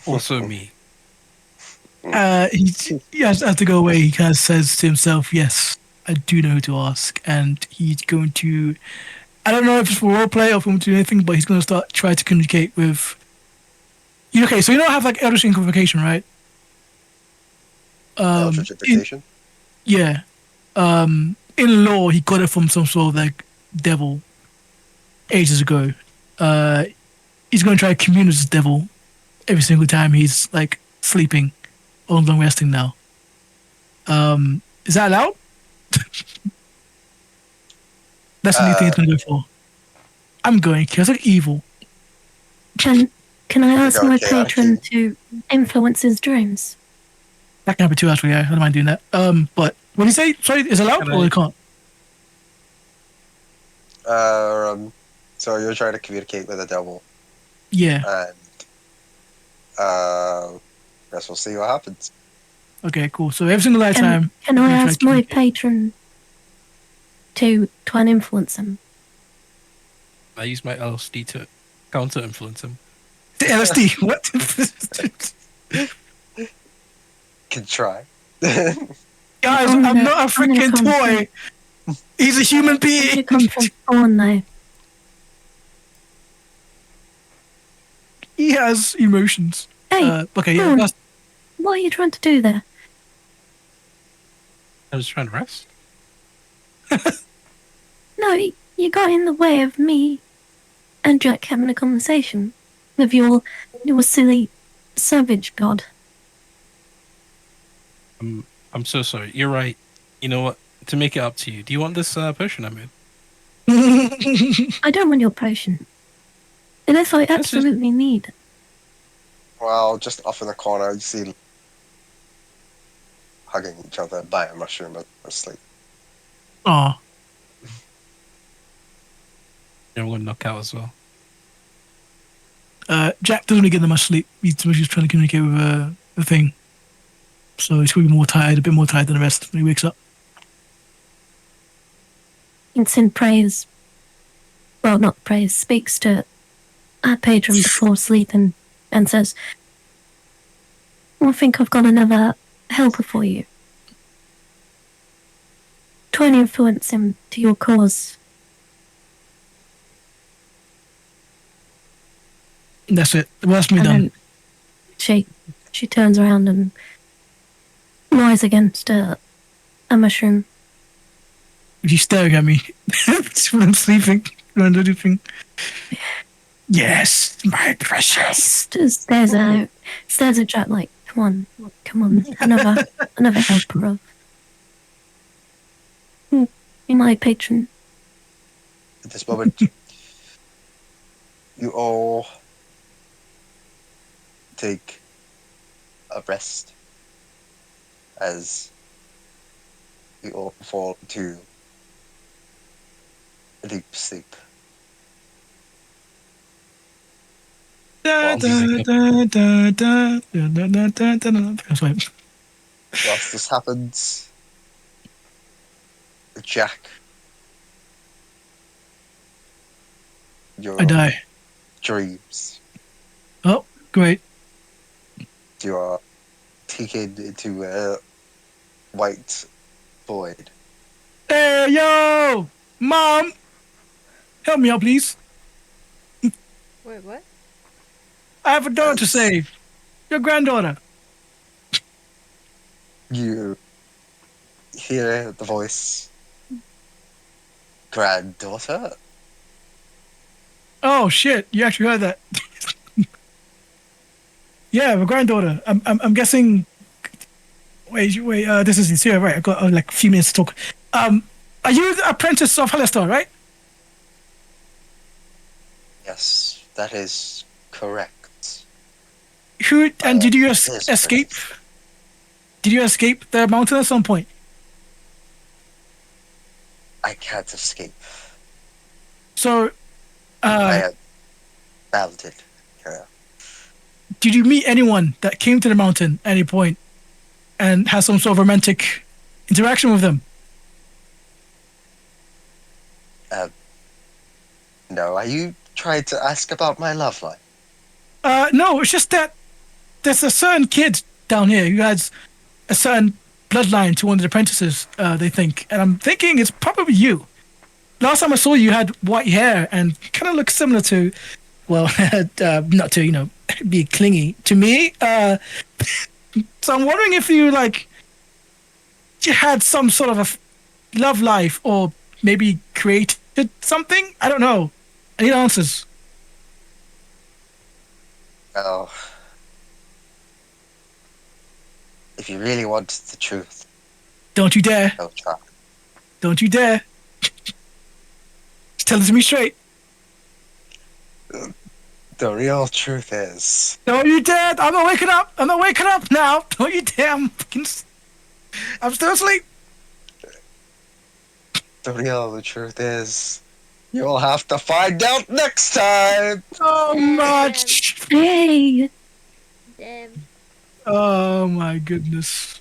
Also me. He has to go away. He kind of says to himself, "Yes, I do know who to ask," and he's going to. I don't know if it's for roleplay or for him to do anything, but he's going to start try to communicate with. Okay, so you don't have like Eldritch Invocation, right? Eldritch Invocation. Yeah. In law, he got it from some sort of like devil ages ago. He's going to try to commune with this devil every single time he's like sleeping or long resting now. Is that allowed? That's the new thing it's going to go for. I'm going chaotic evil. Can I ask go my chaotic patron evil. to influence his dreams? That can happen too, actually. Yeah, I don't mind doing that. But what do you say? Sorry, is it allowed Can or I- it can't? So you're trying to communicate with the devil, Yeah. and guess we'll see what happens. Okay, cool. So every single lifetime. Can I'm I gonna try ask to my communicate. patron to try and influence him? I use my LSD to counter influence him. The LSD. What? Can try. Guys, I'm I'm gonna- not a I'm gonna freaking come toy. He's a human I'm gonna being. come from Thorn now. He has emotions. Hey, Okay, yeah. Thorn. That's, What are you trying to do there? I was trying to rest. No, you got in the way of me and Jack having a conversation with your silly savage god. I'm so sorry. You're right. You know what? To make it up to you, do you want this potion I made? I don't want your potion. Unless I absolutely need it. Well, just off in the corner, you see hugging each other by a mushroom asleep. Aw. I'm going to knock out as well. Jack doesn't really get that much sleep. He's just trying to communicate with the thing. So he's going to be more tired, a bit more tired than the rest when he wakes up. Vincent prays. Well, not prays, speaks to our patron before sleeping and says, I think I've got another helper for you. Try and influence him to your cause. That's it. The worst can be And done. then she turns around and lies against a mushroom. He's staring at me when I'm sleeping. When I'm sleeping. Yes, my precious. Just stares at Jack like, come on, another helper of my patron. At this moment, you all take a rest as you all fall into a deep sleep. Da, Well, da, da, da, da, da, da, da, da, da, da. That's right. Whilst this happens, Jack, your I die. dreams, Oh, great. you are taken into a white void. Hey, yo! Mom! Help me out, please. Wait, what? I have a daughter to Yes. save. Your granddaughter. You hear the voice, granddaughter? Oh, shit. You actually heard that. Yeah, my granddaughter. I'm guessing Wait. This is sincere, right? I got like a few minutes to talk. Are you the apprentice of Hellstar, right? Yes, that is correct. Who I and am did you his escape? apprentice. Did you escape the mountain at some point? I can't escape. So, I uh, am bounded here. did you meet anyone that came to the mountain at any point and had some sort of romantic interaction with them? No, are you trying to ask about my love life? No, it's just that there's a certain kid down here who has a certain bloodline to one of the apprentices, they think. And I'm thinking it's probably you. Last time I saw you, you had white hair and kind of looked similar to, well, not to, be clingy to me. So I'm wondering if you, like, you had some sort of a love life or maybe created something? I don't know. I need answers. Oh, if you really want the truth, Don't you dare. don't try. Don't you dare. Just tell it to me straight. The real truth is, Don't you dare! I'm not waking up. I'm not waking up now. Don't you dare! I'm still asleep. the truth is, you'll have to find out next time. So much. Hey, Damn. Oh my goodness.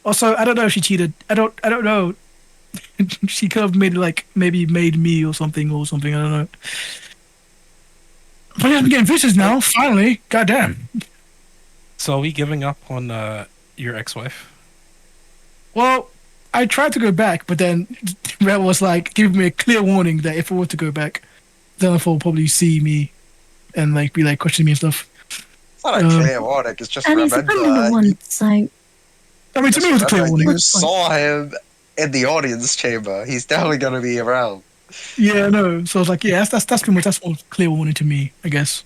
Also, I don't know if she cheated. I don't know. She could have made like maybe made me or something. I don't know. But I'm getting vicious now. Finally, goddamn. So are we giving up on your ex-wife? Well, I tried to go back, but then Red was like giving me a clear warning that if I were to go back, then will probably see me and like be like questioning me and stuff. It's not a clear warning, it's just and he's remember, under the one, so I mean, to me, it was a clear warning. you saw him in the audience chamber. He's definitely going to be around. Yeah, no. So I was like, yeah, that's pretty much that's one clear warning to me, I guess.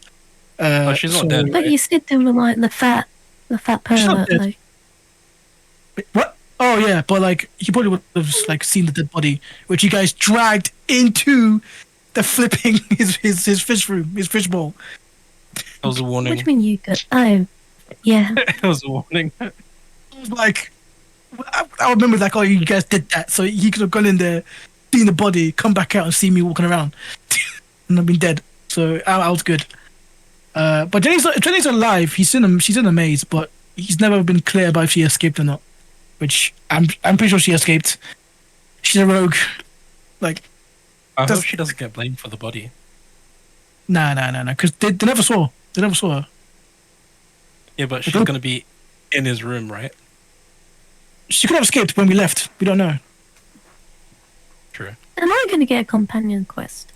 Oh, she's not dead, but right? you said they were like the fat She's not pervert dead. though. Wait, what? Oh yeah, but like he probably would have like seen the dead body, which you guys dragged into the flipping his fish room, his fish bowl. It was a warning. What do you mean you could? Oh, yeah. It was a warning. I was like, I remember like, oh, you guys did that, so he could have gone in there, seen the body, come back out and see me walking around, and I've been dead. So I was good. But Jenny's alive. She's in a maze, but he's never been clear about if she escaped or not. Which I'm pretty sure she escaped. She's a rogue. Like, I hope Does- she doesn't get blamed for the body. nah, because they never saw. They never saw her. Yeah, but she's don't- gonna be in his room, right? She could have escaped when we left. We don't know. True. Am I going to get a companion quest?